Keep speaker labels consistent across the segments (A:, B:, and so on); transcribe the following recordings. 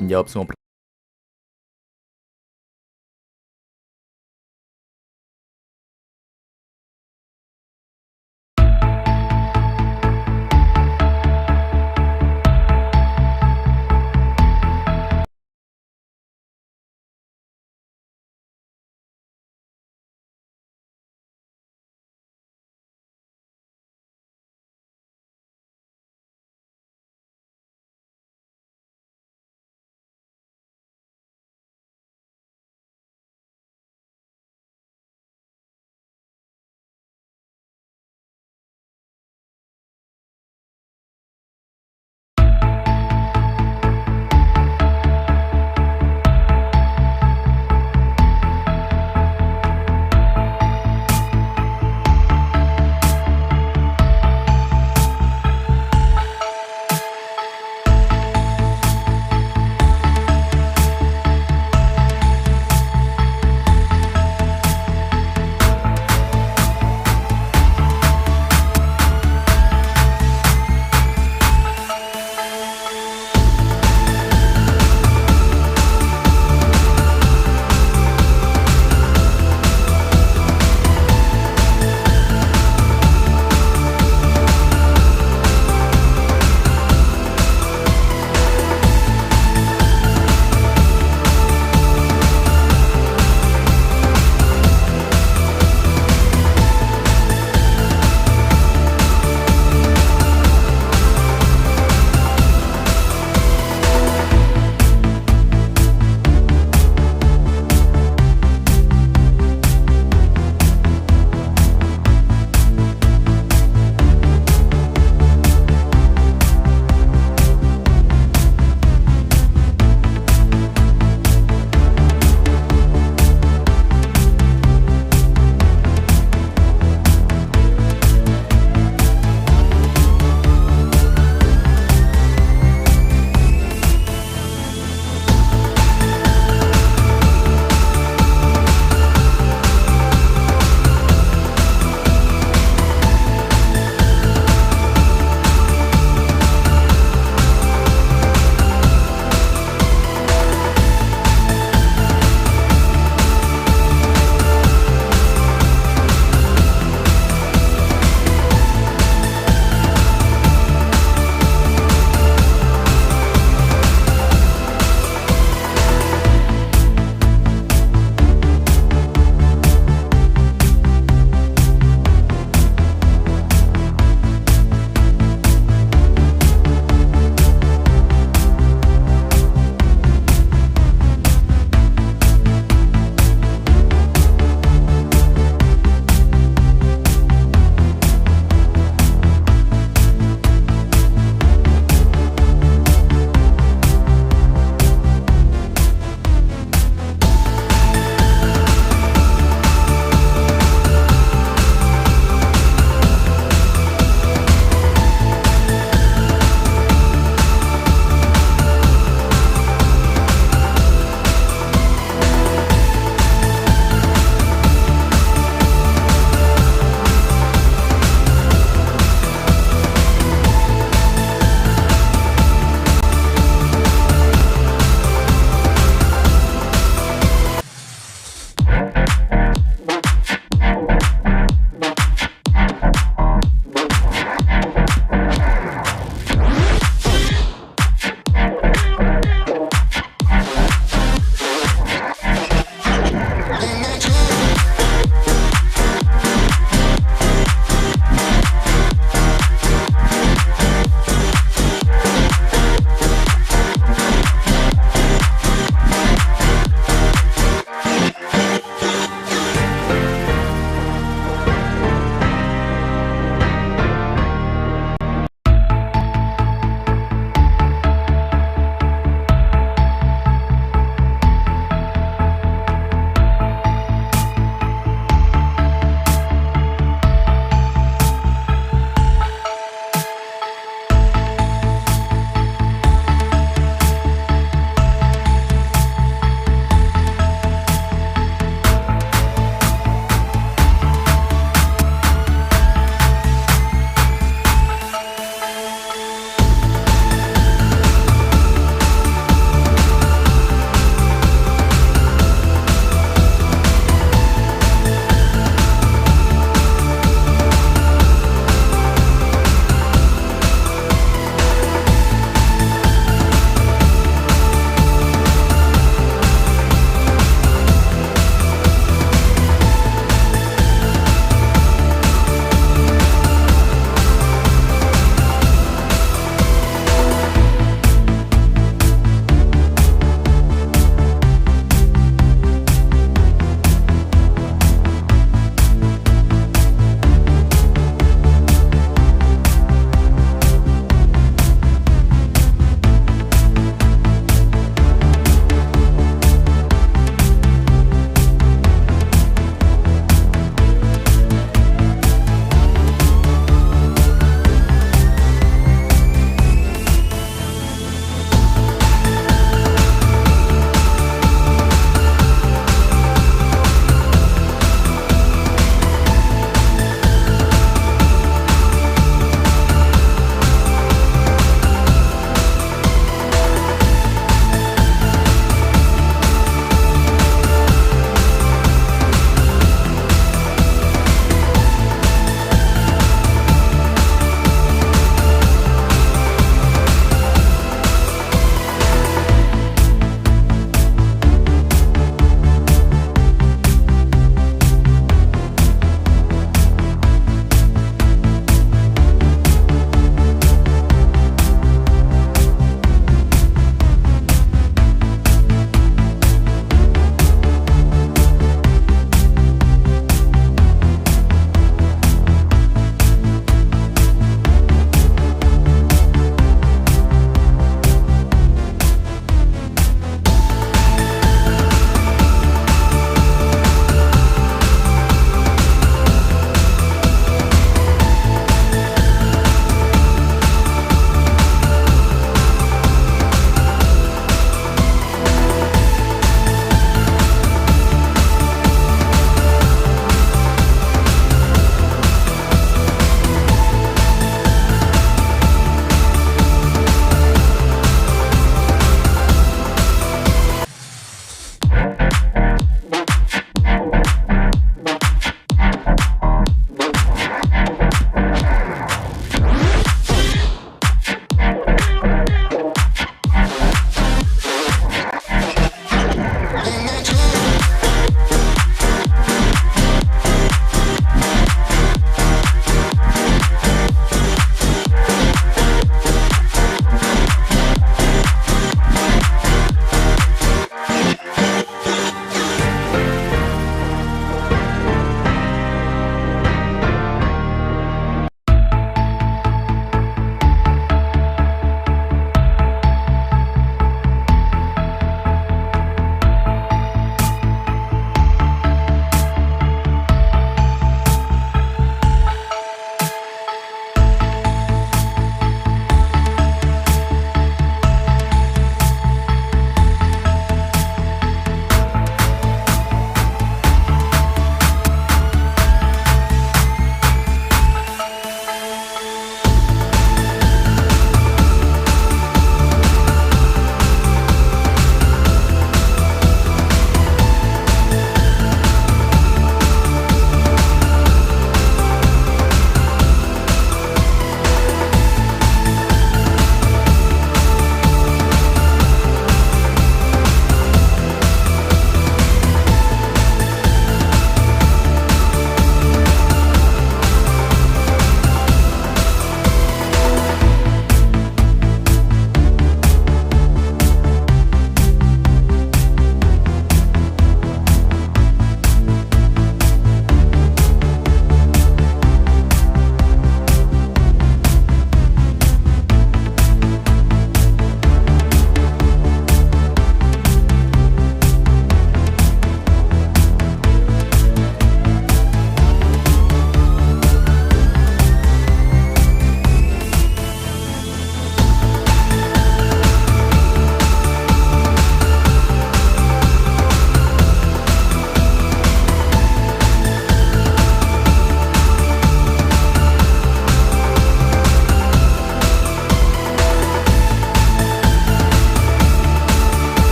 A: menjawab semua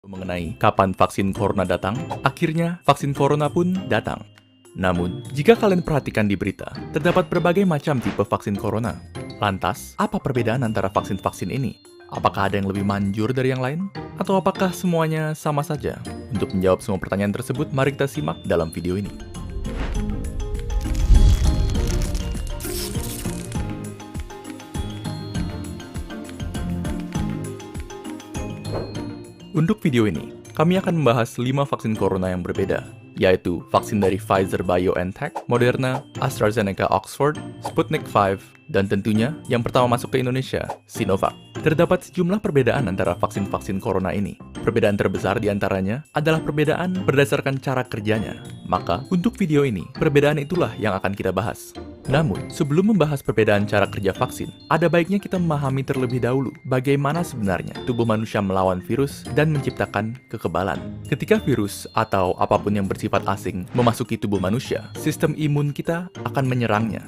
A: Mengenai kapan vaksin corona datang, akhirnya vaksin corona pun datang. Namun, jika kalian perhatikan di berita, terdapat berbagai macam tipe vaksin corona. Lantas, apa perbedaan antara vaksin-vaksin ini? Apakah ada yang lebih manjur dari yang lain? Atau apakah semuanya sama saja? Untuk menjawab semua pertanyaan tersebut, mari kita simak dalam video ini. Untuk video ini, kami akan membahas 5 vaksin corona yang berbeda, yaitu vaksin dari Pfizer-BioNTech, Moderna, AstraZeneca Oxford, Sputnik V, dan tentunya yang pertama masuk ke Indonesia, Sinovac. Terdapat sejumlah perbedaan antara vaksin-vaksin corona ini. Perbedaan terbesar di antaranya adalah perbedaan berdasarkan cara kerjanya. Maka, untuk video ini, perbedaan itulah yang akan kita bahas. Namun, sebelum membahas perbedaan cara kerja vaksin, ada baiknya kita memahami terlebih dahulu bagaimana sebenarnya tubuh manusia melawan virus dan menciptakan kekebalan. Ketika virus atau apapun yang bersifat asing memasuki tubuh manusia, sistem imun kita akan menyerangnya.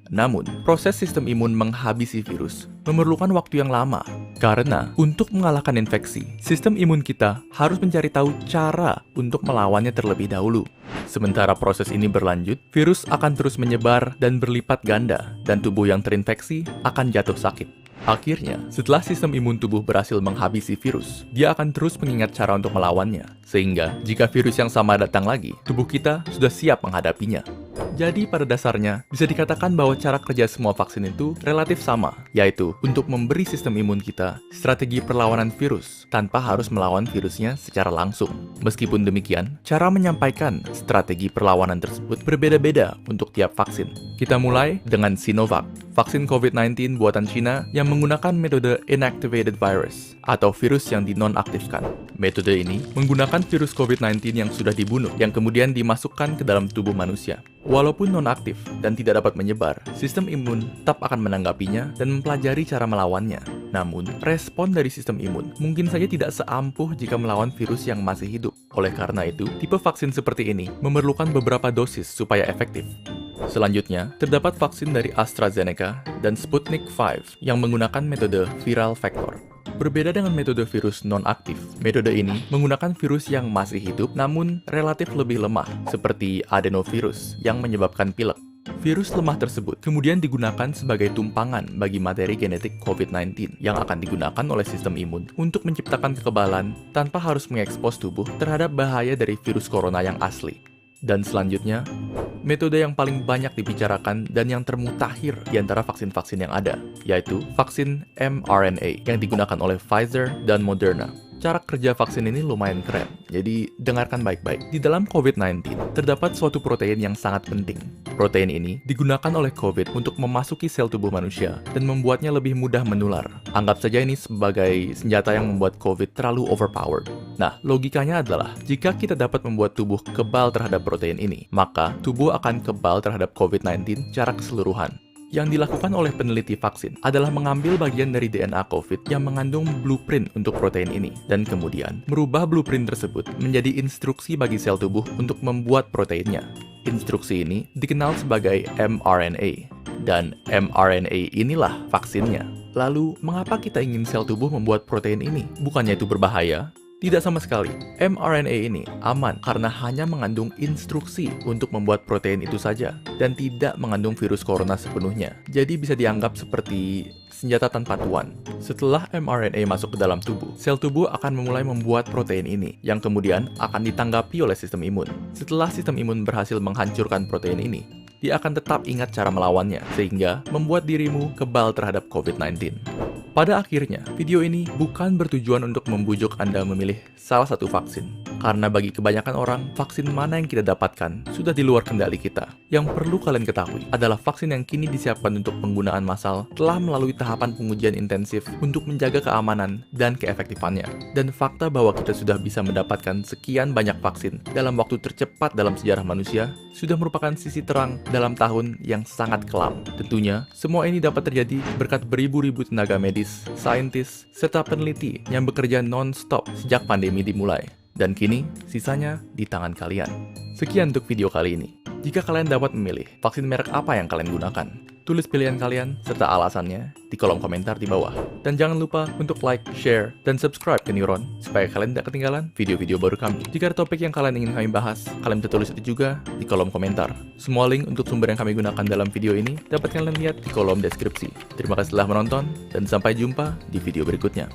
A: Namun, proses sistem imun menghabisi virus memerlukan waktu yang lama. Karena, untuk mengalahkan infeksi, sistem imun kita harus mencari tahu cara untuk melawannya terlebih dahulu. Sementara proses ini berlanjut, virus akan terus menyebar dan berlipat ganda, dan tubuh yang terinfeksi akan jatuh sakit. Akhirnya, setelah sistem imun tubuh berhasil menghabisi virus, dia akan terus mengingat cara untuk melawannya. Sehingga, jika virus yang sama datang lagi, tubuh kita sudah siap menghadapinya. Jadi pada dasarnya, bisa dikatakan bahwa cara kerja semua vaksin itu relatif sama, yaitu untuk memberi sistem imun kita strategi perlawanan virus tanpa harus melawan virusnya secara langsung. Meskipun demikian, cara menyampaikan strategi perlawanan tersebut berbeda-beda untuk tiap vaksin. Kita mulai dengan Sinovac, vaksin COVID-19 buatan Cina yang menggunakan metode inactivated virus atau virus yang dinonaktifkan. Metode ini menggunakan virus COVID-19 yang sudah dibunuh yang kemudian dimasukkan ke dalam tubuh manusia. Walaupun nonaktif dan tidak dapat menyebar, sistem imun tetap akan menanggapinya dan mempelajari cara melawannya. Namun, respon dari sistem imun mungkin saja tidak seampuh jika melawan virus yang masih hidup. Oleh karena itu, tipe vaksin seperti ini memerlukan beberapa dosis supaya efektif. Selanjutnya, terdapat vaksin dari AstraZeneca dan Sputnik V yang menggunakan metode viral vector. Berbeda dengan metode virus non-aktif, metode ini menggunakan virus yang masih hidup namun relatif lebih lemah, seperti adenovirus yang menyebabkan pilek. Virus lemah tersebut kemudian digunakan sebagai tumpangan bagi materi genetik COVID-19 yang akan digunakan oleh sistem imun untuk menciptakan kekebalan tanpa harus mengekspos tubuh terhadap bahaya dari virus corona yang asli. Dan selanjutnya, metode yang paling banyak dibicarakan dan yang termutakhir di antara vaksin-vaksin yang ada, yaitu vaksin mRNA yang digunakan oleh Pfizer dan Moderna. Cara kerja vaksin ini lumayan keren, jadi dengarkan baik-baik. Di dalam COVID-19, terdapat suatu protein yang sangat penting. Protein ini digunakan oleh COVID untuk memasuki sel tubuh manusia dan membuatnya lebih mudah menular. Anggap saja ini sebagai senjata yang membuat COVID terlalu overpowered. Nah, logikanya adalah, jika kita dapat membuat tubuh kebal terhadap protein ini, maka tubuh akan kebal terhadap COVID-19 secara keseluruhan. Yang dilakukan oleh peneliti vaksin adalah mengambil bagian dari DNA COVID yang mengandung blueprint untuk protein ini, dan kemudian merubah blueprint tersebut menjadi instruksi bagi sel tubuh untuk membuat proteinnya. Instruksi ini dikenal sebagai mRNA, dan mRNA inilah vaksinnya. Lalu, mengapa kita ingin sel tubuh membuat protein ini? Bukannya itu berbahaya? Tidak sama sekali. mRNA ini aman karena hanya mengandung instruksi untuk membuat protein itu saja dan tidak mengandung virus corona sepenuhnya. Jadi bisa dianggap seperti senjata tanpa tuan. Setelah mRNA masuk ke dalam tubuh, sel tubuh akan memulai membuat protein ini yang kemudian akan ditanggapi oleh sistem imun. Setelah sistem imun berhasil menghancurkan protein ini, dia akan tetap ingat cara melawannya sehingga membuat dirimu kebal terhadap COVID-19. Pada akhirnya, video ini bukan bertujuan untuk membujuk Anda memilih salah satu vaksin. Karena bagi kebanyakan orang, vaksin mana yang kita dapatkan sudah di luar kendali kita. Yang perlu kalian ketahui adalah vaksin yang kini disiapkan untuk penggunaan massal telah melalui tahapan pengujian intensif untuk menjaga keamanan dan keefektifannya. Dan fakta bahwa kita sudah bisa mendapatkan sekian banyak vaksin dalam waktu tercepat dalam sejarah manusia sudah merupakan sisi terang dalam tahun yang sangat kelam. Tentunya, semua ini dapat terjadi berkat beribu-ribu tenaga medis, saintis, serta peneliti yang bekerja non-stop sejak pandemi dimulai. Dan kini, sisanya di tangan kalian. Sekian untuk video kali ini. Jika kalian dapat memilih, vaksin merek apa yang kalian gunakan? Tulis pilihan kalian serta alasannya di kolom komentar di bawah. Dan jangan lupa untuk like, share, dan subscribe ke Neuron supaya kalian tidak ketinggalan video-video baru kami. Jika ada topik yang kalian ingin kami bahas, kalian bisa tulis itu juga di kolom komentar. Semua link untuk sumber yang kami gunakan dalam video ini dapat kalian lihat di kolom deskripsi. Terima kasih telah menonton, dan sampai jumpa di video berikutnya.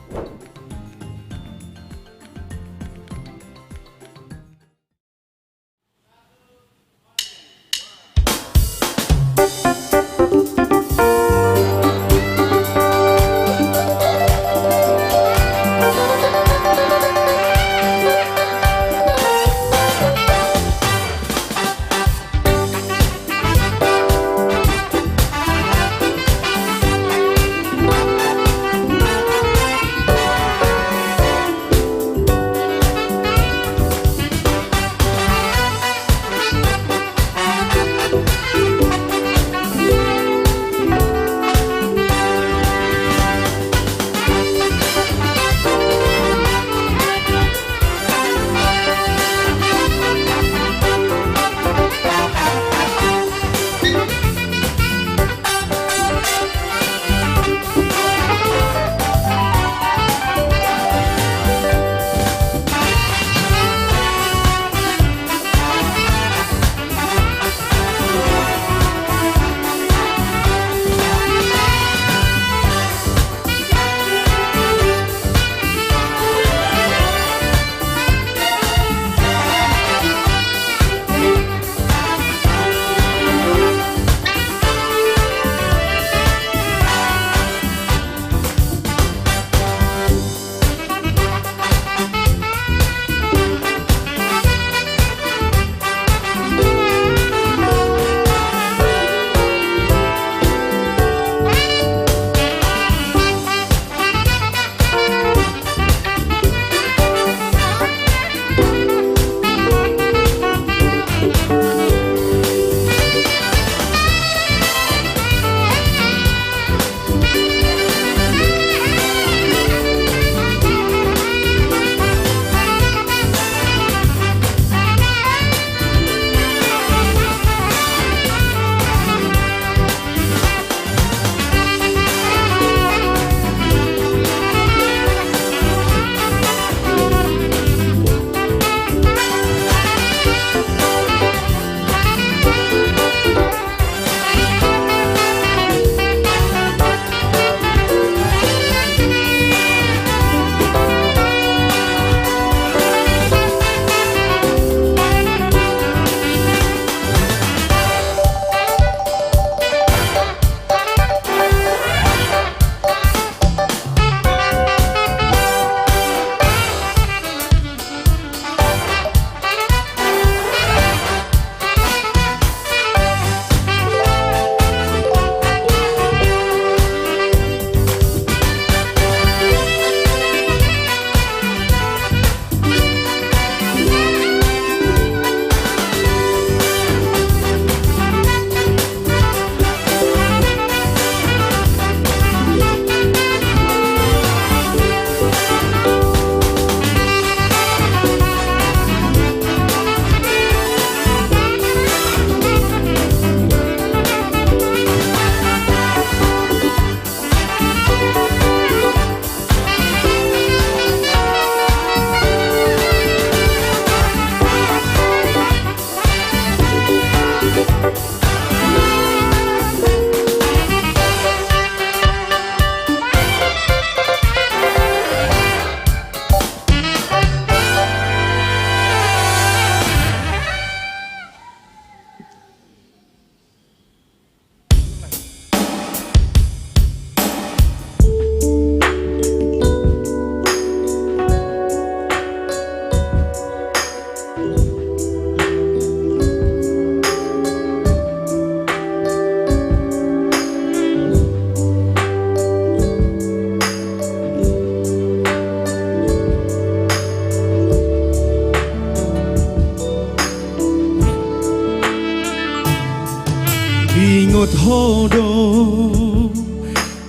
B: Ingot hodo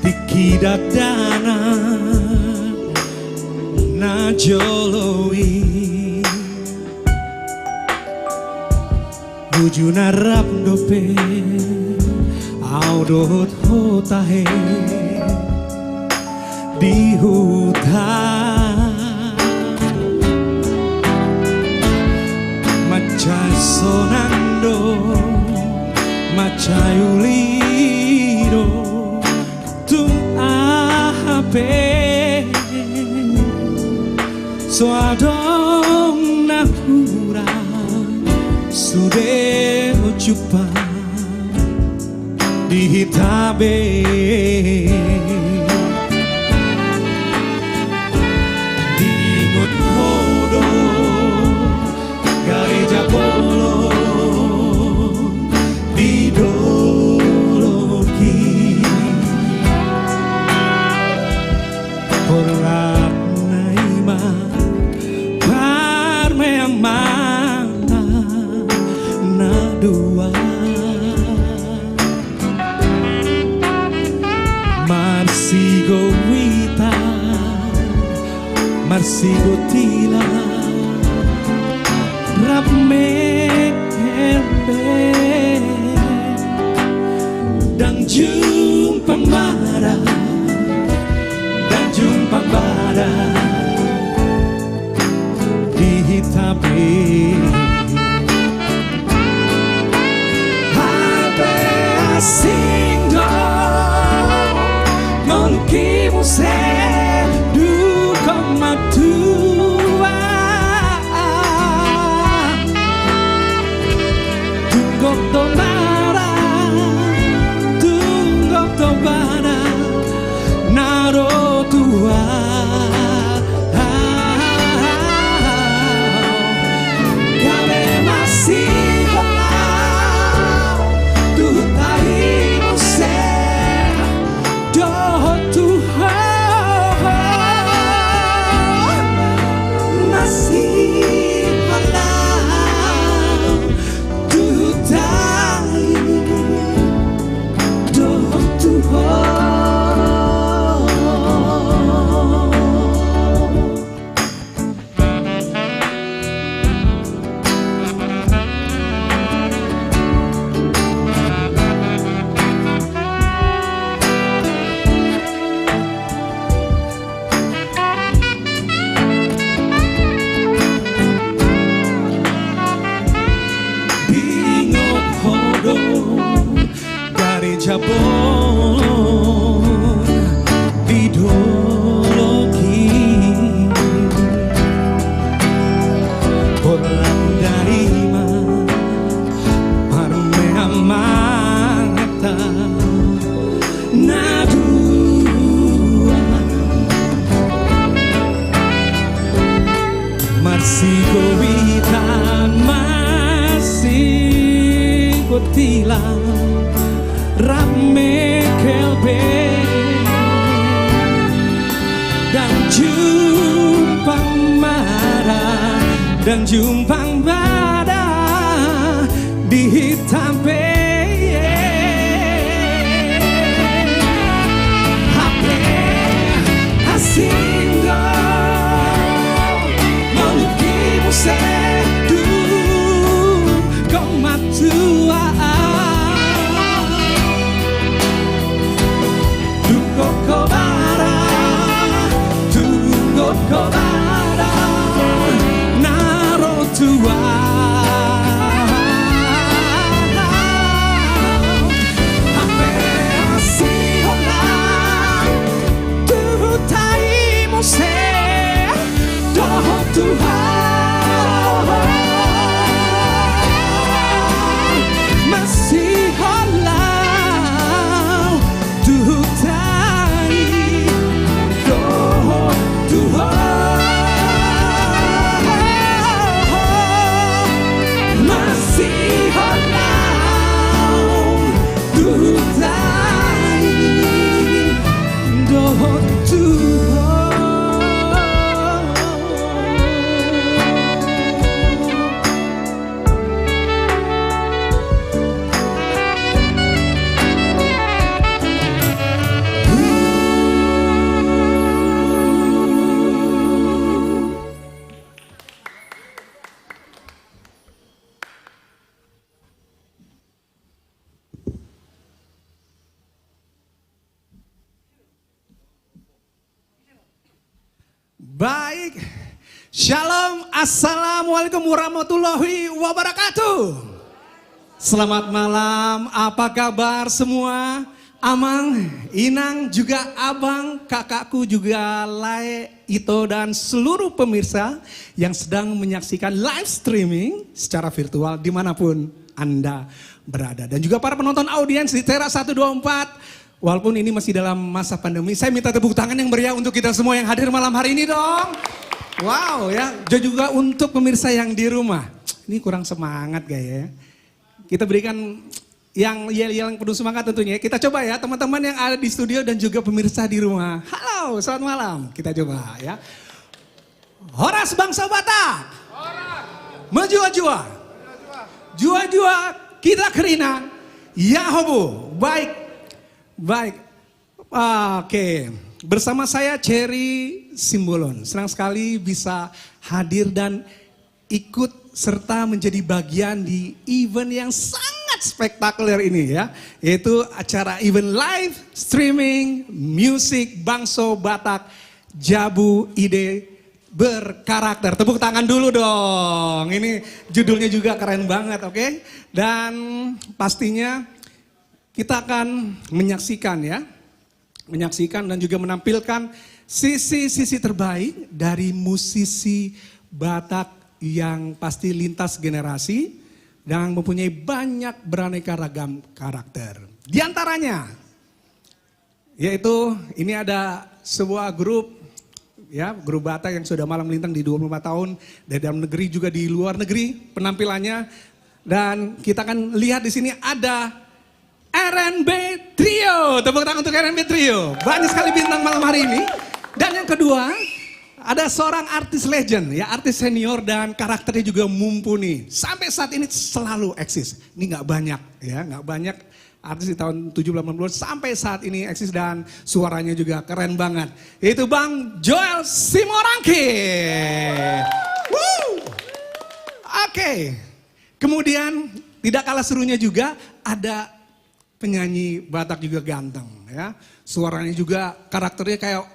B: tikidak dana na joloi Buju narap dope Audot hotahe di hutan Macai sonando Macai uliro Tung ahape Suadong nahura Sude ucupa Di hitabe Di ngot hodo Gareja bolo Di doloki Porat naima Parmeamana Na dua Marsigo wita Marsigo tila Rap mekembe Dan jumpa mara Dan jumpa bara Di hitabe Habe asing Monkimu se du koma tua Tunggok to bara Naro tua Kale masih belau Tu taimu se Doh Tuhan masih halau Tuh tai Doh Tuhan Jabon didoloki Orang darima Parme amata Nadua Marsigo witan Marsigo tilang Rame kelbe Dan jumpang marah Dan jumpang badan Di hitabe Hape asinggo Molukimu sedu Kau matua Kobara Naro tua Shalom, assalamualaikum warahmatullahi wabarakatuh. Selamat malam, apa kabar semua? Amang, Inang, juga abang, kakakku juga Lae, Ito, dan seluruh pemirsa yang sedang menyaksikan live streaming secara virtual dimanapun Anda berada. Dan juga para penonton audiens di Teras 124. Walaupun ini masih dalam masa pandemi, saya minta tepuk tangan yang meriah untuk kita semua yang hadir malam hari ini dong. Wow ya, dan juga untuk pemirsa yang di rumah. Ini kurang semangat gaya ya. Kita berikan yang yel-yel yang penuh semangat tentunya. Kita coba ya teman-teman yang ada di studio dan juga pemirsa di rumah. Halo, selamat malam. Kita coba ya. Horas bangsa Batak. Menjua-jua. Jua-jua kita kerina. Yahobu. Baik. Oke. Bersama saya Cherry Simbolon. Senang sekali bisa hadir dan ikut serta menjadi bagian di event yang sangat spektakuler ini ya. Yaitu acara event live streaming musik Bangso Batak Jabu Ide Berkarakter. Tepuk tangan dulu dong. Ini judulnya juga keren banget, oke? Dan pastinya kita akan menyaksikan dan juga menampilkan sisi-sisi terbaik dari musisi Batak yang pasti lintas generasi dan mempunyai banyak beraneka ragam karakter. Di antaranya yaitu ini ada sebuah grup Batak yang sudah malam melintang di 24 tahun dari dalam negeri juga di luar negeri penampilannya, dan kita akan lihat di sini ada RNB Trio. Tepuk tangan untuk RNB Trio. Banyak sekali bintang malam hari ini. Dan yang kedua, ada seorang artis legend, ya, artis senior dan karakternya juga mumpuni. Sampai saat ini selalu eksis. Ini nggak banyak artis di tahun 70-80 sampai saat ini eksis dan suaranya juga keren banget. Yaitu Bang Joel Simorangke. Oke. Kemudian tidak kalah serunya juga ada penyanyi Batak juga ganteng ya. Suaranya juga karakternya kayak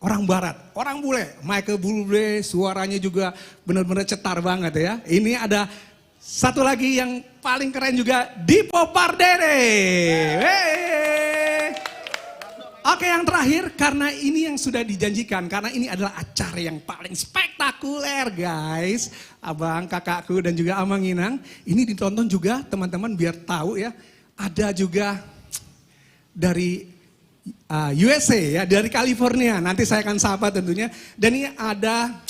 B: orang barat, orang bule. Michael Bublé, suaranya juga benar-benar cetar banget ya. Ini ada satu lagi yang paling keren juga, Dipo Pardede. Oke, yang terakhir karena ini yang sudah dijanjikan, karena ini adalah acara yang paling spektakuler guys. Abang, kakakku dan juga Amang Inang, ini ditonton juga teman-teman biar tahu ya. Ada juga dari USA ya, dari California. Nanti saya akan sapa tentunya. Dan ini ada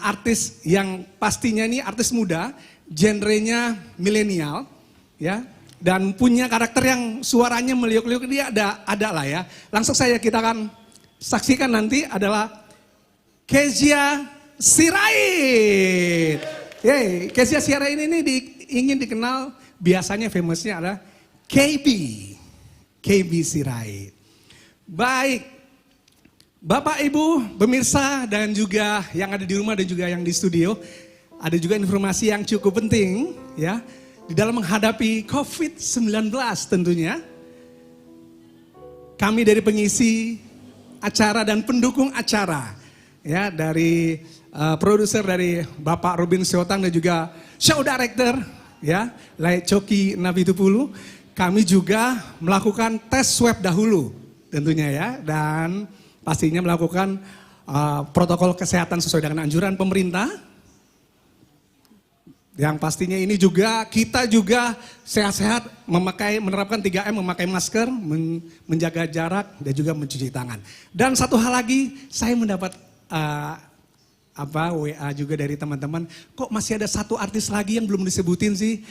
B: artis yang pastinya ini artis muda, genrenya milenial ya, dan punya karakter yang suaranya meliuk-liuk, dia ada lah ya. Langsung saja kita akan saksikan nanti adalah Kezia Sirait. Kezia Sirait ini ingin dikenal, biasanya famousnya adalah KB Sirait. Baik, Bapak Ibu, pemirsa dan juga yang ada di rumah dan juga yang di studio, ada juga informasi yang cukup penting ya. Di dalam menghadapi COVID-19 tentunya, kami dari pengisi acara dan pendukung acara ya, dari produser dari Bapak Robin Siotang dan juga show director ya, Lai Coki Nabitupulu, kami juga melakukan tes swab dahulu tentunya ya, dan pastinya melakukan protokol kesehatan sesuai dengan anjuran pemerintah. Yang pastinya ini juga kita juga sehat-sehat menerapkan 3M, memakai masker, menjaga jarak dan juga mencuci tangan. Dan satu hal lagi, saya mendapat WA juga dari teman-teman, kok masih ada satu artis lagi yang belum disebutin sih?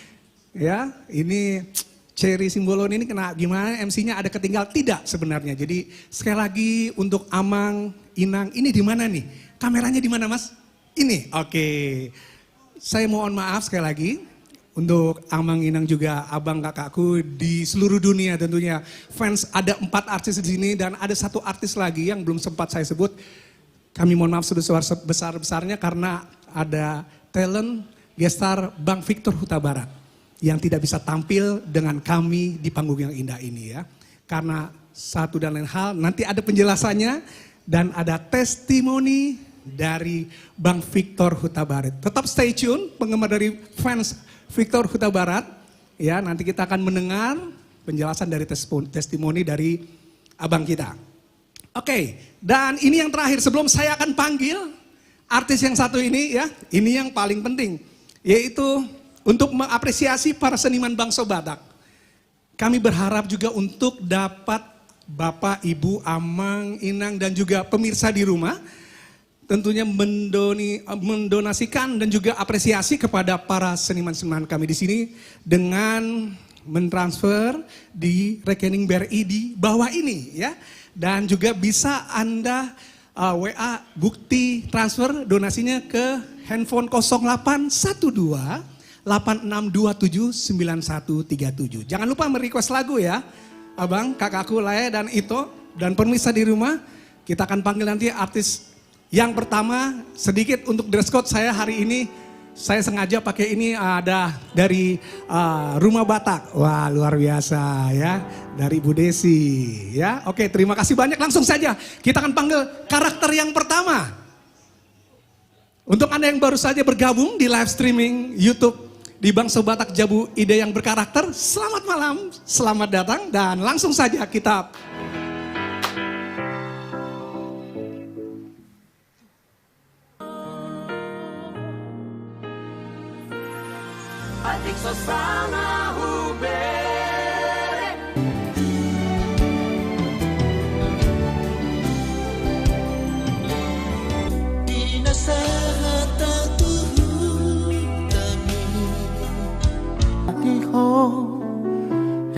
B: Ya, ini Cherry Simbolon ini kena gimana, MC-nya ada ketinggal? Tidak sebenarnya. Jadi sekali lagi untuk Amang, Inang, ini di mana nih? Kameranya di mana Mas? Ini, oke. Saya mohon maaf sekali lagi untuk Amang, Inang juga abang kakakku di seluruh dunia tentunya. Fans ada 4 artis di sini dan ada satu artis lagi yang belum sempat saya sebut. Kami mohon maaf sebesar-besarnya karena ada talent gestar Bang Victor Huta Barat yang tidak bisa tampil dengan kami di panggung yang indah ini ya. Karena satu dan lain hal nanti ada penjelasannya dan ada testimoni dari Bang Victor Huta Barat. Tetap stay tune, penggemar dari fans Victor Huta Barat. Ya, nanti kita akan mendengar penjelasan dari testimoni dari abang kita. Oke, dan ini yang terakhir sebelum saya akan panggil artis yang satu ini ya. Ini yang paling penting, yaitu untuk mengapresiasi para seniman bangsa Batak. Kami berharap juga untuk dapat Bapak, Ibu, Amang, Inang, dan juga pemirsa di rumah tentunya mendonasikan dan juga apresiasi kepada para seniman-seniman kami di sini dengan mentransfer di rekening BRI di bawah ini ya. Dan juga bisa Anda WA bukti transfer donasinya ke handphone 0812 8627 9137. Jangan lupa merequest lagu ya. Abang, kakakku, Lae, dan Ito, dan pemirsa di rumah, kita akan panggil nanti artis yang pertama. Sedikit untuk dress code saya hari ini, saya sengaja pakai ini ada dari Rumah Batak. Wah, luar biasa ya, dari Bu Desi ya. Oke, terima kasih banyak, langsung saja kita akan panggil karakter yang pertama. Untuk Anda yang baru saja bergabung di live streaming YouTube di Bangsa Batak Jabu Ide yang Berkarakter, selamat malam, selamat datang, dan langsung saja kita
C: Adik sosana hubere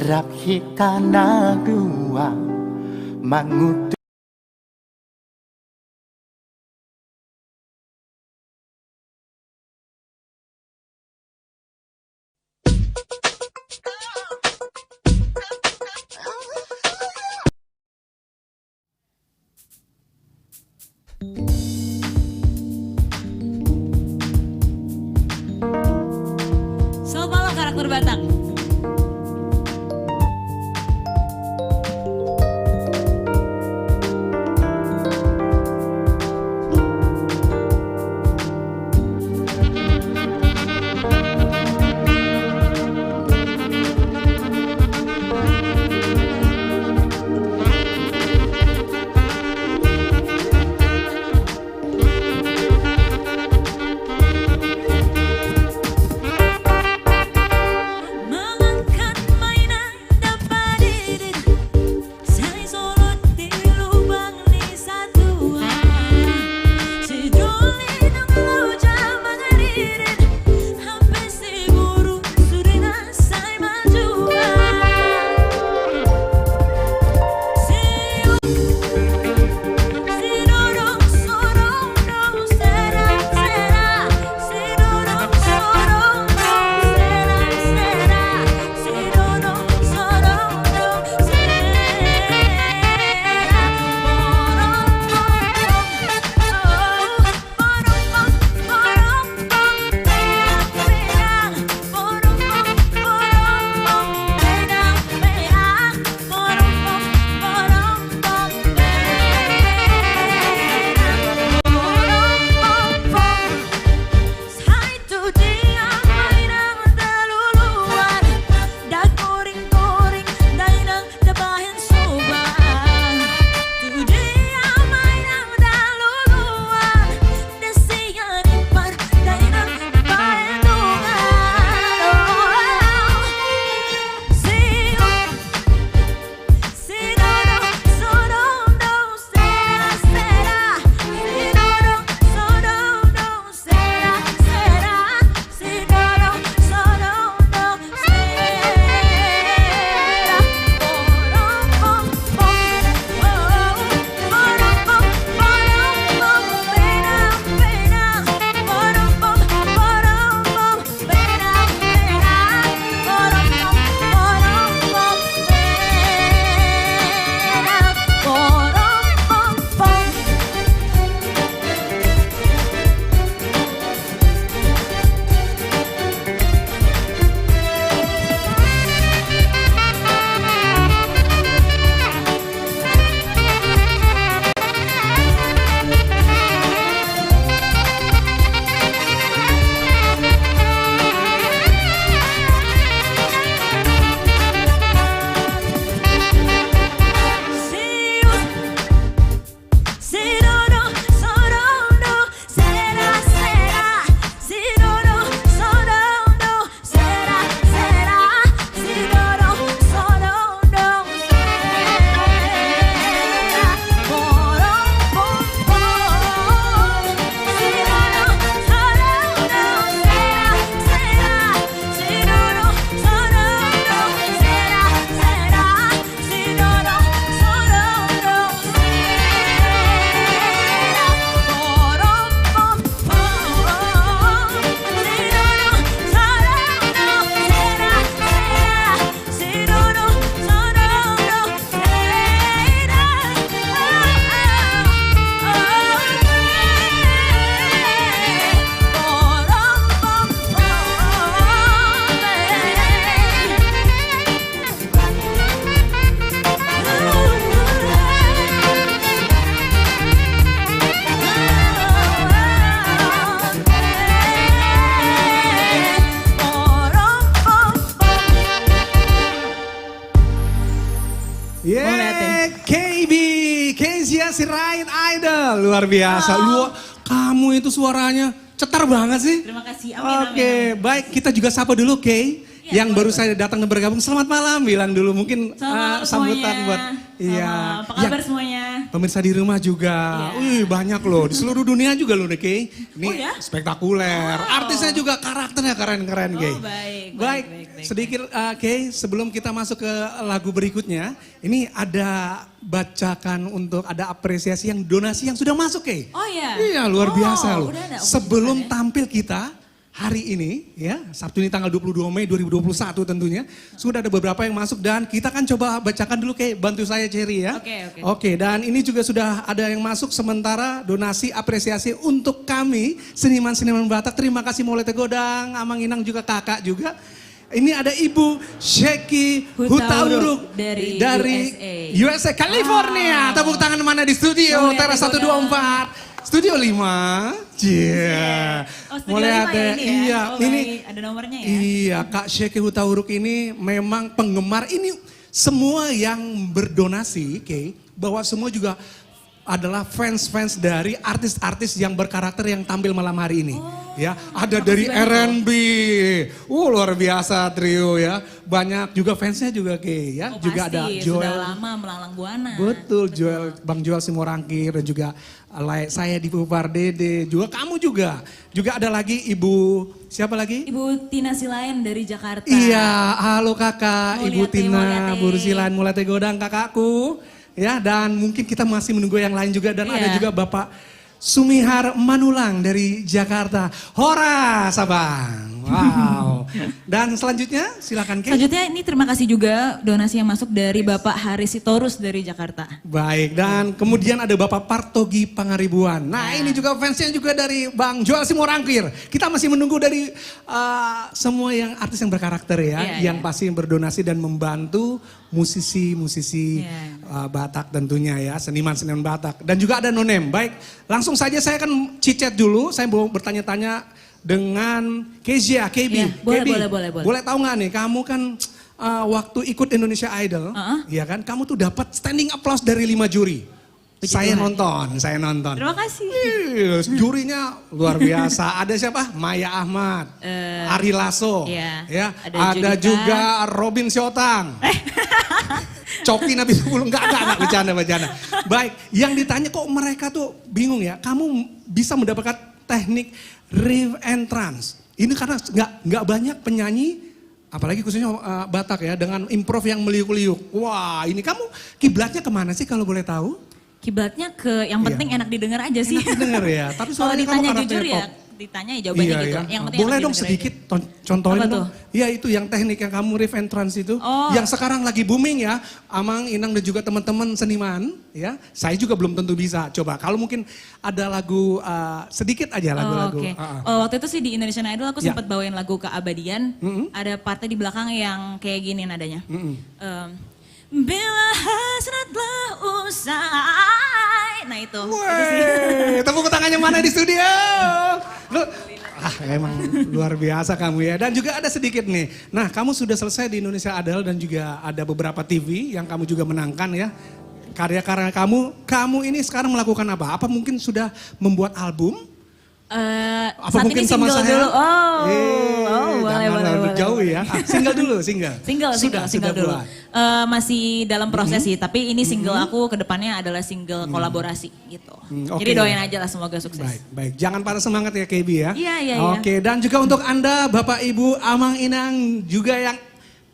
D: Rap hitana dua mangutu
E: Selamat malam karakter Batak.
B: Yeah, KB, Kezia Sirait Idol, luar biasa. Kamu itu suaranya cetar banget sih.
E: Terima kasih. Amin,
B: Oke, baik kita juga sapa dulu Kay.
E: Ya,
B: yang baru saya datang dan bergabung. Selamat malam, bilang dulu mungkin
E: Selamat
B: sambutan
E: semuanya.
B: buat iya.
E: Apa kabar semuanya?
B: Pemirsa di rumah juga.
E: Iya.
B: Wih, banyak loh. Di seluruh dunia juga loh nih, Kay. Ini
E: Oh, ya?
B: spektakuler. Artisnya juga karakternya keren-keren, Kay.
E: Baik.
B: Sedikit Kay, sebelum kita masuk ke lagu berikutnya, ini ada bacakan untuk ada apresiasi yang donasi yang sudah masuk, Kay.
E: Oh iya.
B: Iya, luar biasa loh.
E: Udah ada.
B: Sebelum tampil kita hari ini ya, Sabtu ini tanggal 22 Mei 2021 tentunya, sudah ada beberapa yang masuk dan kita kan coba bacakan dulu Kay, bantu saya Cherry ya. Oke, dan ini juga sudah ada yang masuk sementara donasi apresiasi untuk kami seniman-seniman Batak. Terima kasih Molete Godang, Amang Inang juga kakak juga. Ini ada Ibu Sheki Hutauruk dari USA California. Tepuk tangan mana di studio? Teras 124. Studio 5. Iya.
E: Oh, studio 5 ya ini ya?
B: Iya, ini
E: ada nomornya ya?
B: Iya, Kak Sheki Hutauruk ini memang penggemar ini semua yang berdonasi, Kay, bahwa semua juga adalah fans-fans dari artis-artis yang berkarakter yang tampil malam hari ini. Ya, ada dari R&B. Luar biasa trio ya. Banyak juga fansnya juga Kay ya.
E: Pasti,
B: Juga ada Joel.
E: Sudah lama melalang buana.
B: Betul, Bang Joel Simorangkir dan juga saya di Pupar Dede. Juga kamu juga. Juga ada lagi Ibu, siapa lagi?
E: Ibu Tina Silain dari Jakarta.
B: Iya, halo kakak, Ibu
E: Mulyate,
B: Tina,
E: Mulyate.
B: Bu Silain Molete Godang kakakku. Ya, dan mungkin kita masih menunggu yang lain juga dan ada
E: Iya.
B: juga Bapak Sumihar Manulang dari Jakarta. Hora Sabang. Wow. Dan selanjutnya silakan Kay.
E: Selanjutnya ini terima kasih juga donasi yang masuk dari Bapak Haris Sitorus dari Jakarta.
B: Baik, dan kemudian ada Bapak Partogi Pangaribuan. Nah, ini juga fansnya juga dari Bang Joel Simorangkir. Kita masih menunggu dari semua yang artis yang berkarakter ya, yang pasti berdonasi dan membantu musisi-musisi Batak tentunya ya, seniman-seniman Batak. Dan juga ada Nonem. Baik, langsung saja saya akan cicet dulu, saya mau bertanya-tanya dengan Kezia, KB.
E: Iya, boleh,
B: KB,
E: boleh.
B: boleh tahu nggak nih, kamu kan waktu ikut Indonesia Idol, ya kan, kamu tuh dapat standing applause dari 5 juri. Saya nonton.
E: Terima kasih.
B: Jurinya luar biasa. Ada siapa? Maya Ahmad, Ari Lasso, ya. Ada juga Robin Siotang. Coki Nabi 10, enggak, bercanda. Baik, yang ditanya kok mereka tuh bingung ya, kamu bisa mendapatkan teknik riff and trance. Ini karena nggak banyak penyanyi, apalagi khususnya Batak ya, dengan improv yang meliuk-liuk. Wah, ini kamu kiblatnya kemana sih kalau boleh tahu?
E: Kiblatnya ke yang penting enak didengar aja sih.
B: Enak didengar ya, tapi
E: kalau
B: soalnya kamu
E: ditanya
B: karakternya
E: jujur ya,
B: pop.
E: ditanya ya jawabannya gitu.
B: Ya.
E: Yang penting
B: Boleh
E: enak
B: dong
E: didengar
B: sedikit
E: aja.
B: contohin
E: Apa
B: dong.
E: tuh?
B: Iya itu yang teknik yang kamu riff and trance itu. Yang sekarang lagi booming ya. Amang, Inang dan juga teman-teman seniman ya. Saya juga belum tentu bisa. Coba kalau mungkin ada lagu sedikit aja lagu-lagu.
E: Waktu itu sih di Indonesian Idol aku sempat bawain lagu Keabadian. Ada partnya di belakang yang kayak gini nadanya. Bila hasratlah usai. Nah itu.
B: Tepuk tangannya mana di studio? Emang luar biasa kamu ya. Dan juga ada sedikit nih. Nah kamu sudah selesai di Indonesia Idol dan juga ada beberapa TV yang kamu juga menangkan ya. Karya-karya kamu ini sekarang melakukan apa? Apa mungkin sudah membuat album? Apa
E: saat
B: mungkin
E: ini
B: sama
E: single
B: saya?
E: dulu. Boleh.
B: Jauh ya. Single dulu.
E: Single
B: Sudah
E: dulu.
B: buat.
E: Masih dalam proses sih, tapi ini single aku kedepannya adalah single kolaborasi gitu. Jadi doain aja lah semoga sukses.
B: Baik. Jangan patah semangat ya KB ya.
E: Iya.
B: Oke, dan juga untuk Anda Bapak Ibu Amang Inang juga yang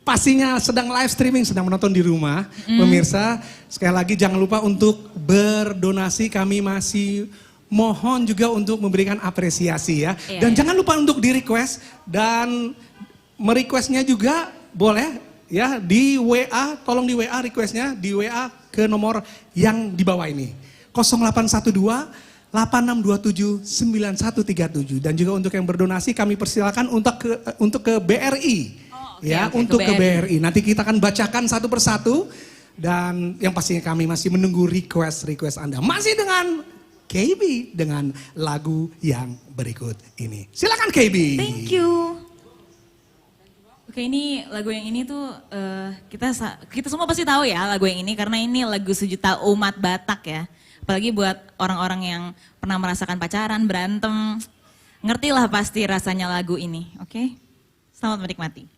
B: pastinya sedang live streaming, sedang menonton di rumah. Pemirsa, sekali lagi jangan lupa untuk berdonasi, kami masih mohon juga untuk memberikan apresiasi ya. Dan jangan lupa untuk di request dan merequestnya juga boleh ya di WA, tolong di WA requestnya di WA ke nomor yang di bawah ini. 0812 8627 9137 dan juga untuk yang berdonasi kami persilakan untuk ke BRI. Untuk ke BRI. Nanti kita akan bacakan satu persatu dan yang pastinya kami masih menunggu request Anda. Masih dengan KB dengan lagu yang berikut ini. Silakan KB.
E: Thank you. Oke, ini lagu yang ini tuh kita semua pasti tahu ya lagu yang ini karena ini lagu sejuta umat Batak ya. Apalagi buat orang-orang yang pernah merasakan pacaran, berantem, ngertilah pasti rasanya lagu ini. Oke, selamat menikmati.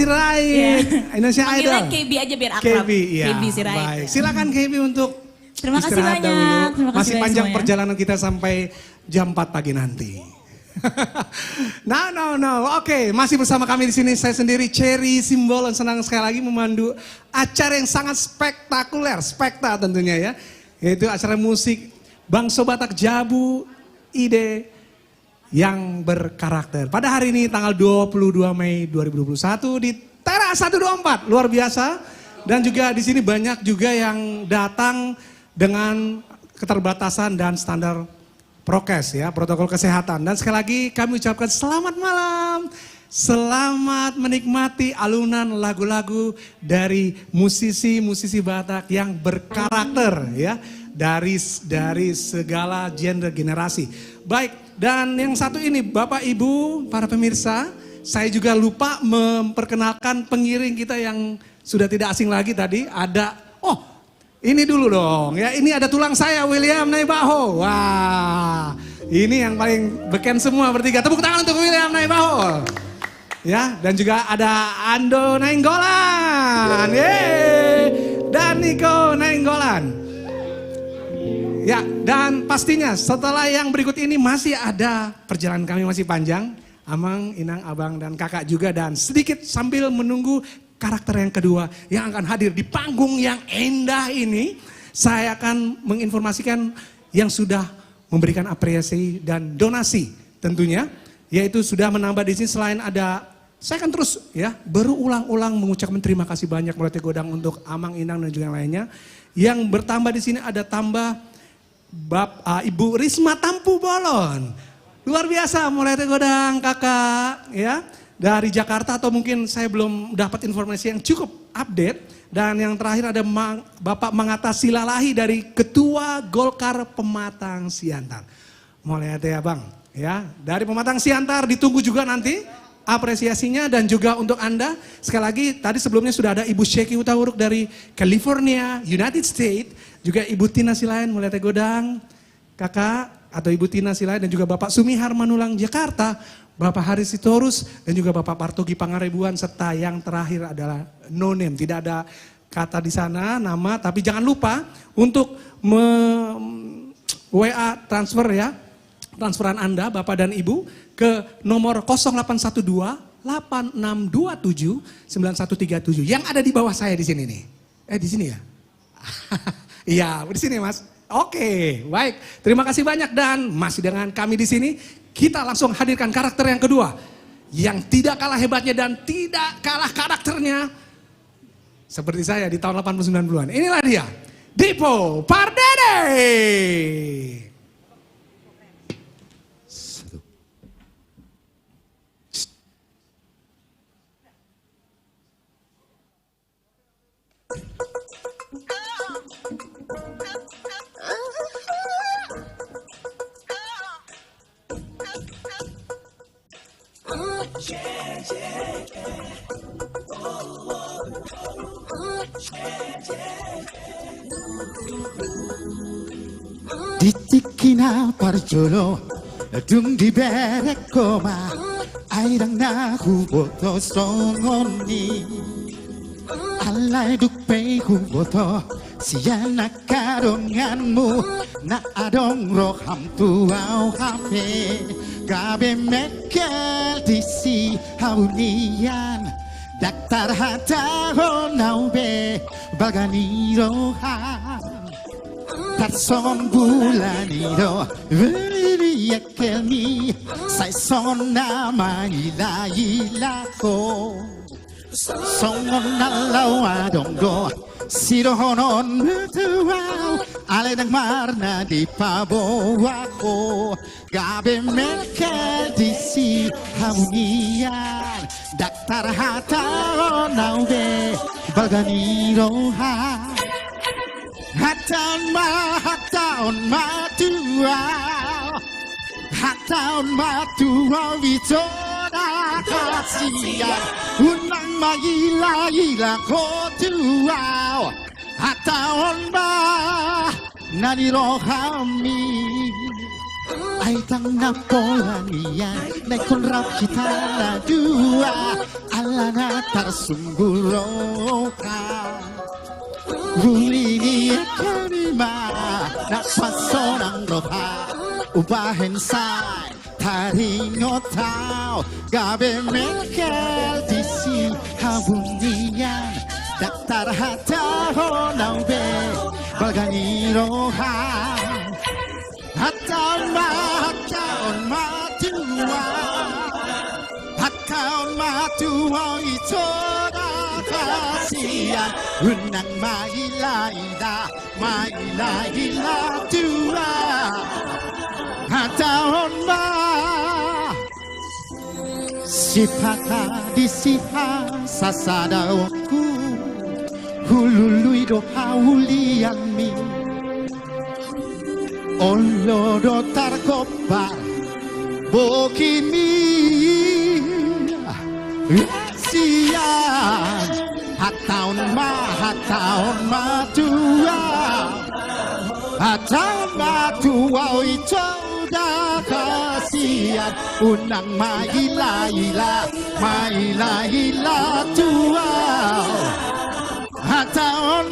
B: Sirait, Indonesia Idol.
E: Panggilnya KB aja biar akrab.
B: KB, ya.
E: KB Sirait.
B: Baik. Silakan KB untuk
E: Terima kasih
B: istirahat
E: banyak.
B: dahulu.
E: Terima kasih
B: Masih
E: banyak
B: panjang
E: semuanya.
B: perjalanan kita sampai jam 4 pagi nanti. No. Oke, masih bersama kami di sini. Saya sendiri Cherry Simbolon, senang sekali lagi memandu acara yang sangat spektakuler, spekta tentunya ya. Yaitu acara musik Bangso Batak Jabu Ide yang berkarakter. Pada hari ini tanggal 22 Mei 2021 di Teras 124, luar biasa. Dan juga di sini banyak juga yang datang dengan keterbatasan dan standar prokes ya, protokol kesehatan. Dan sekali lagi kami ucapkan selamat malam. Selamat menikmati alunan lagu-lagu dari musisi-musisi Batak yang berkarakter ya. Dari segala genre generasi. Baik, dan yang satu ini Bapak Ibu, para pemirsa, saya juga lupa memperkenalkan pengiring kita yang sudah tidak asing lagi tadi. Ada, ini dulu dong ya, ini ada tulang saya William Naibaho. Wah, ini yang paling beken semua bertiga. Tepuk tangan untuk William Naibaho. Ya, dan juga ada Ando Nainggolan. Dan Niko Nainggolan. Ya, dan pastinya setelah yang berikut ini masih ada, perjalanan kami masih panjang. Amang, Inang, Abang, dan Kakak juga. Dan sedikit sambil menunggu karakter yang kedua yang akan hadir di panggung yang indah ini. Saya akan menginformasikan yang sudah memberikan apresiasi dan donasi tentunya. Yaitu sudah menambah di sini selain ada, saya akan terus ya berulang-ulang mengucapkan terima kasih banyak melalui Godang untuk Amang, Inang, dan juga yang lainnya. Yang bertambah di sini ada tambah Ibu Risma Tampu Bolon. Luar biasa mulai Godang Kakak ya. Dari Jakarta atau mungkin saya belum dapat informasi yang cukup update. Dan yang terakhir ada Bapak Mangata Silalahi dari Ketua Golkar Pematang Siantar. Mulai ya Bang ya. Dari Pematang Siantar ditunggu juga nanti apresiasinya. Dan juga untuk Anda sekali lagi tadi sebelumnya sudah ada Ibu Syeki Utawuruk dari California, United States. Juga Ibu Tina Silayan mulai Godang Kakak atau Ibu Tina Silayan, dan juga Bapak Sumihar Manulang Jakarta, Bapak Haris Sitorus, dan juga Bapak Partogi Pangarebuan, serta yang terakhir adalah no name, tidak ada kata di sana nama, tapi jangan lupa untuk WA transfer ya, transferan Anda Bapak dan Ibu ke nomor 0812 8627 9137 yang ada di bawah saya di sini nih. Di sini ya? Iya, di sini Mas. Oke, baik. Terima kasih banyak dan masih dengan kami di sini. Kita langsung hadirkan karakter yang kedua. Yang tidak kalah hebatnya dan tidak kalah karakternya. Seperti saya di tahun 80-90-an. Inilah dia, Dipo Pardede.
D: Ditikina parjolo dung di berek koma airang na huboto songoni alai duk pe huboto siana karonganmu na adong roham tuau hape gabe mekel disi haunian daktar hata naube bagani roham Tarson bulaniro Viriya kelmi Sai son nama ila ko Songon nalawa donggo Sirohonon betuau Ale nang marna di pabowako Gabe mekel disi haunian Daktar hata naube Baganiro ha Hataon matua vitona kasia unang magila kotua hataon ma naniro kami Ay tang na pola niya na konrap kita na dua ala na tarsumbulo ka Huli niya kanima na pasonang ropa ubahen say taring otaw gabi mekel disi habunian daktar hataho naube baganiroha Hataon matua ito na kasiyan Unang mailaila tua Hataon ma Sipaka disiha sasadaoku Hulului doha ulian mi Olodo tarkobar bokimi sian hataon ma tua ito da kasian unang maila tua hataon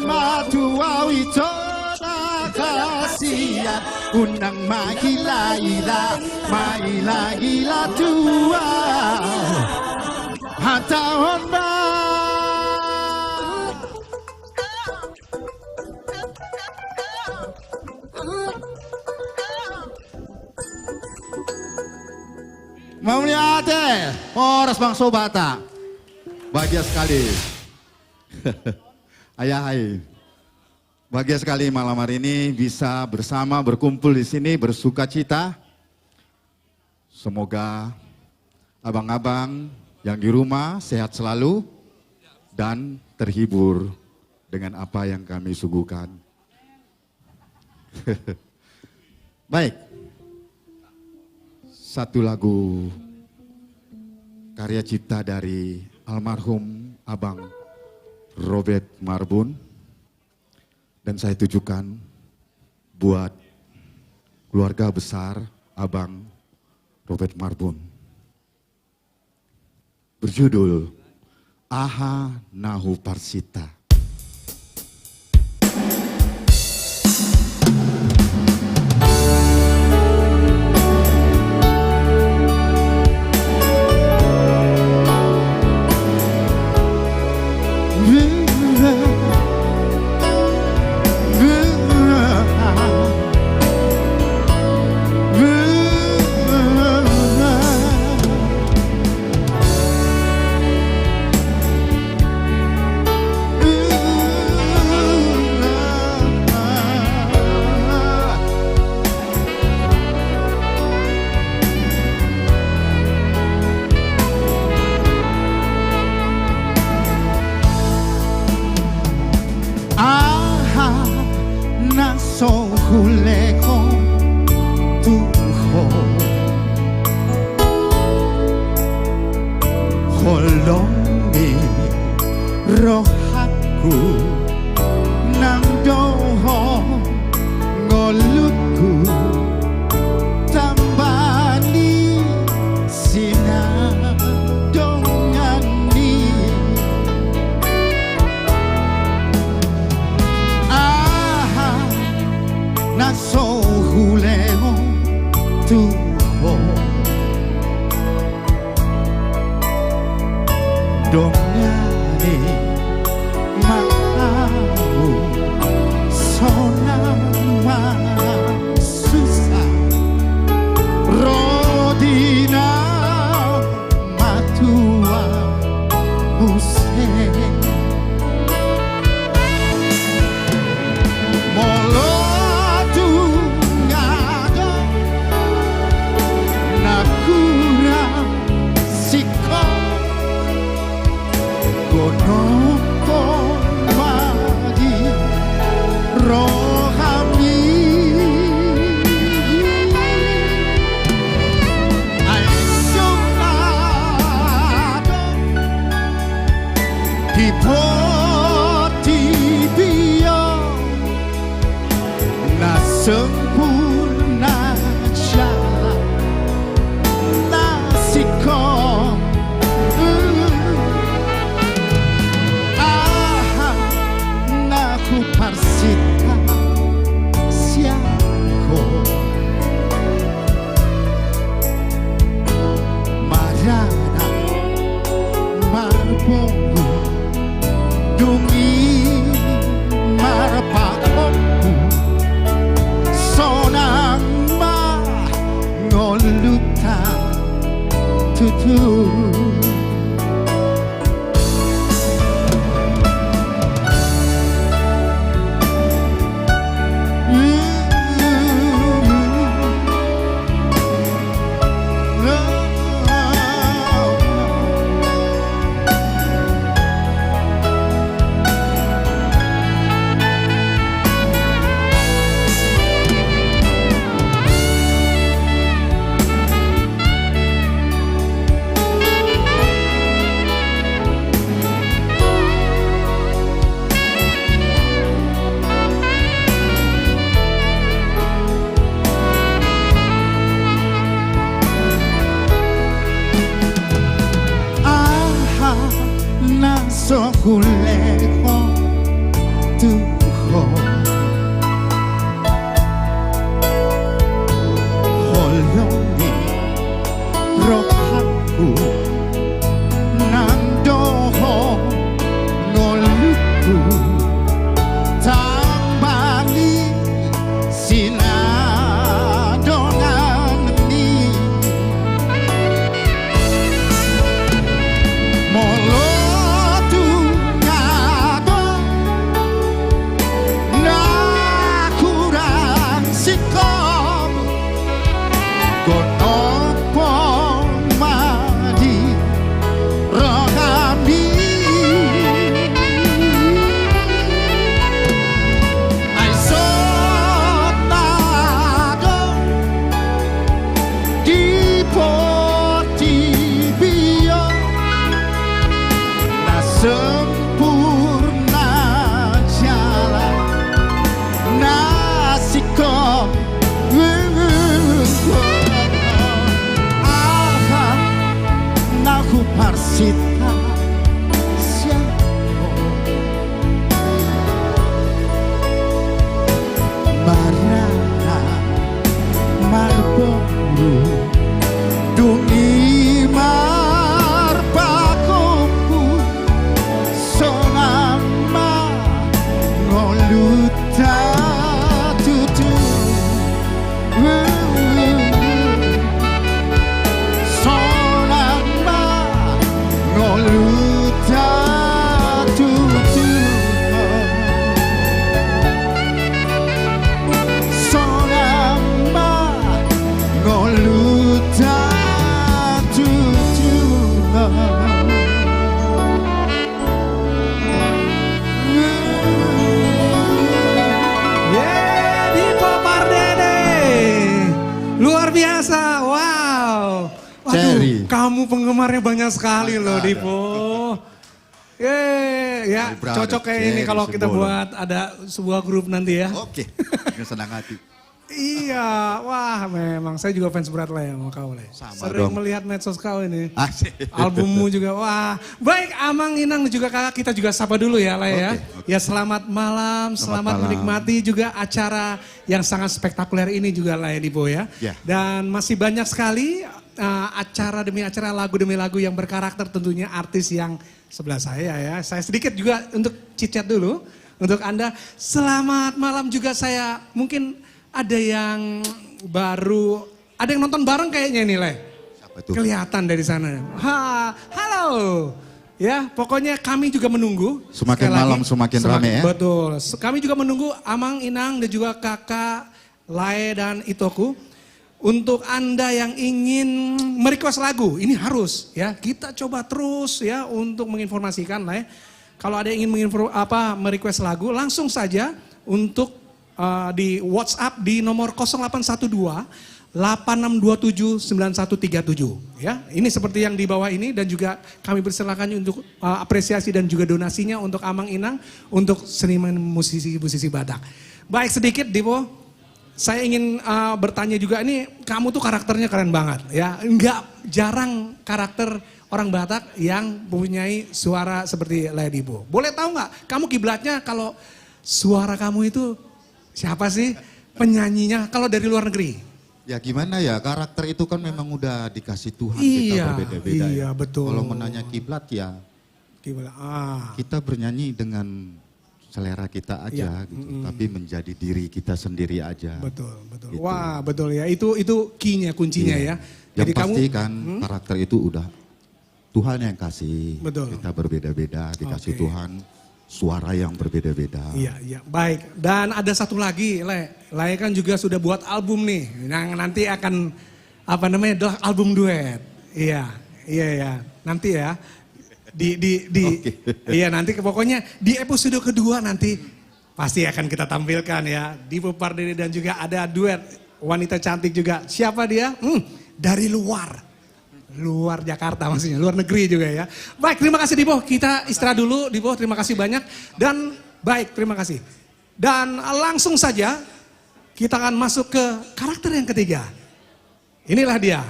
D: matua ito na kasiyan unang maila tua hataon ma Mamliate, oras bang sobata. Bahagia sekali. Ayahai. Bahagia sekali malam hari ini bisa bersama berkumpul di sini bersuka cita. Semoga abang-abang yang di rumah sehat selalu dan terhibur dengan apa yang kami suguhkan. Baik. Satu lagu karya cipta dari almarhum Abang Robert Marbun dan saya tujukan buat keluarga besar Abang Robert Marbun. Berjudul Aha Nahu Parsita. Holongi rohaku nang doho ngoluku tambani sinar dongani aha naso huleo tuho dongani mau sonama susah rodina matua use molotu ngado nakura siko Kono madi rohami sokuleho tuho holongi rohaku nang doho ngoluku tambali sinadongan ni molo tungado na kurang sikom gonopo madi rohami ay sotado di potibio na sempurna jalan nasikom aha nahu parsita siapa marana marboru duni marpakoku sonama ngoluta tutu sonama ngoluta tutu sonama ngoluta tutu
B: Dipo Pardede. Luar biasa, wow. Waduh,
D: Cherry.
B: kamu penggemarnya banyak sekali loh Dipo. Ya,
D: My brother,
B: cocok kayak ini
D: Cherry
B: kalau kita
D: Simbolo.
B: buat ada sebuah grup nanti ya.
D: Oke, dengan senang hati.
B: Iya, wah memang saya juga fans berat lah ya sama kau Le.
D: Sama
B: Sering
D: dong.
B: melihat medsos kau ini.
D: Asik.
B: Albummu juga, wah. Baik, Amang, Inang dan juga kakak kita juga sapa dulu ya Le ya.
D: Oke.
B: Ya selamat malam, selamat
D: malam.
B: menikmati juga acara yang sangat spektakuler ini juga lah ya Dipo ya.
D: Ya.
B: Dan masih banyak sekali acara demi acara, lagu demi lagu yang berkarakter tentunya artis yang sebelah saya ya. Saya sedikit juga untuk chit-chat dulu untuk Anda. Selamat malam juga saya, mungkin ada yang baru, ada yang nonton bareng kayaknya ini Le.
D: Siapa tuh?
B: Kelihatan dari sana. Halo. Ya, pokoknya kami juga menunggu.
D: Semakin
B: Sekali
D: malam semakin rame ya.
B: Betul. Kami juga menunggu Amang, Inang dan juga kakak Lae dan Itoku. Untuk Anda yang ingin merequest lagu, ini harus ya. Kita coba terus ya untuk menginformasikan Lae. Kalau ada yang ingin merequest lagu, langsung saja untuk di WhatsApp di nomor 0812 8627 9137 ya. Ini seperti yang di bawah ini dan juga kami persilakan untuk apresiasi dan juga donasinya untuk Amang Inang untuk seniman musisi Batak. Baik sedikit Dipo, saya ingin bertanya juga, ini kamu tuh karakternya keren banget ya. Enggak jarang karakter orang Batak yang mempunyai suara seperti Lea Dipo. Boleh tahu nggak kamu kiblatnya kalau suara kamu itu siapa sih penyanyinya kalau dari luar negeri?
D: Ya gimana ya, karakter itu kan memang udah dikasih Tuhan,
B: Iya,
D: kita berbeda-beda
B: iya,
D: ya.
B: betul.
D: Kalau menanya kiblat ya
B: Kiblat.
D: kita bernyanyi dengan selera kita aja gitu, tapi menjadi diri kita sendiri aja.
B: Betul, betul.
D: Gitu.
B: Wah, betul ya. Itu key-nya, kuncinya
D: Iya.
B: ya.
D: Yang pasti kan karakter itu udah Tuhan yang kasih.
B: Betul.
D: Kita berbeda-beda, dikasih
B: Oke.
D: Tuhan suara yang berbeda-beda.
B: Iya, iya. Baik. Dan ada satu lagi, Le kan juga sudah buat album nih. Yang nanti akan adalah album duet. Iya, iya. Nanti ya. Iya nanti pokoknya di episode kedua nanti pasti akan kita tampilkan ya. Dipo Pardede dan juga ada duet wanita cantik juga. Siapa dia? Dari luar Jakarta maksudnya, luar negeri juga ya. Baik, terima kasih Dipo. Kita istirahat dulu Dipo, terima kasih banyak. Dan baik, terima kasih. Dan langsung saja kita akan masuk ke karakter yang ketiga. Inilah dia,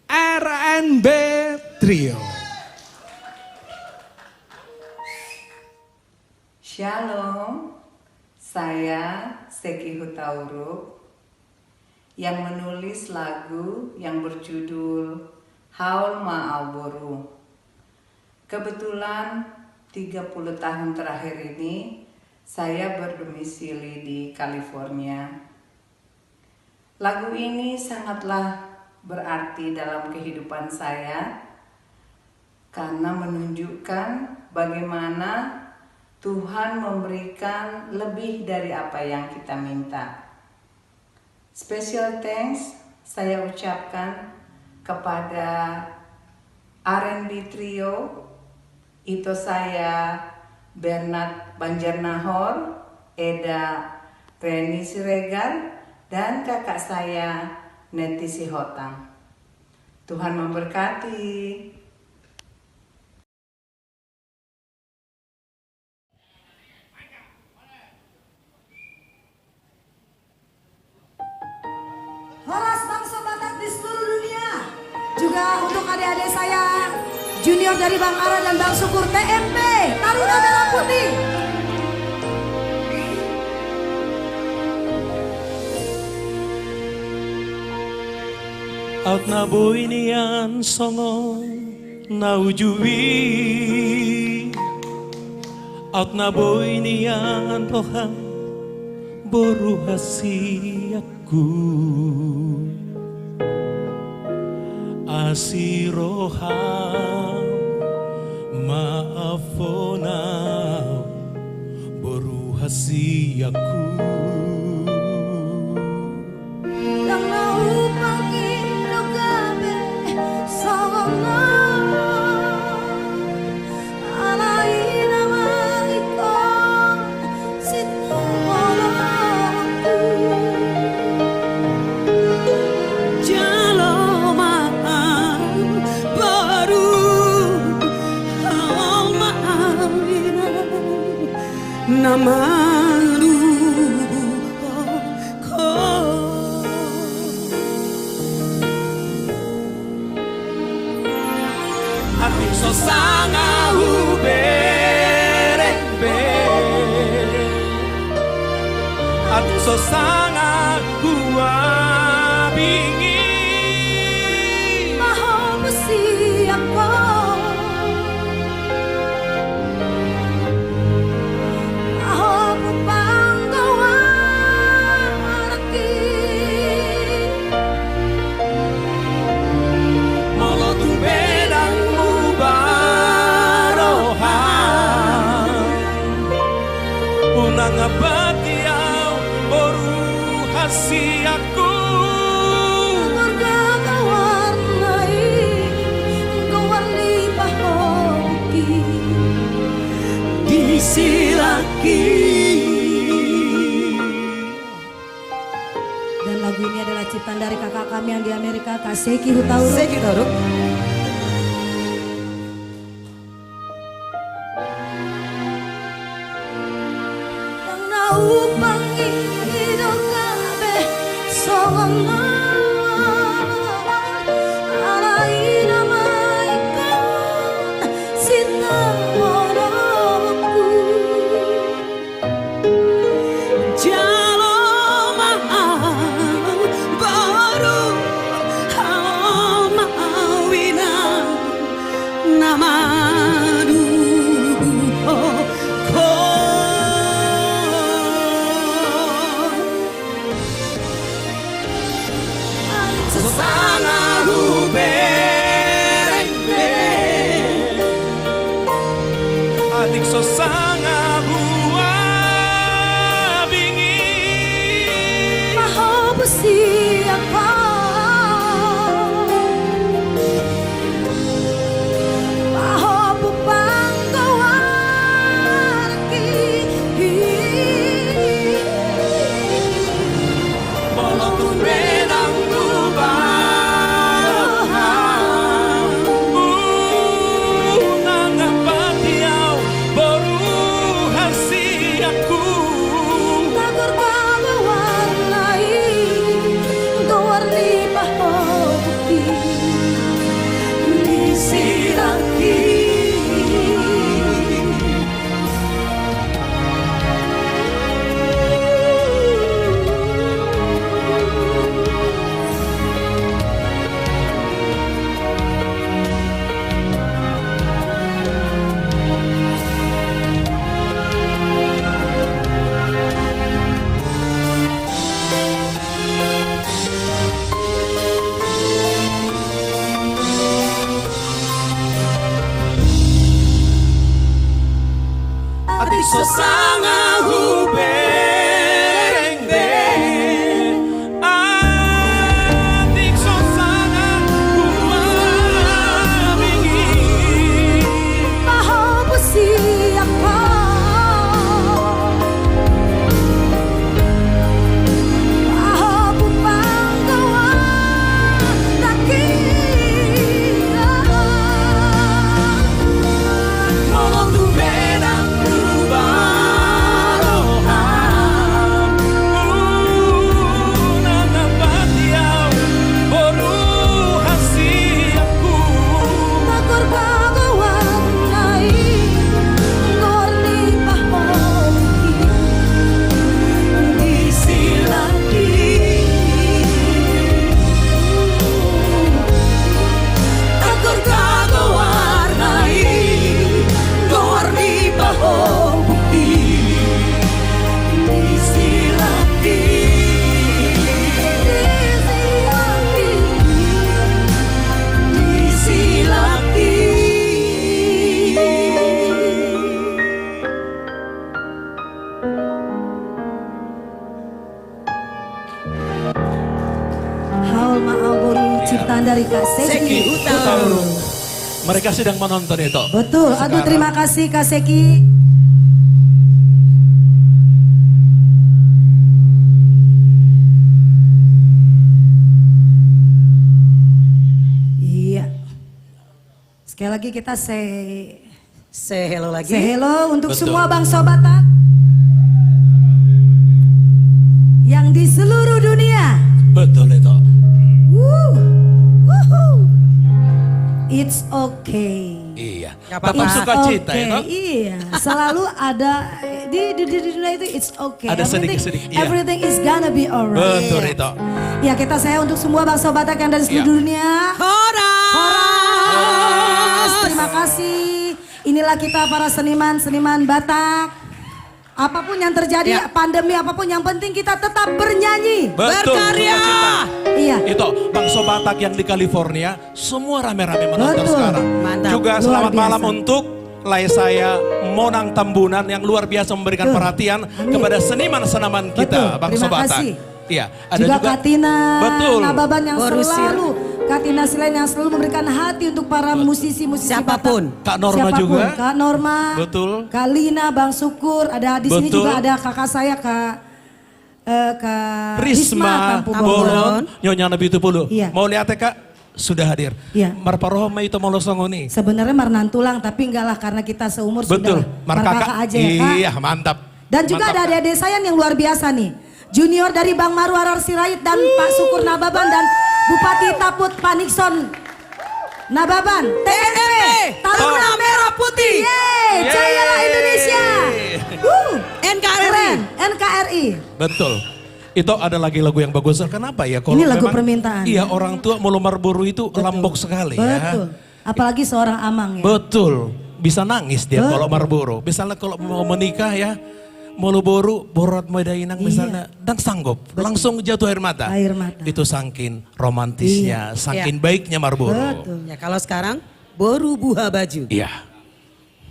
B: RNB Trio.
F: Shalom, saya Seki Hutauruk yang menulis lagu yang berjudul Haul Ma'alboru. Kebetulan 30 tahun terakhir ini saya berdomisili di California. Lagu ini sangatlah berarti dalam kehidupan saya karena menunjukkan bagaimana Tuhan memberikan lebih dari apa yang kita minta. Special thanks saya ucapkan kepada R&B Trio, itu saya Bernard Banjarnahor, Eda Reni Siregar, dan kakak saya Neti Sihotang. Tuhan memberkati.
G: Horas bangsa Batak di seluruh dunia. Juga untuk adik-adik saya, junior dari Bang Ara dan Bang Syukur TMP, Taruna Merah Putih.
H: Out na boy niyan songo naujuwi. Out na boy niyan pohang boru hasiaku. Asiroha maafona boru hasiaku.
G: Yang naupang ilogabe sana alai nama iko sitnoloku jalo maaf baru al maafina nama
H: Ating sosanga uberebe, ating sosanga huabingi.
G: Maha siapa maha panggawan aki
H: Molotung bedang mubarohan, unang abatiaw boru hasiaku.
G: Marga kawarnai kawarni pahoki
H: Disilaki.
G: dan lagu ini adalah ciptaan dari kakak kami yang di Amerika, Kak Seki Hutauruk. Seki Hutauruk. Yang naupang idogabe songono alai nama ikan sitnoloku jalo maaf baru hal maawina nama
H: Sosana huberebe, adik sosanga huabingi.
G: maha siapa maha panggawan
H: Molotung bedang mubarohan, unang abatiaw boru Adik sesanga hubereng be. Adik sesanga huamingi.
G: Maha siapa maha panggawa nakira.
H: Nolong tu merang baroham. Nana batiau boru hasiaku.
G: Takor kagawa nai ngorni pahoki
H: Isilaki. Takor kagawarnai gorni pahoki. Isilaki.
G: Haul Ma'aburi ciptaan dari Kak Seki
H: Utaurung. Mereka sedang menonton itu.
G: Betul, aduh
H: Sekarang.
G: terima kasih Kak Seki. Iya. Sekali lagi kita say
I: Hello lagi.
G: hello untuk
H: Betul.
G: semua bangsa Batak yang di seluruh dunia.
H: Betul itu.
G: Woo. Woohoo. It's okay.
H: Iya.
I: Gak apa-apa.
H: Tetap
G: It's
H: suka cita
G: okay.
H: itu.
G: Iya, selalu ada di dunia itu it's okay.
H: Ada
G: Everything-
H: sedikit-sedikit, iya.
G: Everything is gonna be alright.
H: Betul itu.
G: Ya kita saya untuk semua bangsa Batak yang dari seluruh
H: Iya.
G: dunia.
I: Horas.
G: Horas. Terima kasih. Inilah kita para seniman Batak. Apapun yang terjadi, pandemi apapun yang penting kita tetap bernyanyi.
H: Betul.
I: Berkarya.
H: suka cita.
G: Iya.
H: Itu bangsa Batak yang di California semua rame-rame menonton
G: Betul.
H: sekarang.
I: Mantap.
H: Juga
G: Luar
H: selamat
G: biasa.
H: malam untuk lay saya Monang Tambunan yang luar biasa memberikan
G: Betul.
H: perhatian
G: Amin.
H: kepada seniman-seniman
G: Betul.
H: kita bangsa
G: Terima
H: Batak.
G: kasih.
H: Iya, ada
G: juga
H: juga
G: Katina
H: Betul.
G: Nababan yang
I: Borusir.
G: selalu Katina Silain yang selalu memberikan hati untuk para musisi-musisi
I: Siapapun.
G: Batak.
H: Kak Norma
G: Siapapun.
H: juga.
G: Kak Norma.
H: Betul.
G: Kak Lina, Bang Syukur, ada di sini
H: Betul.
G: juga ada kakak saya Kak
H: Risma
G: Tampu
H: Boron, Nyonya Nabi Tupulu.
G: Iya.
H: Mau lihat ya Kak? Sudah hadir.
G: Iya.
H: Marparohma itu mau losongoni.
G: Sebenarnya Marnan Tulang tapi enggak lah karena kita seumur
H: Betul.
G: sudah
H: Markaka
G: aja ya Kak.
H: Iya, mantap.
G: Dan juga
H: Mantap,
G: ada
H: Kak.
G: adik-adik saya yang luar biasa nih. Junior dari Bang Marwarar Sirait dan Pak Syukur Nababan dan Bupati Taput Pak Nixon Nababan. TNP Taruna Merah Putih. Yeay, jayalah Indonesia.
I: NKRI.
G: Keren, NKRI.
H: Betul. Itu ada lagi lagu yang bagus. Kenapa ya? Kalau
G: Ini lagu
H: memang-
G: permintaan.
H: Iya, orang tua melumar buru itu lambok sekali ya.
G: Betul. Apalagi seorang Amang ya.
H: Betul. Bisa nangis dia
G: Betul.
H: kalau marburu. Misalnya kalau mau menikah ya, mau boru, borot medainang misalnya, dan sanggup langsung jatuh air mata.
G: Air mata.
H: Itu saking romantisnya, saking baiknya marburu.
G: Betul.
I: Ya kalau sekarang boru buha baju.
H: Iya.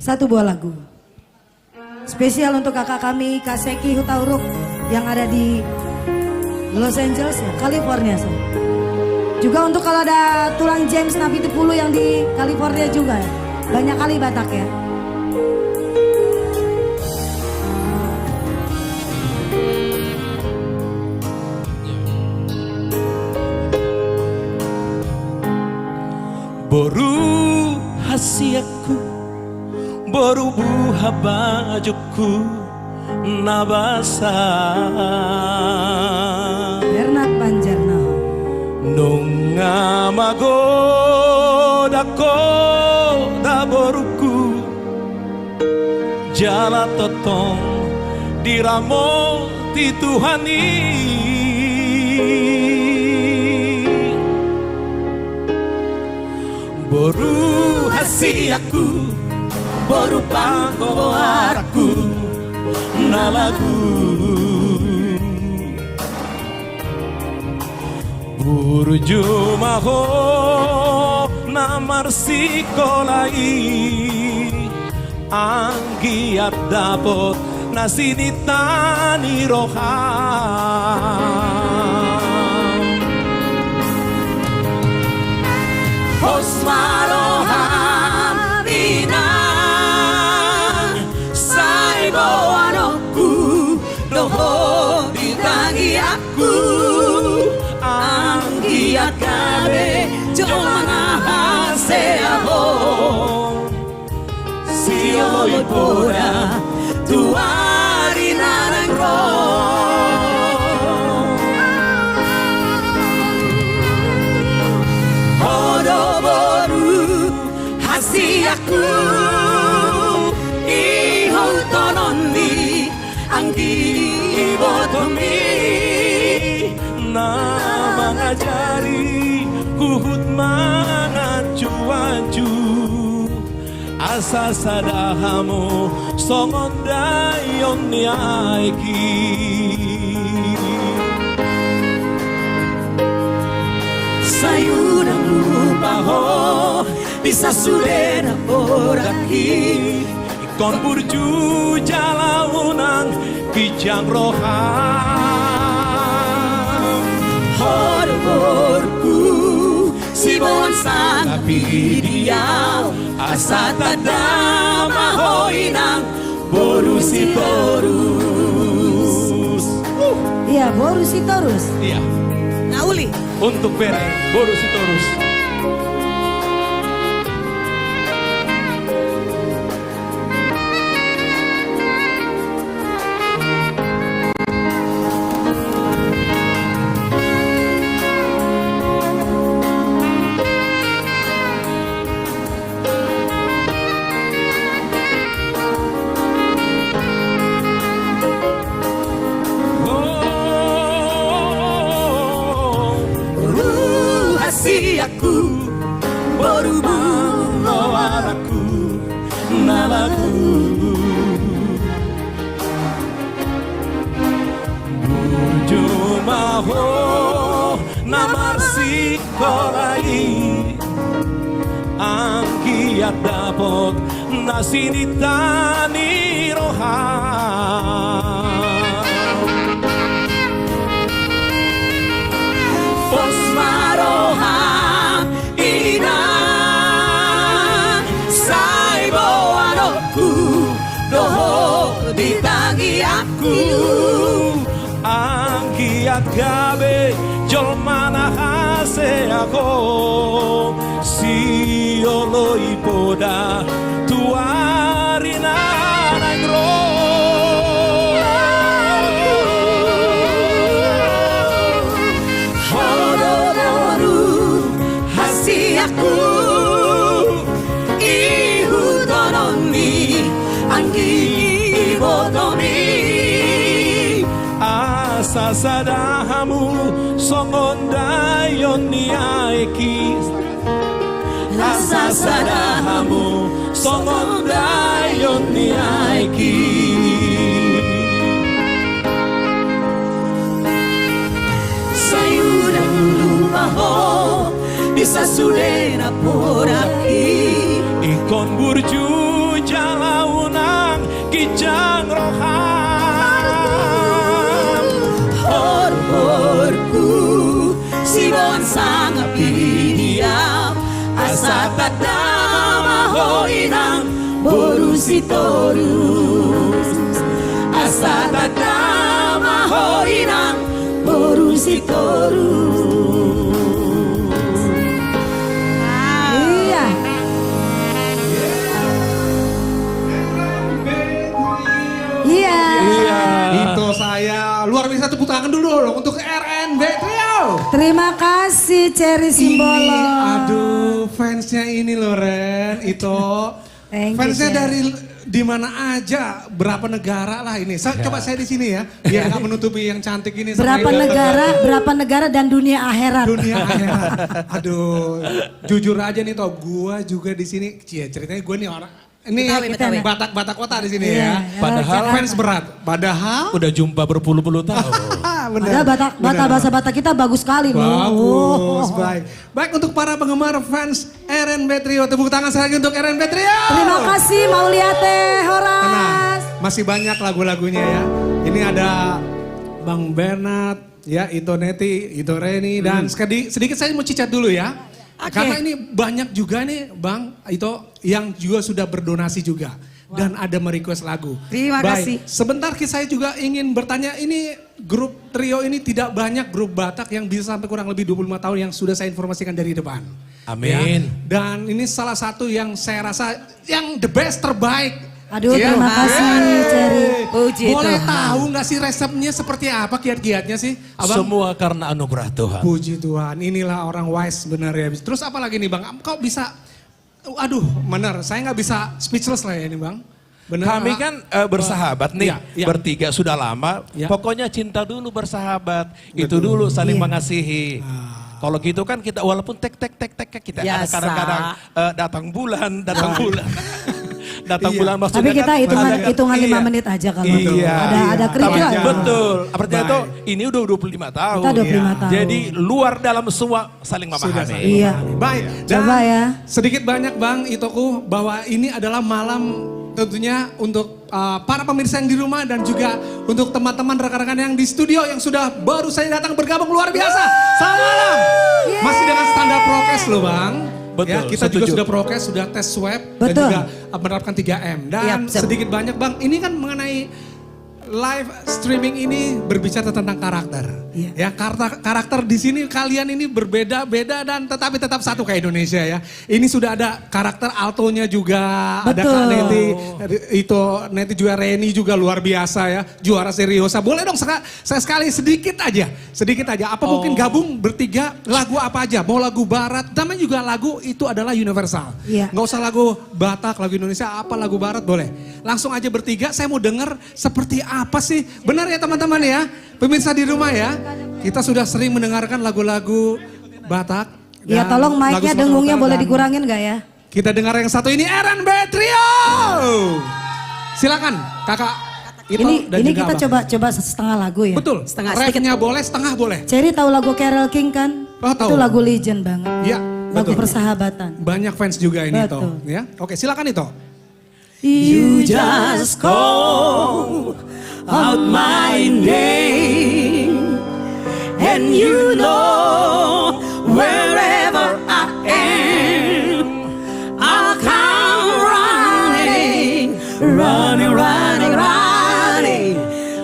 G: Satu buah lagu. Spesial untuk kakak kami, Kak Seki Hutauruk yang ada di Los Angeles ya, California. Juga untuk kalau ada tulang James Nabi Tepulu yang di California juga ya. Banyak kali Batak ya.
H: Boru hasiaku, boru buha bajuku, nabasa.
G: Bernard Banjarnal.
H: Nunga magoda ko da boruku, jala totong diramo ti Tuhani. Boru hasiaku, boru panggoaraku, nalagu. Burju maho namar sikolai, anggiat dapot nasinitani roham
I: Osmaroham inang saibo anokku doho ditangi aku anggiat kabe jomana haseaho sioloi poda tuari narangro Odo boru hasiaku iho tonondi anggi botomi
H: nama ngajari kuhut mangacuaju asa sadahamu songon dayon niaiki
I: sayurang lupa ho bisa sudena oraki
H: ikon burju jalaunang kijang roham
I: horborku si bon sang pidiau asa tadama hoinang boru si torus
G: Iya, Boru Sitorus.
H: iya
I: nauli
H: untuk bere boru si torus
I: aku boru
H: aku nalaku Bujumaho namarsi kolai angkiat dapot nasinitani roham
I: Osmaroham inang saibo anokku doho ditangi aku
H: angkiat gabe jolmana hase ako sioloi poda tuarina nagro
I: aku ihu tonomi anggi botomi
H: asa sadahamu songon dayon niaiki asa sadahamu songon dayon niaiki
I: sayuran lupa ho bisa sudena por aquí
H: ikon burju jalaunang kijang roham
I: horku si bon sang pidiam asa tadama hoinang boru si torus asa tadama hoinang boru si torus
G: Iya.
B: Itu saya luar biasa, tepuk tangan dulu dong untuk RNB Trio.
G: Terima kasih Cherry Simbolo.
B: Aduh, fansnya ini loh Ren, itu.
G: Thank you,
B: Fansnya
G: Chen.
B: dari di mana aja, berapa negara lah ini. Coba saya di sini ya, biar nggak menutupi yang cantik ini. sama
G: Berapa negara dan dunia akhirat.
B: Dunia akhirat. Aduh, jujur aja nih toh, gua juga di sini. Ceritanya gue nih orang. Ini
I: Betawi.
B: Batak kota di sini
G: Iya,
B: ya.
H: Padahal
B: Fans berat. Padahal
H: udah jumpa berpuluh-puluh tahun.
G: Ada bata bahasa Batak kita bagus sekali loh.
B: Bagus, baik. Baik untuk para penggemar fans RNB Trio, tepuk tangan sekali lagi untuk RNB Trio.
G: Terima kasih Mauliate Horas.
B: Tenang, masih banyak lagu-lagunya ya. Ini ada Bang Bernard, ya Ito Neti, Ito Reni, dan sedikit saya mau cicat dulu ya. Karena ini banyak juga nih Bang Ito yang juga sudah berdonasi juga. Dan ada merequest lagu.
I: Terima kasih.
B: Sebentar saya juga ingin bertanya, ini grup Trio ini tidak banyak grup Batak yang bisa sampai kurang lebih 25 tahun yang sudah saya informasikan dari depan.
H: Amin.
B: Ya. Dan ini salah satu yang saya rasa yang the best, terbaik.
G: Aduh, terima kasih Cherry.
I: Puji
B: Boleh
I: Tuhan.
B: tahu nggak sih resepnya seperti apa, kiat-kiatnya sih? Abang?
H: Semua karena anugerah Tuhan.
B: Puji Tuhan, inilah orang wise benar ya. Terus apa lagi nih Bang? Kok bisa, aduh benar, saya nggak bisa speechless lah ya ini Bang. Benar.
H: Kami kan bersahabat nih,
B: Iya.
H: bertiga sudah lama.
B: Iya.
H: Pokoknya cinta dulu bersahabat, itu dulu saling mengasihi. Kalau gitu kan kita walaupun tek kita ada
I: Biasa.
H: kadang-kadang datang bulan. Datang bulan maksudnya
G: Tapi kita
H: kan
G: hitungan 5
H: iya.
G: menit aja kalau
H: Iya.
G: ada kerikil.
B: Tapi-
H: Betul. Artinya
B: Baik.
H: itu ini udah 25 tahun.
G: Kita 25 tahun.
H: Jadi luar dalam semua saling memahami.
G: Iya.
B: Baik.
G: Coba ya.
B: Sedikit banyak Bang Itoku bahwa ini adalah malam tentunya untuk para pemirsa yang di rumah dan juga untuk teman-teman rekan-rekan yang di studio yang sudah baru saja datang bergabung luar biasa. Selamat malam. Masih dengan standar prokes loh Bang.
H: Betul,
B: Ya, kita juga
H: setuju.
B: sudah prokes, sudah tes swab dan
G: Betul.
B: juga menerapkan 3M. Dan
I: Siap.
B: sedikit banyak Bang, ini kan mengenai live streaming ini berbicara tentang karakter.
G: Iya.
B: Ya, karakter di sini kalian ini berbeda-beda dan tetapi tetap satu kayak Indonesia ya. Ini sudah ada karakter altonya juga, ada
G: Betul.
B: Kak Neti, itu Neti juga Reni juga luar biasa ya, juara seriosa. Boleh dong saya sekali sedikit aja. Apa mungkin gabung bertiga lagu apa aja? Mau lagu barat, namanya juga lagu itu adalah universal.
G: Iya.
B: Nggak usah lagu Batak, lagu Indonesia, apa lagu barat boleh. Langsung aja bertiga, saya mau denger seperti apa sih? Benar ya teman-teman ya? Pemirsa di rumah ya? Kita sudah sering mendengarkan lagu-lagu Batak.
G: Iya,
B: dan
G: tolong
B: lagu
G: mic-nya
B: Sumatera
G: dengungnya
B: Utara
G: boleh
B: dan
G: dikurangin gak ya?
B: kita dengar yang satu ini, RNB Trio. Silakan Kakak Ito dan
G: Ini
B: juga
G: kita
B: Abang.
G: coba setengah lagu ya.
B: Betul,
I: Setengah,
B: refnya boleh, setengah boleh.
G: Cherry tahu lagu Carole King kan?
B: Oh, tahu.
G: Itu lagu legend banget.
B: Iya,
G: Lagu
B: betul.
G: persahabatan.
B: Banyak fans juga ini
G: Betul.
B: Ito. Ya, oke silakan Ito.
I: You just call out my name, and you know wherever I am, I'll come running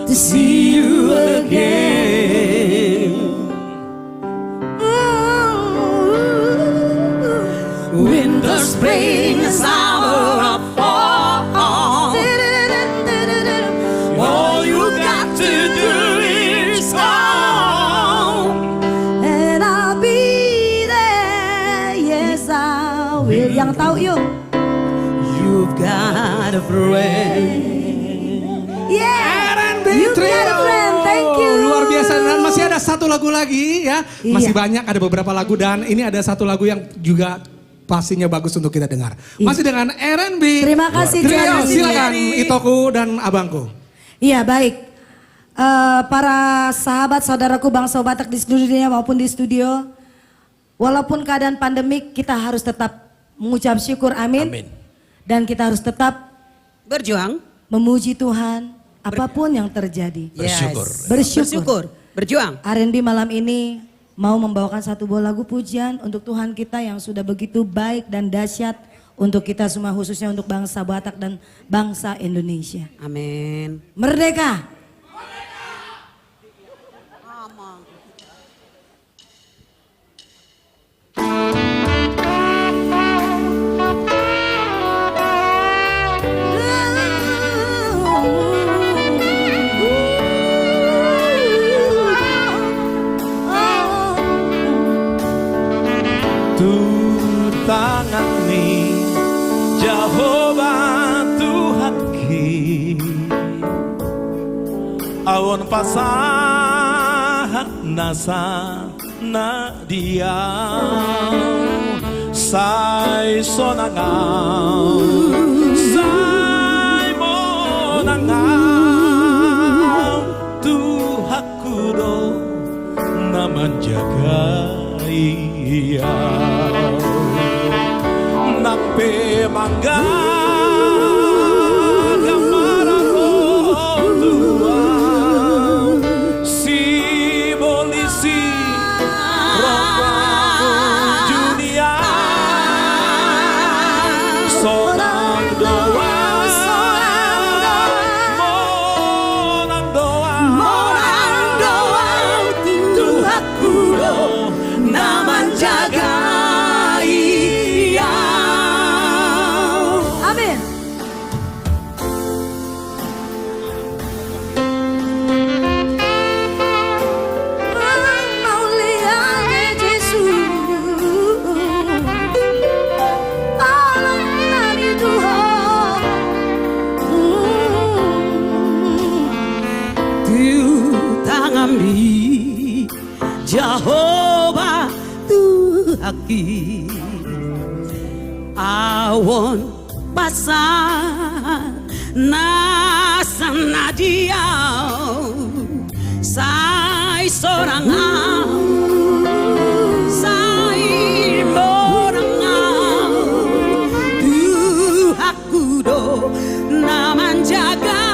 I: to see you again. Winter, spring, summer, or fall, all you got to do is call.
G: And I'll be there, yes I will. Yang tahu yuk.
I: You've got a friend.
G: Yeah.
B: RNB
G: You
B: Trio.
G: got a friend, thank you.
B: Luar biasa dan masih ada satu lagu lagi ya. Masih
G: Iya.
B: banyak, ada beberapa lagu dan ini ada satu lagu yang juga pastinya bagus untuk kita dengar.
G: Iya.
B: Masih dengan RNB.
G: Terima kasih,
B: Trio,
G: Cherry.
B: silakan Itoku dan abangku.
G: Iya baik. Para sahabat saudaraku bangsa Batak di seluruh dunia maupun di studio. Walaupun keadaan pandemik kita harus tetap mengucap syukur amin.
H: Amin.
G: Dan kita harus tetap
I: Berjuang.
G: memuji Tuhan apapun yang terjadi.
H: Bersyukur.
G: Bersyukur.
I: Berjuang.
G: R&B malam ini mau membawakan satu buah lagu pujian untuk Tuhan kita yang sudah begitu baik dan dahsyat untuk kita semua khususnya untuk bangsa Batak dan bangsa Indonesia.
I: Amin.
G: Merdeka!
H: Tutangani Jehovah Tuhan ki Awan pasahan nasa na dia Sai sonangau Sai monangau Tuhan kudo
I: kami Jehovah Tuhanki awon basah nasana dia sai sorang sai morang Tuhanku do naman jaga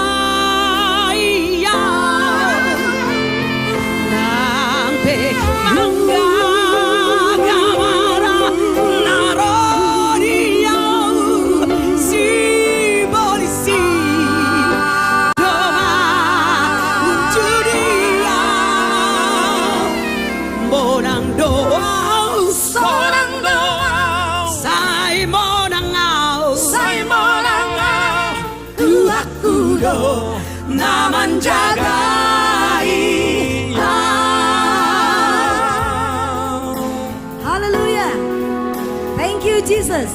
I: naman jagai.
G: Haleluya. Thank you Jesus.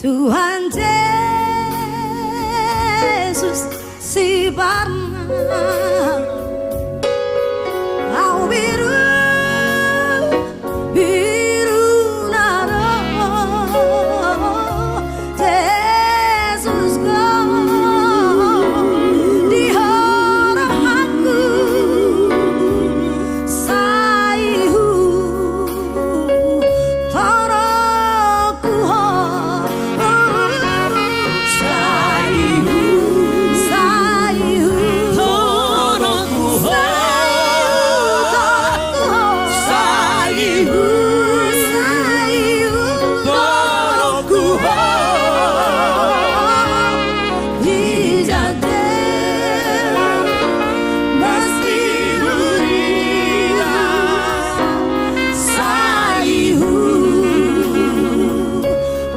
G: Tuhan Yesus si Barna au biru naro Yesus kau di harapanku saihu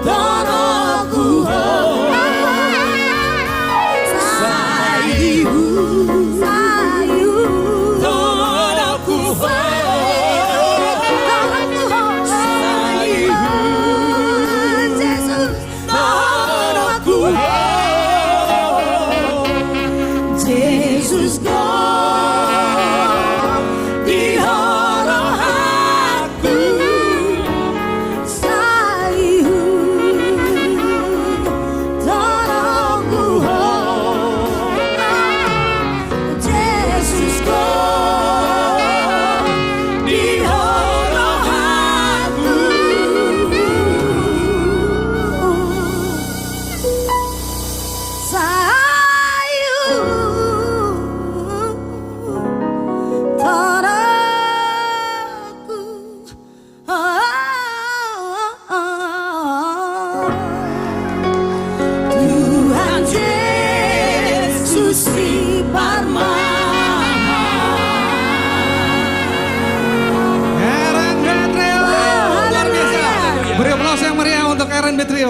G: taraku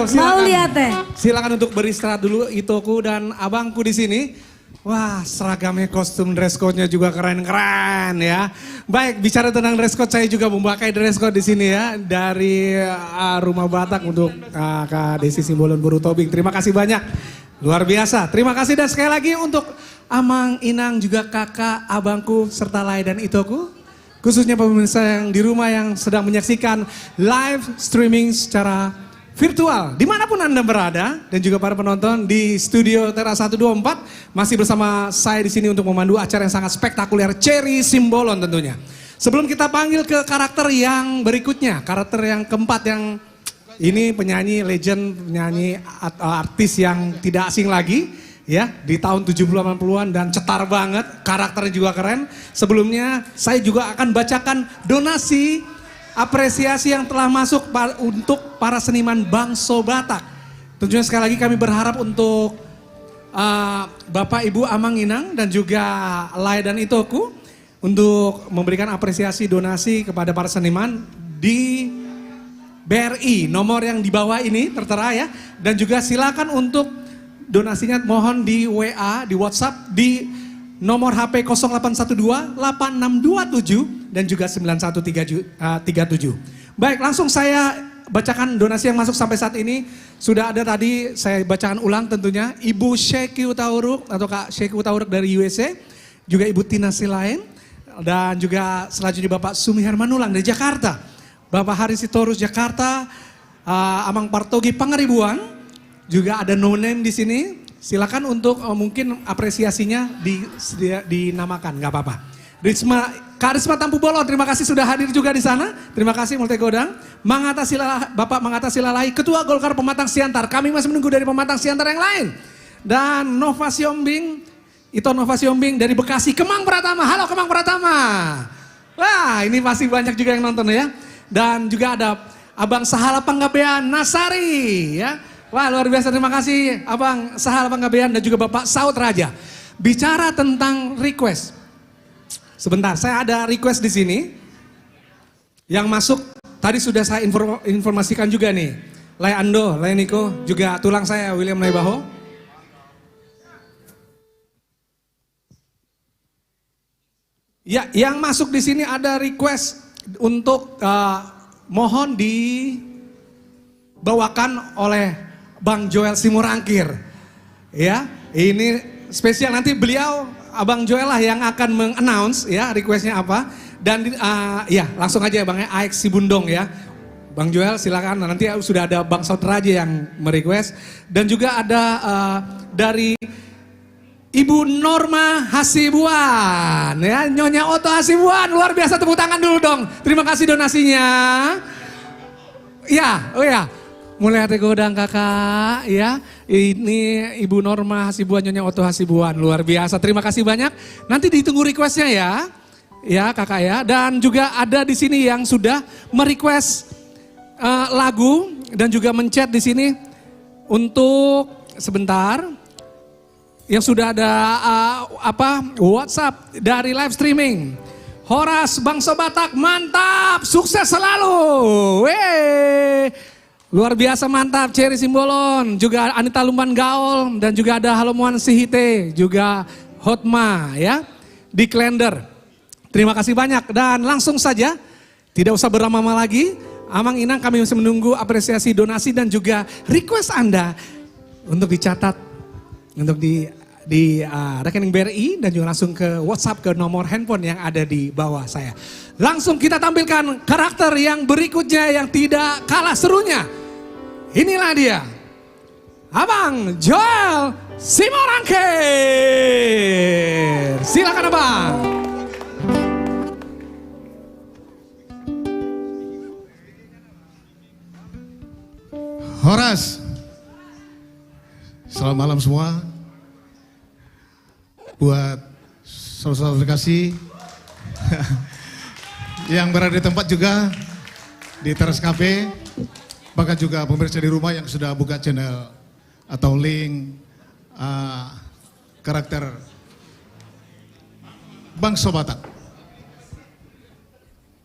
G: Mau lihat teh?
B: Silakan untuk beristirahat dulu Itoku dan abangku di sini. Wah, seragamnya, kostum dress code-nya juga keren-keren ya. Baik, bicara tentang dress code, saya juga memakai dress code di sini ya dari Rumah Batak untuk Kak Desi Simbolon Buru Tobing. Terima kasih banyak, luar biasa. Terima kasih dan sekali lagi untuk Amang, Inang, juga kakak, abangku, serta Lai dan Itoku. Khususnya pemirsa yang di rumah yang sedang menyaksikan live streaming secara virtual, dimanapun Anda berada, dan juga para penonton di studio Teras 124 masih bersama saya di sini untuk memandu acara yang sangat spektakuler, Cherry Simbolon tentunya. Sebelum kita panggil ke karakter yang berikutnya, karakter yang keempat yang ini penyanyi legend, penyanyi artis yang tidak asing lagi, ya di tahun 70-80-an dan cetar banget, karakternya juga keren. Sebelumnya saya juga akan bacakan donasi apresiasi yang telah masuk untuk para seniman Bangso Batak. Tentunya sekali lagi kami berharap untuk Bapak Ibu Amang Inang dan juga Lai dan Itoku untuk memberikan apresiasi donasi kepada para seniman di BRI, nomor yang di bawah ini tertera ya. Dan juga silakan untuk donasinya mohon di WA, di WhatsApp, di nomor HP 0812-8627 dan juga 9137. Baik, langsung saya bacakan donasi yang masuk sampai saat ini. Sudah ada tadi, saya bacakan ulang tentunya. Ibu Sheikh Utauruk atau Kak Sheikh Utauruk dari USA. Juga Ibu Tina Silain. Dan juga selanjutnya Bapak Sumi Hermanulang dari Jakarta. Bapak Haris Sitorus Jakarta. Amang Partogi Pangaribuan. Juga ada no name di sini. Silakan untuk mungkin apresiasinya dinamakan, nggak apa-apa. Kak Risma Tampu Bolon, terima kasih sudah hadir juga di sana. Terima kasih Multi Godang. Bapak Mangata Silalai, Ketua Golkar Pematang Siantar. Kami masih menunggu dari Pematang Siantar yang lain. Dan Nova Siombing, Ito Nova Siombing dari Bekasi. Kemang Pratama, halo Kemang Pratama. Wah, ini pasti banyak juga yang nonton ya. Dan juga ada Abang Sahala Panggabean Nasari ya. Wah, luar biasa, terima kasih Abang Sahala Panggabean dan juga Bapak Saud Raja. Bicara tentang request. Sebentar, saya ada request di sini. Yang masuk tadi sudah saya informasikan juga nih. Lai Ando, Lai Niko, juga tulang saya William Naibaho. Ya, yang masuk di sini ada request untuk mohon dibawakan oleh Bang Joel Simorangkir. Ya, ini spesial, nanti beliau Abang Joel lah yang akan meng-announce ya requestnya apa. Dan ya langsung aja Bang AX Sibundong ya. Bang Joel silakan, nanti sudah ada Bang Sautraja yang merequest. Dan juga ada dari Ibu Norma Hasibuan ya, Nyonya Oto Hasibuan, luar biasa, tepuk tangan dulu dong. Terima kasih donasinya. Ya, oh ya. Mulai hati godang kakak ya. Ini Ibu Norma Hasibuan, Nyonya Oto Hasibuan, luar biasa. Terima kasih banyak. Nanti ditunggu requestnya ya. Ya kakak ya. Dan juga ada di sini yang sudah merequest lagu dan juga menchat di sini untuk sebentar. Yang sudah ada WhatsApp dari live streaming. Horas Bangso Batak, mantap, sukses selalu. Weh. Luar biasa, mantap, Cherry Simbolon, juga Anita Lumban Gaol, dan juga ada Halomuan Sihite, juga Hotma ya, di Klender. Terima kasih banyak dan langsung saja, tidak usah berlama-lama lagi, Amang Inang kami masih menunggu apresiasi donasi dan juga request Anda untuk dicatat, untuk di rekening BRI dan juga langsung ke WhatsApp ke nomor handphone yang ada di bawah saya. Langsung kita tampilkan karakter yang berikutnya yang tidak kalah serunya. Inilah dia, Abang Joel Simorangkir. Silakan Abang.
J: Horas, selamat malam semua. Buat saudara-saudara kasih yang berada di tempat juga, di teras cafe, bahkan juga pemirsa di rumah yang sudah buka channel atau link karakter Bangso Batak.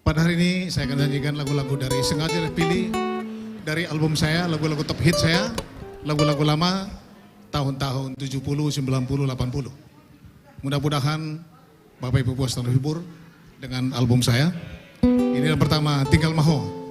J: Pada hari ini saya akan nyanyikan lagu-lagu dari sengaja dipilih dari album saya, lagu-lagu top hit saya, lagu-lagu lama tahun-tahun 70, 90, 80. Mudah-mudahan Bapak Ibu puas dan terhibur dengan album saya. Ini yang pertama, Tinggal Maho.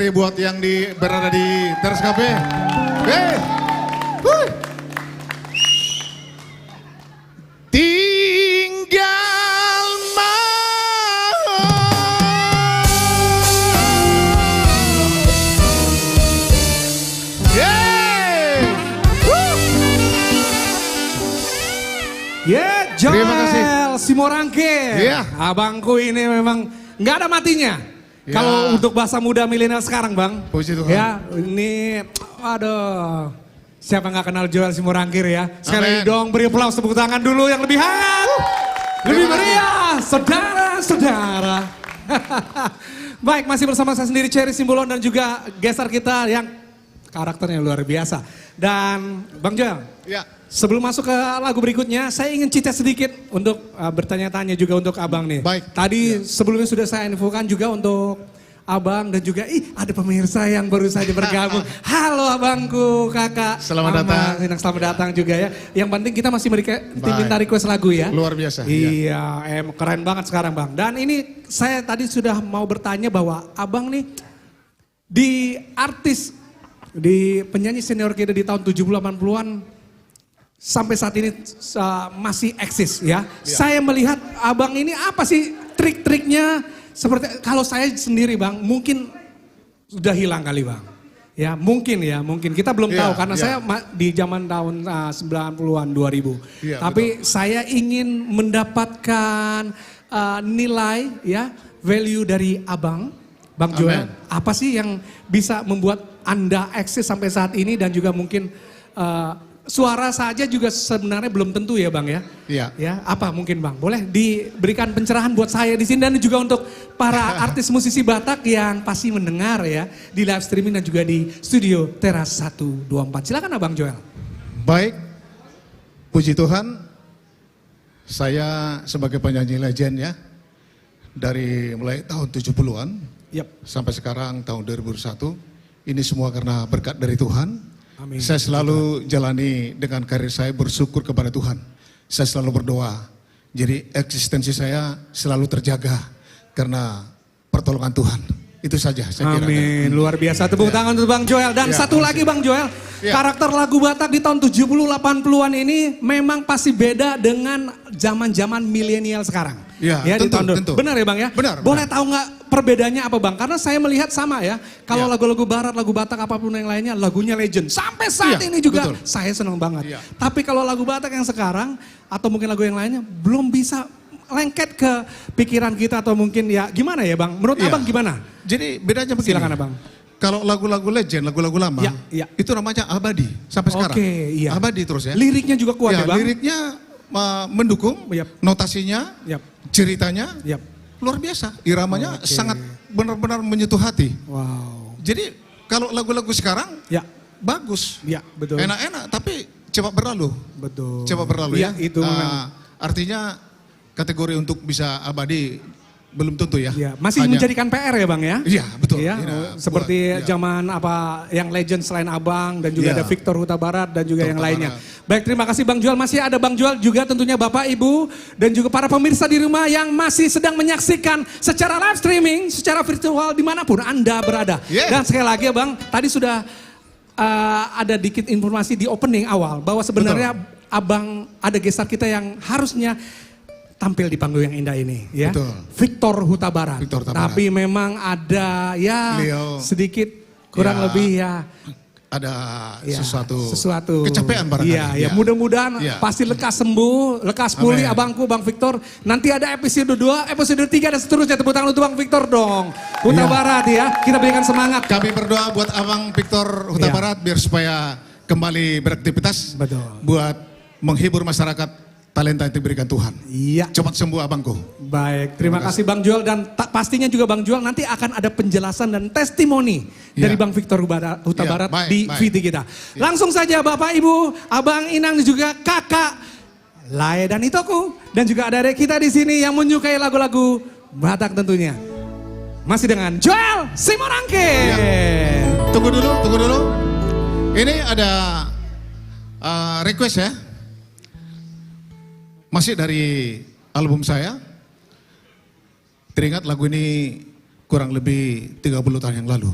J: sekali buat yang berada di Teras Cafe. Hey. Tinggal mau. Yeah.
B: Ya,
J: Terima kasih.
B: Joel Simorangke.
J: Iya.
B: Abangku ini memang nggak ada matinya.
J: Ya.
B: Kalau untuk bahasa muda milenial sekarang, Bang.
J: Puji Tuhan.
B: Ya, ini aduh. Siapa nggak kenal Joel Simorangkir ya? Sekali
J: Amen.
B: dong beri aplaus tepuk tangan dulu yang lebih hangat. Lebih
J: Terima kasih.
B: meriah, saudara-saudara. Baik, masih bersama saya sendiri Cherry Simbolon dan juga gestar kita yang karakternya luar biasa. Dan Bang Joel,
J: Ya.
B: sebelum masuk ke lagu berikutnya, saya ingin cicat sedikit untuk bertanya-tanya juga untuk Abang nih.
J: Baik.
B: Tadi sebelumnya sudah saya infokan juga untuk Abang dan juga ada pemirsa yang baru saja bergabung. Halo abangku, kakak.
J: Selamat datang.
B: Selamat datang juga ya. Yang penting kita masih minta request lagu ya.
J: Luar biasa.
B: Iya, keren banget sekarang Bang. Dan ini saya tadi sudah mau bertanya bahwa Abang nih di artis, di penyanyi senior kita di tahun 70-80-an sampai saat ini masih eksis ya. Saya melihat Abang ini apa sih trik-triknya? Seperti kalau saya sendiri Bang, mungkin sudah hilang kali Bang. Ya mungkin kita belum tahu karena saya di zaman tahun 90-an 2000. Tapi saya ingin mendapatkan nilai ya, value dari Abang, Bang Joel. Apa sih yang bisa membuat Anda eksis sampai saat ini dan juga mungkin suara saja juga sebenarnya belum tentu ya Bang ya.
J: Iya.
B: Ya, apa mungkin Bang? Boleh diberikan pencerahan buat saya di sini dan juga untuk para artis musisi Batak yang pasti mendengar ya di live streaming dan juga di studio Teras 124. Silakan Abang Joel.
J: Baik. Puji Tuhan. Saya sebagai penyanyi legend ya. Dari mulai tahun 70-an sampai sekarang tahun 2001. Ini semua karena berkat dari Tuhan.
B: Amin.
J: Saya selalu jalani dengan karir saya bersyukur kepada Tuhan. Saya selalu berdoa. Jadi eksistensi saya selalu terjaga karena pertolongan Tuhan. Itu saja saya kira.
B: Amin, luar biasa. Tepuk tangan untuk Bang Joel. Dan satu lagi Bang Joel, karakter lagu Batak di tahun 70-80-an ini memang pasti beda dengan zaman-zaman milenial sekarang.
J: Ya, tentu.
B: Benar ya Bang ya?
J: Benar.
B: Boleh tahu nggak perbedaannya apa Bang? Karena saya melihat sama ya. Kalau lagu-lagu barat, lagu Batak apapun yang lainnya, lagunya legend. Sampai saat ini juga saya senang banget. Tapi kalau lagu Batak yang sekarang atau mungkin lagu yang lainnya belum bisa lengket ke pikiran kita atau mungkin ya gimana ya Bang? Menurut Abang gimana?
J: Jadi bedanya begini.
B: Silakan Abang.
J: Kalau lagu-lagu legend, lagu-lagu lama, itu namanya abadi sampai sekarang. Abadi terus ya.
B: Liriknya juga kuat ya Bang?
J: Liriknya mendukung, notasinya, ceritanya, luar biasa. Iramanya sangat benar-benar menyentuh hati.
B: Wow.
J: Jadi kalau lagu-lagu sekarang, bagus.
B: Ya, betul.
J: Enak-enak, tapi cepat berlalu.
B: Betul.
J: Cepat berlalu ya.
B: Itu
J: artinya kategori untuk bisa abadi belum tentu ya.
B: Masih menjadikan PR ya Bang ya?
J: Iya betul.
B: Ya, seperti zaman apa yang legend selain Abang dan juga ada Victor Huta Barat dan juga yang lainnya. Baik, terima kasih Bang Joel. Masih ada Bang Joel juga tentunya Bapak Ibu dan juga para pemirsa di rumah yang masih sedang menyaksikan secara live streaming, secara virtual dimanapun Anda berada. Dan sekali lagi ya Bang, tadi sudah ada dikit informasi di opening awal bahwa sebenarnya Abang ada gestar kita yang harusnya tampil di panggung yang indah ini ya. Victor Huta Barat. Tapi memang ada sedikit kurang lebih
J: ada sesuatu
B: kecapean barangkali. Mudah-mudahan pasti lekas sembuh, lekas pulih abangku Bang Victor. Nanti ada episode 2, episode 3 dan seterusnya. Tepuk tangan untuk Bang Victor dong. Huta Barat ya. Kita berikan semangat.
J: Kami berdoa buat Abang Victor Huta Barat biar supaya kembali beraktivitas.
B: Betul.
J: Buat menghibur masyarakat. Talenta yang diberikan Tuhan. Cepat sembuh abangku.
B: Baik, terima kasih Bang Joel dan pastinya juga Bang Joel nanti akan ada penjelasan dan testimoni dari Bang Victor Huta Barat di VT kita. Langsung saja Bapak Ibu, Abang Inang dan juga Kakak Lae dan Itoku dan juga ada kita di sini yang menyukai lagu-lagu Batak tentunya. Masih dengan Joel Simorangke.
J: Tunggu dulu. Ini ada request ya. Masih dari album saya. Teringat lagu ini kurang lebih 30 tahun yang lalu.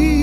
B: hati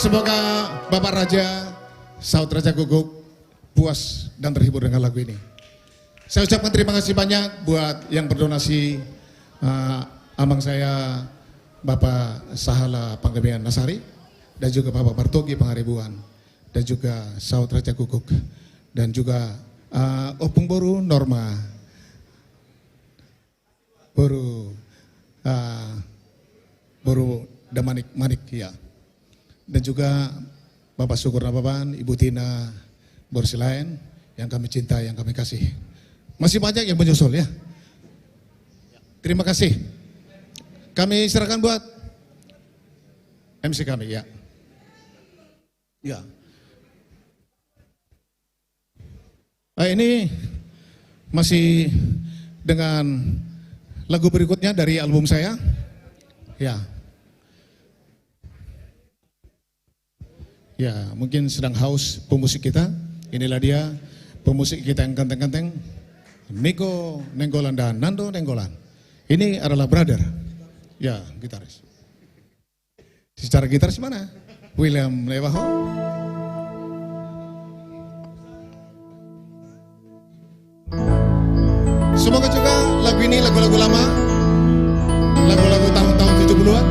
J: Semoga Bapak Raja, Saud Raja Guguk puas dan terhibur dengan lagu ini. Saya ucapkan terima kasih banyak buat yang berdonasi, abang saya Bapak Sahala Panggabean Nasari, dan juga Bapak Bartogi Pangaribuan, dan juga Saud Raja Guguk, dan juga Opung Boru Norma, Boru Damanik Manik ya. Dan juga Bapak Syukur Nababan, Ibu Tina Borsilain yang kami cintai, yang kami kasih. Masih banyak yang menyusul ya. Terima kasih. Kami serahkan buat MC kami ya. Ya. Ini masih dengan lagu berikutnya dari album saya. Ya. Ya, mungkin sedang haus pemusik kita. Inilah dia pemusik kita yang ganteng-ganteng, Miko Nenggolan dan Nando Nenggolan. Ini adalah brother. Ya, gitaris. Secara gitaris mana? William Lewaho. Semoga juga lagu ini lagu-lagu lama, lagu-lagu tahun-tahun 70-an.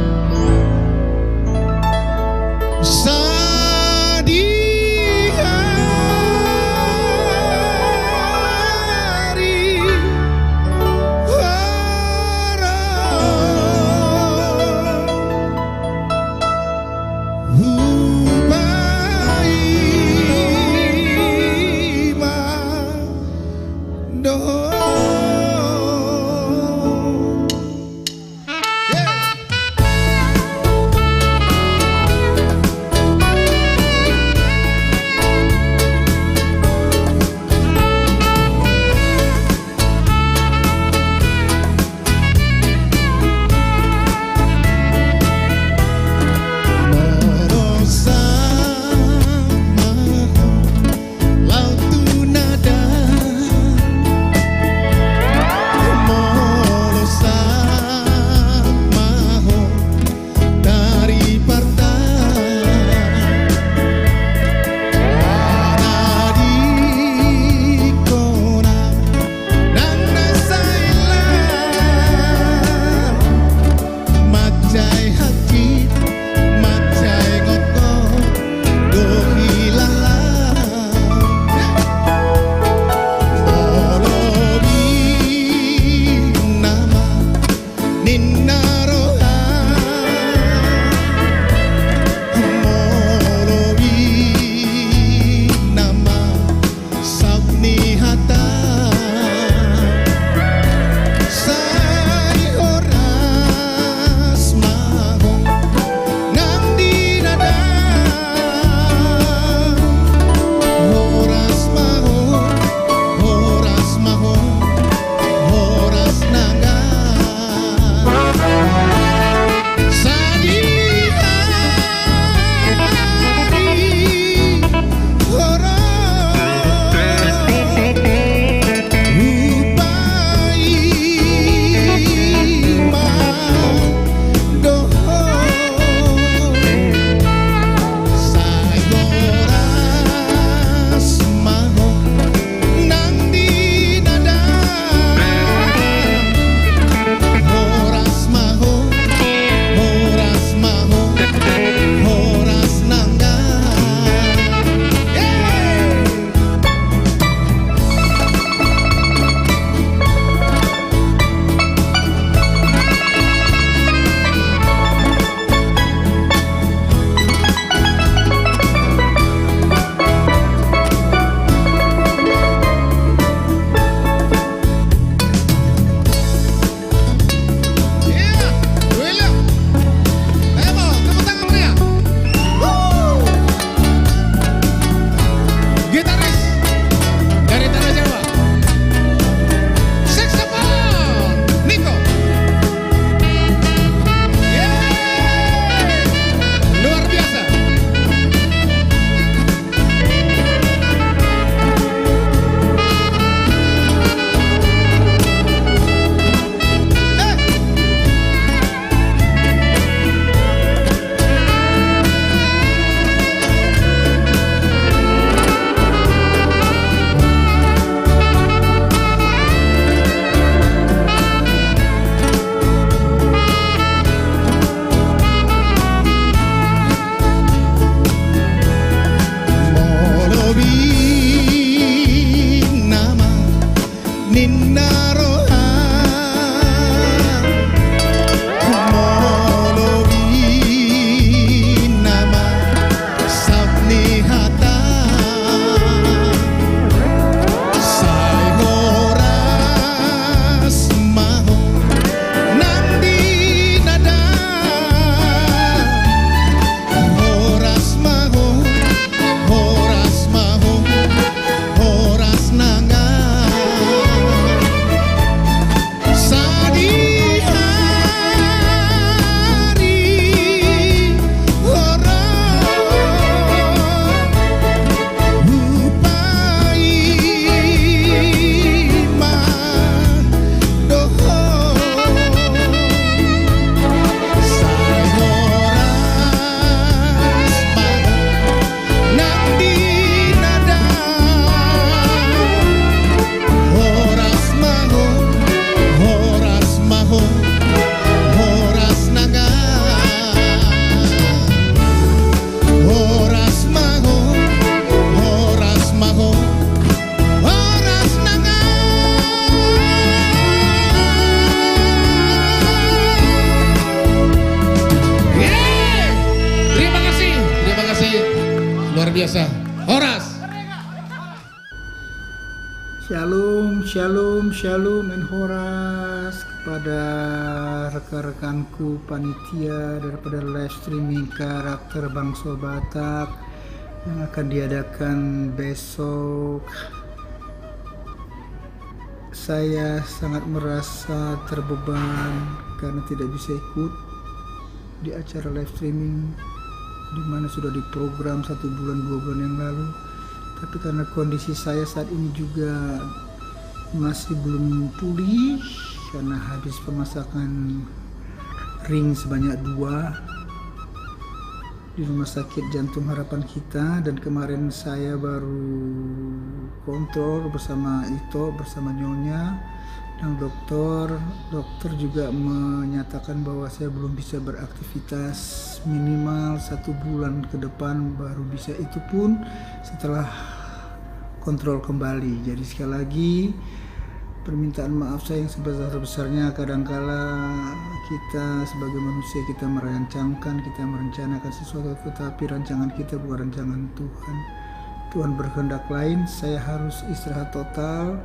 J: biasa. Horas.
K: Shalom, shalom, shalom and horas kepada rekan-rekanku panitia daripada live streaming karakter Bangsa Batak yang akan diadakan besok. Saya sangat merasa terbeban karena tidak bisa ikut di acara live streaming di mana sudah diprogram 1 bulan 2 bulan yang lalu. Tapi karena kondisi saya saat ini juga masih belum pulih karena habis pemasakan ring sebanyak 2 di Rumah Sakit Jantung Harapan Kita, dan kemarin saya baru kontrol bersama Ito, bersama Nyonya dan dokter juga menyatakan bahwa saya belum bisa beraktivitas minimal 1 bulan ke depan, baru bisa, itu pun setelah kontrol kembali. Jadi sekali lagi permintaan maaf saya yang sebesar-besarnya. Kadangkala kita sebagai manusia kita merancangkan, kita merencanakan sesuatu, tetapi rancangan kita bukan rancangan Tuhan. Tuhan berkehendak lain. Saya harus istirahat total,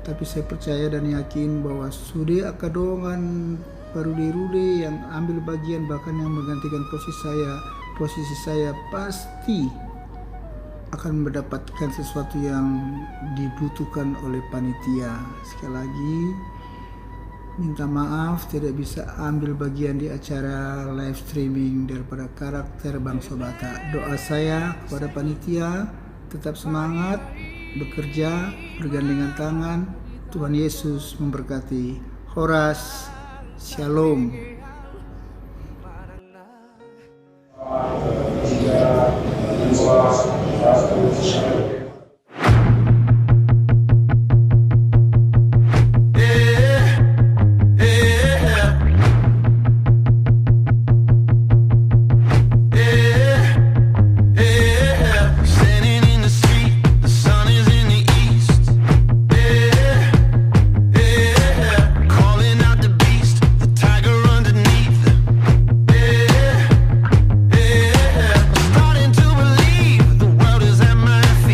K: tapi saya percaya dan yakin bahwa Sude Akadongan baru dirude yang ambil bagian, bahkan yang menggantikan posisi saya pasti akan mendapatkan sesuatu yang dibutuhkan oleh panitia. Sekali lagi minta maaf tidak bisa ambil bagian di acara live streaming daripada karakter Bangsa Batak. Doa saya kepada panitia tetap semangat bekerja bergandengan tangan. Tuhan Yesus memberkati. Horas, shalom.
C: Starting to believe the world is at my feet.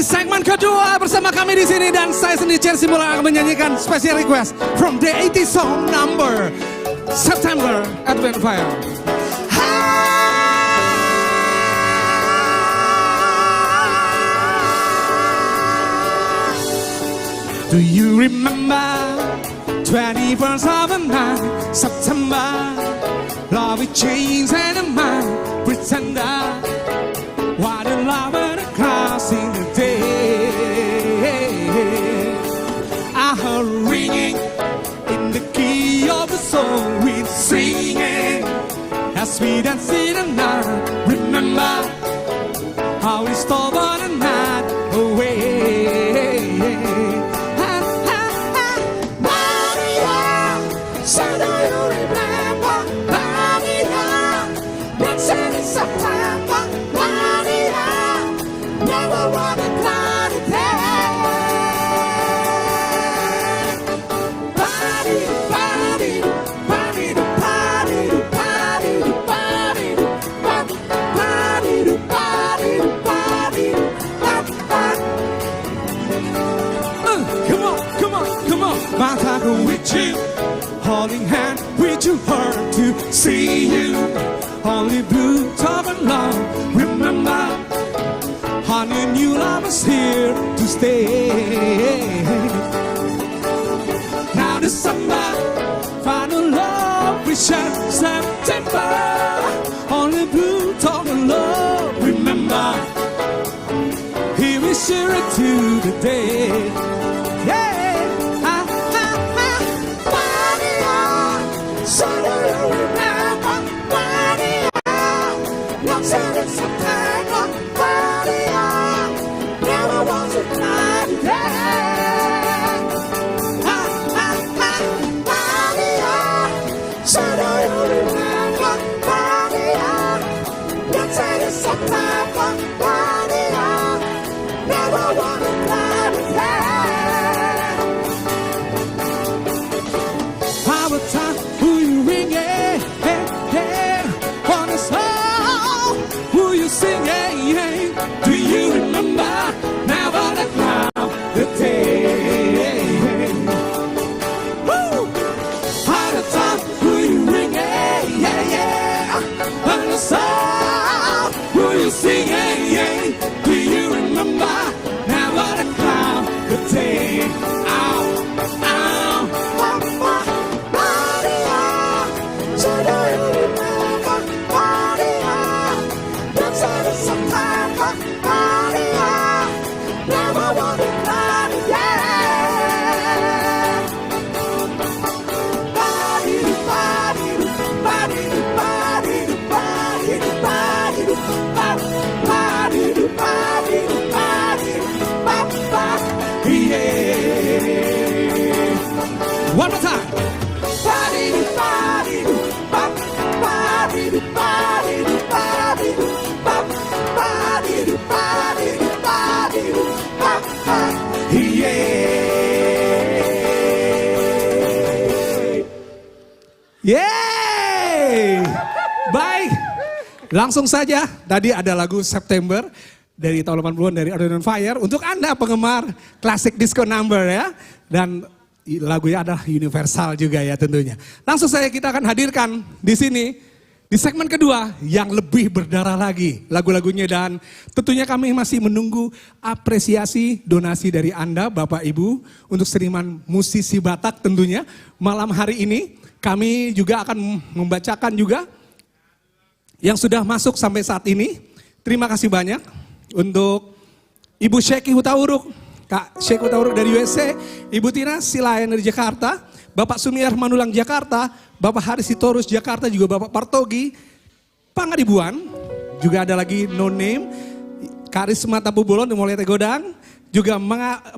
B: segmen kedua bersama kami di sini dan saya sendiri Chelsea Mulan akan menyanyikan special request from the 80 song number September Advent Fire. Do you remember 21st of the night, September? Love it changed and a man pretender. What a love and a clouds in the day. I heard ringing in the key of the soul with singing as we dance in the night. Remember how we stole on the night away. So do you remember, Maria? Once in September, Maria. Never wanna cloudy day. Party, party, party, party, party, party, party, party, party, party, party. Come on, come on, come on. My time with you. Holding hand with your heart to see you. Only blue top and love. Remember, honey, new love is here to stay. Now December, final love we share September. Only blue top and love. Remember, here we share it to the day. Yeah. So do you remember, Maria? Once in September, Maria. Never was a cloudy day. Maria. So do you remember, Maria? Once in September, Maria. Never was a cloudy day. How about time? On the song, who you singing? Do you remember? Never let down the day. Woo! How the time, who you ringing? Yeah, yeah. On the song, who you singing? Do you remember? Never let down the day. Ow, ow, Maria. So do you remember, Maria? Once in September, Maria. Never wanna cry again. Body to body to body to body to body to body to body to body to body to body. Yeah. One more time. Body to body to body to body to body to body to body to body to body. Yeah. Yeay. Baik. Langsung saja tadi ada lagu September dari tahun 80-an dari Advent Fire untuk Anda penggemar klasik disco number ya. Dan lagunya adalah universal juga ya tentunya. Langsung saja kita akan hadirkan di sini di segmen kedua yang lebih berdarah lagi lagu-lagunya dan tentunya kami masih menunggu apresiasi donasi dari Anda Bapak Ibu untuk seniman musisi Batak tentunya. Malam hari ini kami juga akan membacakan juga yang sudah masuk sampai saat ini. Terima kasih banyak untuk Ibu Syeki Hutauruk, Kak Syeki Hutauruk dari USA, Ibu Tina Silayan dari Jakarta, Bapak Sumiar Manulang Jakarta, Bapak Haris Sitorus Jakarta, juga Bapak Partogi Pangaribuan, juga ada lagi No Name, Karisma Tabubolon di Mulai Tegodang, juga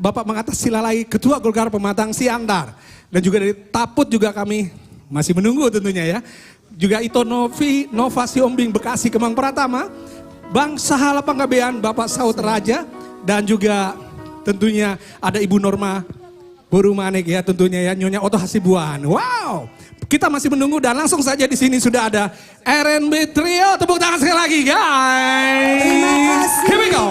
B: Bapak Mengatas Silalai Ketua Golkar Pematang Siantar, dan juga dari Taput juga kami masih menunggu tentunya ya. Juga Ito Novi, Nova Siombing Bekasi Kemang Pratama, Bang Sahala Panggabean, Bapak Saud Raja, dan juga tentunya ada Ibu Norma Borumanek ya tentunya ya, Nyonya Oto Hasibuan. Wow, kita masih menunggu dan langsung saja di sini sudah ada R&B Trio. Tepuk tangan sekali lagi guys.
G: Terima kasih.
B: Here we go.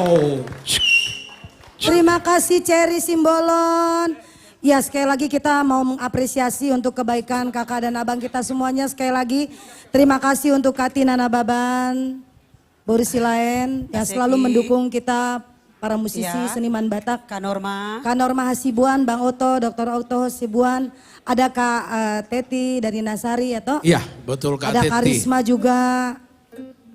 G: Terima kasih Cherry Simbolon. Ya sekali lagi kita mau mengapresiasi untuk kebaikan kakak dan abang kita semuanya. Sekali lagi terima kasih untuk Katina Nababan, Boris Silaen yang selalu mendukung kita para musisi seniman Batak. Kanorma Hasibuan, Bang Oto, Dr. Oto Hasibuan. Ada Kak Teti dari Nasari ya toh?
H: Iya betul Kak
G: Ada
H: Teti.
G: Karisma juga.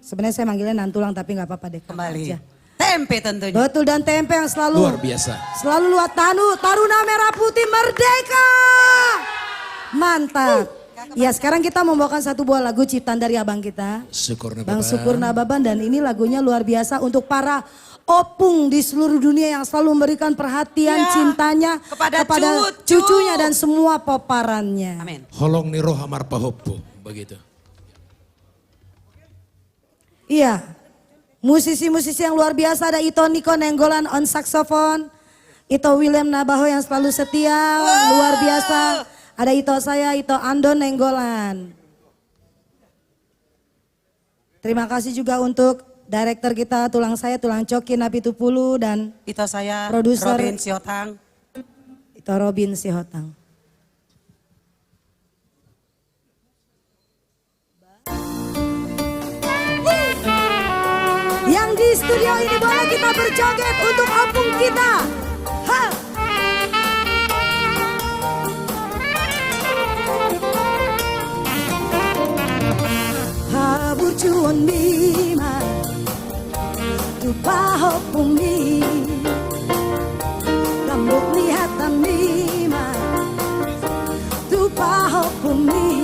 G: Sebenarnya saya manggilnya Nantulang tapi nggak apa-apa deh.
L: Kembali.
G: Aja.
L: Tempe tentunya.
G: Betul dan tempe yang selalu
H: Luar biasa.
G: Selalu luat Taruna Merah Putih Merdeka. Mantap. Ya sekarang kita membawakan satu buah lagu ciptaan dari abang kita. Bang Syukur Nababan dan ini lagunya luar biasa untuk para opung di seluruh dunia yang selalu memberikan perhatian cintanya kepada cucunya dan semua poparannya.
L: Amin.
H: Holong niroh amar pahopo. Begitu.
G: Iya. Musisi-musisi yang luar biasa ada Ito Niko Nenggolan on saxophone, Ito William Nabaho yang selalu setia, luar biasa. Ada Ito saya, Ito Andon Nenggolan. Terima kasih juga untuk director kita Tulang Saya, Tulang Coki, Napi Tupulu dan
L: Ito saya,
G: produser
L: Robin Siotang.
G: Ito Robin Sihotang. Yang di studio ini boleh kita berjoget untuk opung kita. Ha! Habur cuon mima, tu paho pumi, rambut lihat mima, tu paho pumi.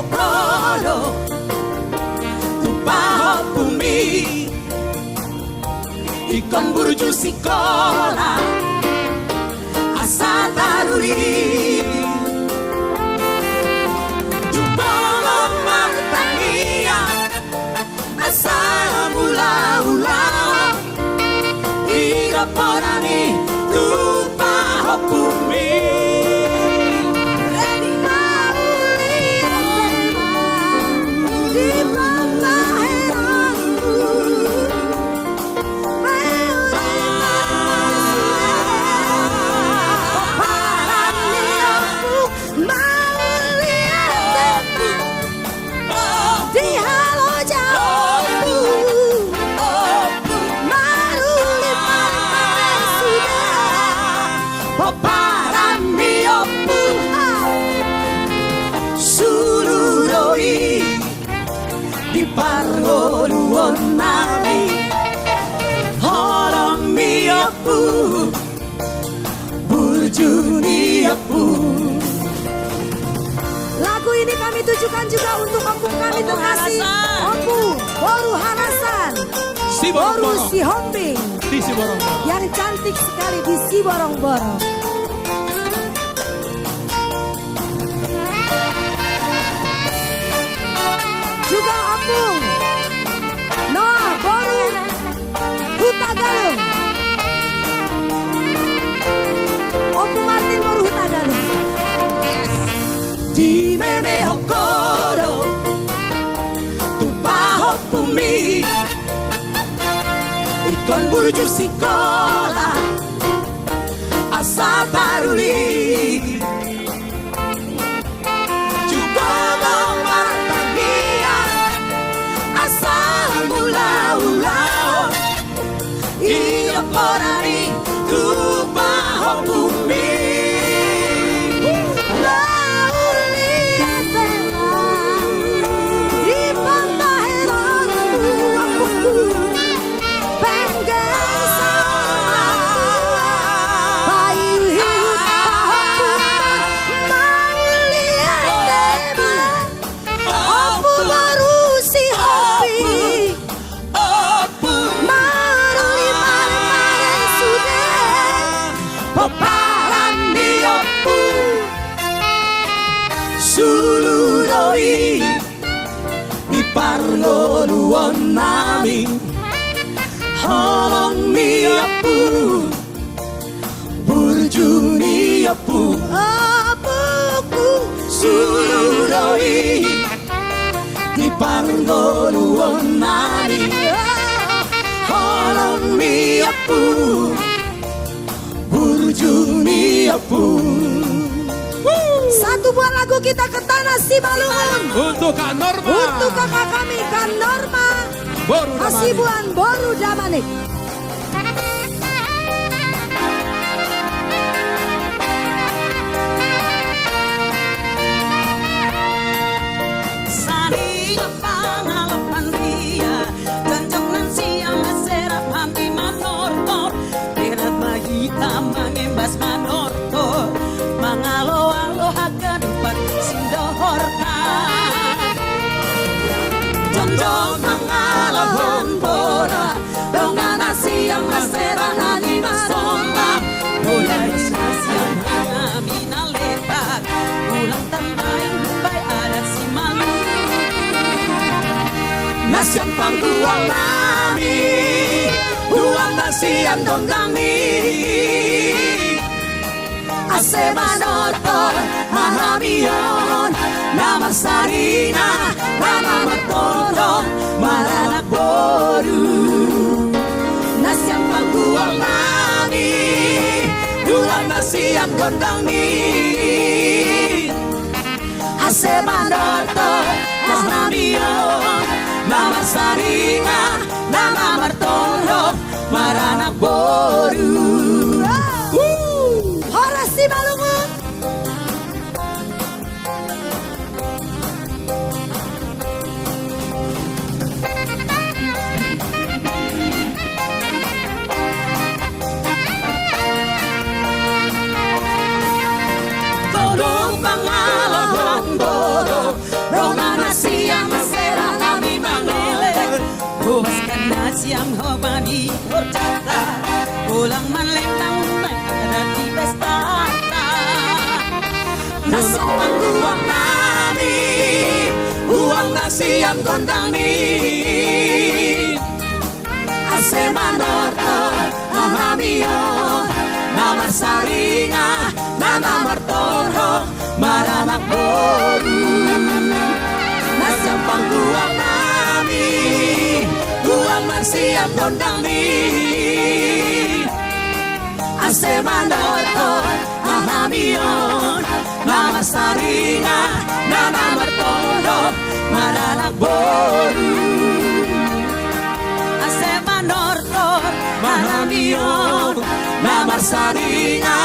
I: Prolo, tu paho pumi, ikon burju sikola, asal taruri, jubolo matania, asal mula-ula, ira porani, tu paho pumi. Pargoluon nami Horam miapu Burjuniapu.
G: Lagu ini kami tujukan juga untuk kampung kami terkasih Ompung Boru Harasan Boru Sihombing
H: Di Siborong-Borong.
G: yang cantik sekali di Siborong-Borong. Juga Opung Noah Boru Hutagalung, Opung Martin Boru Hutagalung.
I: Di meme hokoro tu paho pumi, ikon burju sikola, asa taruli. Porari tu paho bumi,
G: Lauli atena di pantai Lalu, pengen sama bayu hidup paho Lauli atena Opu baru si hobi
I: Suluroi di parlo luon nami
C: Holong miapu Burjuni apu
G: Apuku
C: Sururoi Di panggoluon nari Holong miapu Burjuni apu.
G: Satu buah lagu kita ke tanah Simalungun.
B: Untuk Kak Norma.
G: Untuk kakak kami Kak Norma
B: Boru Damanik.
G: Hasibuan Boru Damanik.
C: Sari pangalapan dia Janjangan siang maserap hampi manortor Berat mahita mengembas manortor Mangalo-alo haga dupat sindohorka Jondong mangalawan bora Dongana siang maserap hani masonta Mulai siang hangami nalepak Ulang tandain bay adat si malu Nasyang pangguang nami Uang nasian dongdami Ase manotor mahamion Nama sarina Nama matodong Maranak boru Nasyang pangguang nami Uang nasian dongdami Ase manotor mahamion Nama sarina Nama matodong Maranak boru
G: Horas Simalungun.
C: Tolong pangalawan bodoh Rona siang masera kami mangelek Puaskan siang hobani horjata Pulang malentang ada di pesta Nasi pangguang nami Uang nasi yang gondani Ase manorto ahamion Nama saringa Nama martoro Maranak boru Nasyang pangguang nami Uang nasiang gondani Ase manorto ahamion Nama saringa Nama martoro Maranak boru Ase manorto ahamion Nama saringa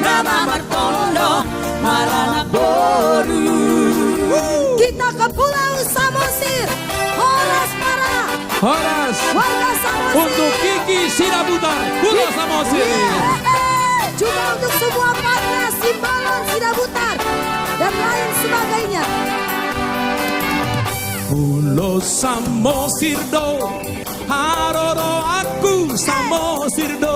C: Nama martoro Maranak boru.
G: Kita ke Pulau Samosir. Horas para
B: Horas.
G: warga Samosir.
B: Untuk Kiki Sidabutar Pulau Samosir.
G: Juga untuk semua partner Simbolon Sidabutar dan lain sebagainya.
B: Pulau Samosir do Haroro aku Samosir do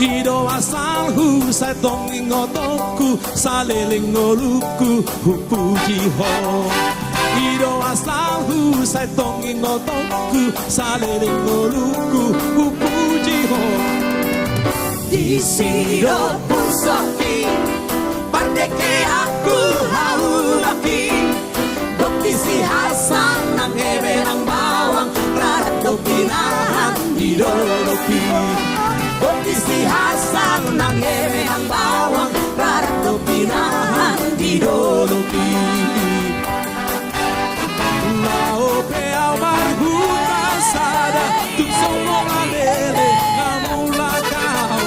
B: Ido asalhu sa tonging otoku Saliling oluku hupuji ho Ido asalhu sa tonging otoku Saliling oluku hupuji ho
C: Di siro pusoki Pandeke aku haulaki Bukti si Hasan nang hebe nang bawang Rado pinahan di doloki Bukti si Hasan nang hebe nang bawang Rado pinahan di doloki
B: Mau pe almarhumah sada Tuk somong alele ngamula kau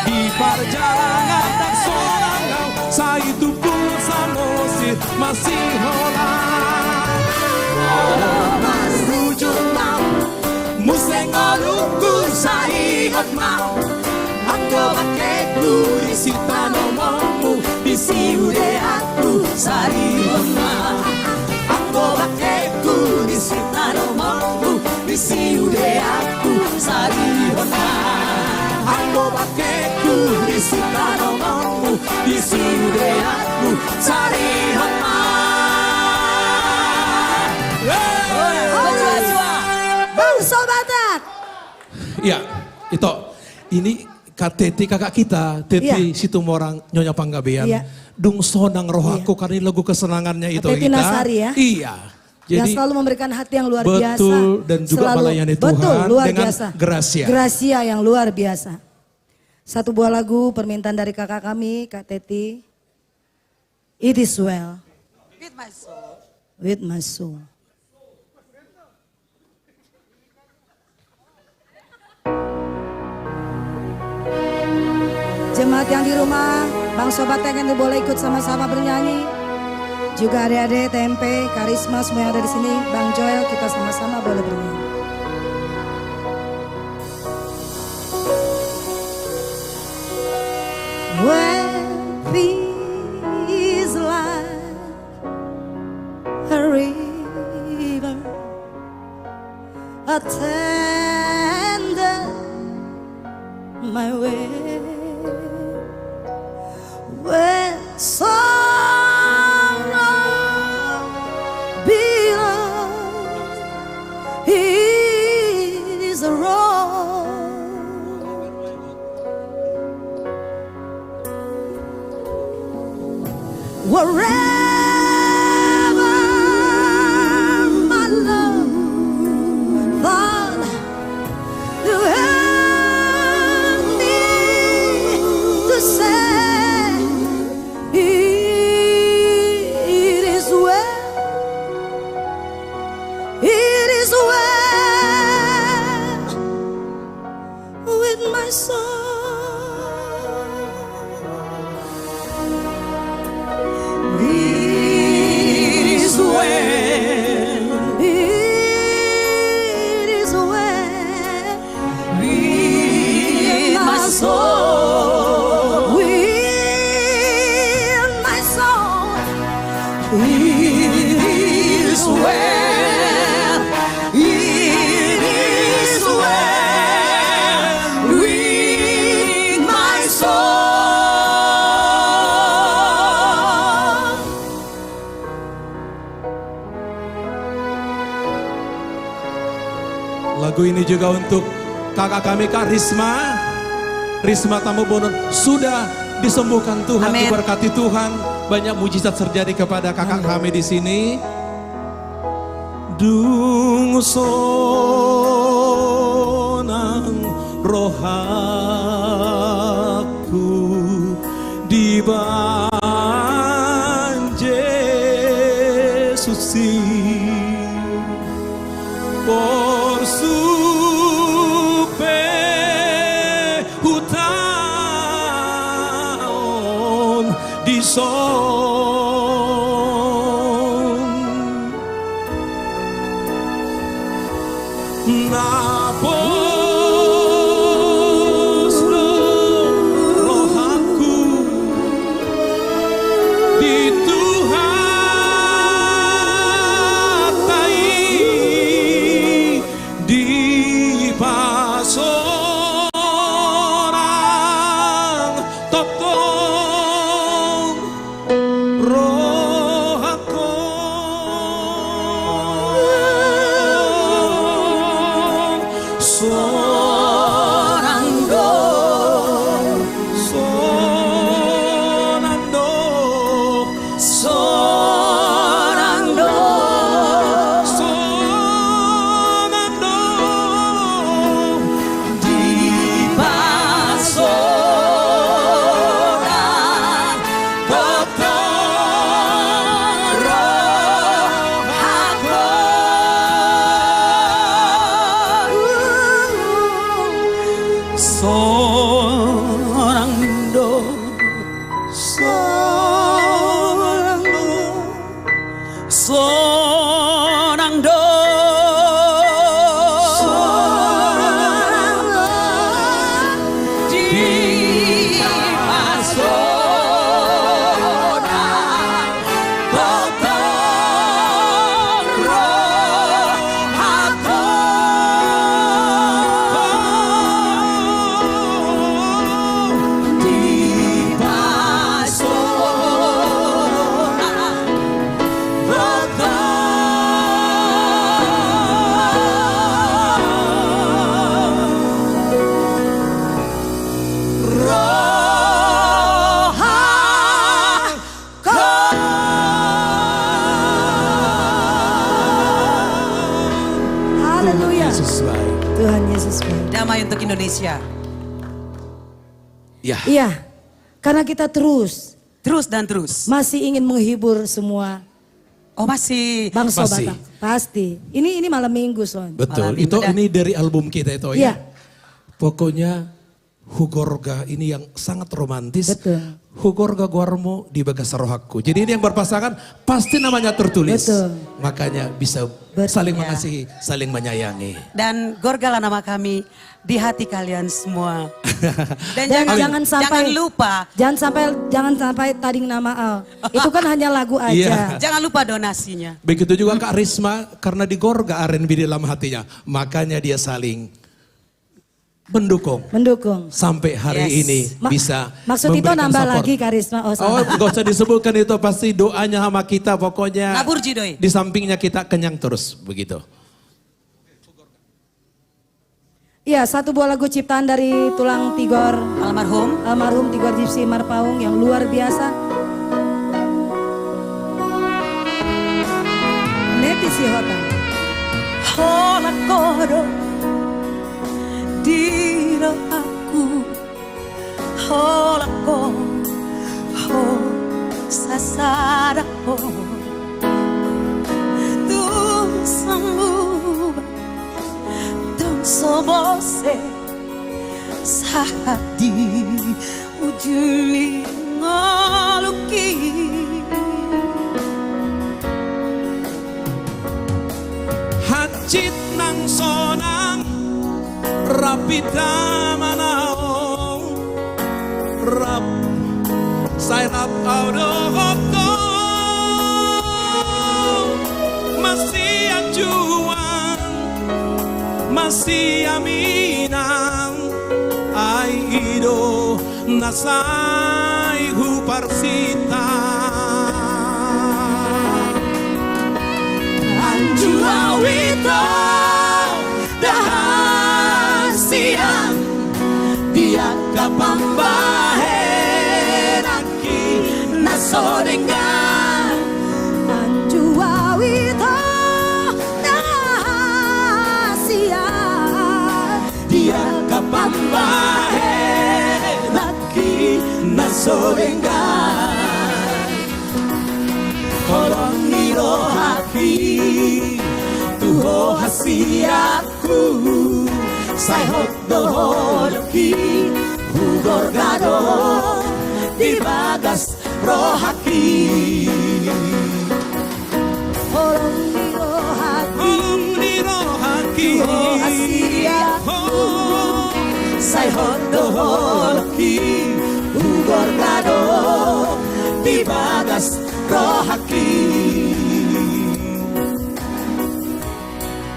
B: Di perjalanan tak seorang kau Saya itu Pulau Samosir masih holang
C: Mas ujung mau Museng oluku saingot mau Aku pakai di sita nomormu Bisi ude aku saingot mau Aku pakai di sita nomormu Bisi ude aku saingot mau Aku pakai di sita nomormu Bisi ude aku saingot mau
G: Bang Sobatat.
H: Iya, itu ini Teti kakak kita, Teti Situmorang Nyonya Panggabean.
G: Iya.
H: Dung sonang rohaku karena ini lagu kesenangannya itu
G: Teti
H: kita.
G: Nasari ya.
H: Iya.
G: Yang
H: Jadi
G: selalu memberikan hati yang luar biasa.
H: betul dan juga
G: Selalu,
H: melayani
G: betul,
H: Tuhan
G: luar
H: dengan
G: biasa.
H: gracia.
G: Gracia yang luar biasa. Satu buah lagu permintaan dari kakak kami, Kak Teti. It is well.
C: With my soul.
G: With my soul. Jemaat yang di rumah, Bang Sobat yang boleh ikut sama-sama bernyanyi. Juga adik-adik TMP, Karisma semua yang ada di sini, Bang Joel, kita sama-sama boleh bernyanyi. When peace like a river, attended my way. When sorrow belongs, it is wrong. Wherever my love thought to help me to say it is well, it is well with my soul. It is well, it is well with my soul, with my soul. It is well, it is well with my soul.
H: Lagu ini juga untuk kakak kami Kak Risma. Risma Tamu Bonon sudah disembuhkan Tuhan,
C: Amin.
H: diberkati Tuhan. Banyak mujizat terjadi kepada kakak kami di sini. Dung sonang rohaku di banje suci. Por supe hutaon di son napos rohaku di Tuhan di pasorang totong rohakon Yesus baik.
G: Tuhan Yesus baik.
L: Damai untuk Indonesia.
H: Ya.
G: Iya, karena kita terus
L: dan terus
G: masih ingin menghibur semua.
L: Oh masih.
G: Bangsa
H: Masih.
G: Batak. Pasti. Ini malam minggu, Son.
H: Betul,
L: Malam
H: itu
L: minggu,
H: ini dari album kita itu
G: Iya.
H: ya. Pokoknya Hugorga ini yang sangat romantis.
G: Betul.
H: Hugorga Guarmo di bagas rohaku. Jadi ini yang berpasangan pasti namanya tertulis.
G: Betul.
H: Makanya bisa saling mengasihi, saling menyayangi.
L: Dan Gorgala nama kami di hati kalian semua. Dan,
G: Dan
L: jangan
G: jangan sampai tading nama Al. Itu kan hanya lagu aja.
H: Iya.
L: Jangan lupa donasinya.
H: Begitu juga Kak Risma karena di Gorga R&B di dalam hatinya. Makanya dia saling mendukung. Sampai hari ini bisa
G: Maksud itu
H: memberikan
G: nambah
H: support.
G: lagi karisma.
H: Oh, gak usah disebutkan itu, pasti doanya sama kita pokoknya.
L: Naburji doi.
H: Di sampingnya kita kenyang terus, begitu.
G: Iya, satu buah lagu ciptaan dari tulang Tigor almarhum Tigor Gypsy Marpaung yang luar biasa. Neti Sihota.
I: Hola koro diro aku hola ko ho sasara ho dum samu dum sobose sahati ujuli ngaluki
H: Hacit nang sonang rapita manaong rap say rap auto masih ajuang masih aminang ay ido nasay huparsita
I: Anjuawito dahan siang dia kapambahe naki nasorengan
G: Anjuawito dahan siang
I: dia kapambahe naki nasorengan Kolong niro haki tuho hasiaku say hotdohoki hugorgado di bagas rohaki
G: Kolong niro haki
I: tuho hasiaku say hotdohoki hugorgado di bagas rohaki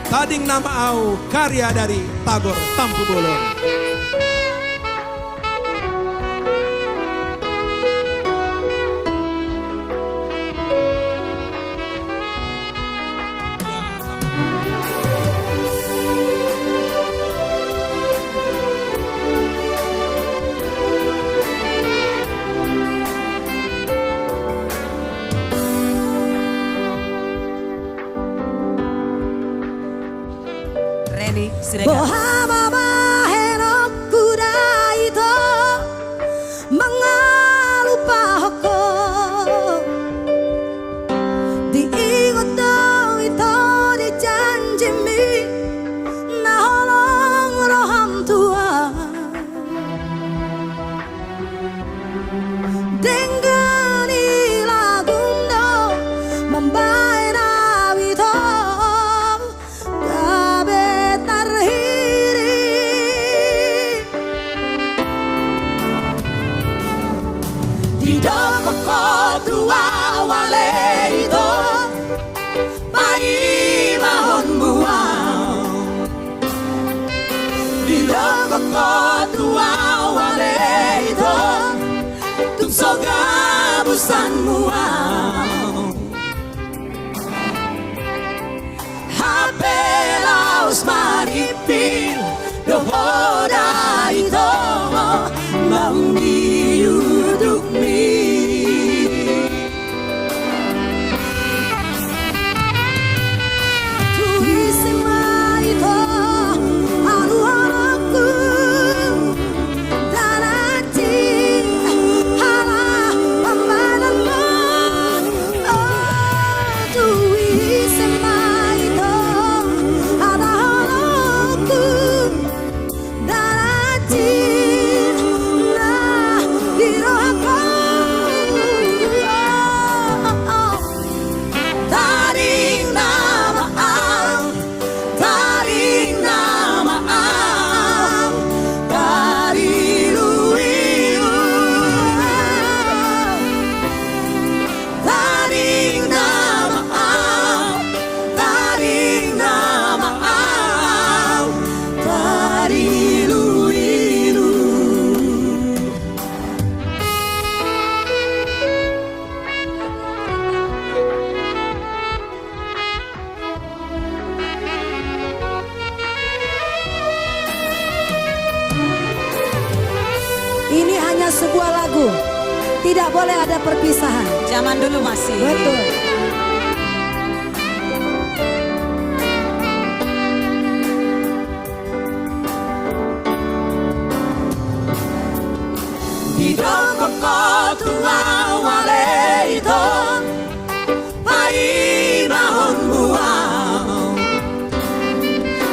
H: Tading nama au karya dari Tagor Tampu Bolon.
L: Reni Siregar.
G: Bohama henok kuda itu mengalupa hoko diingot dong itu dijanjimi nah holong roham tua denggani lagundo membaik nawito
I: Busan muau Hapelaus maripil dohoda ito Mauni yuduk mi
G: Tuisima ito sebuah lagu. Tidak boleh ada perpisahan.
L: Zaman dulu masih.
G: Betul.
C: Hidong koko tua wale ito Pai mahon buang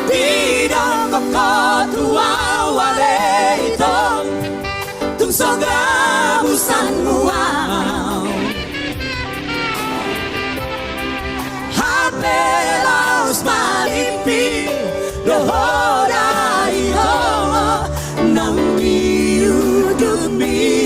C: Hidong koko tua wale ito Tung soga busan buang Hape laos malipi Dohora ito Nang biu demi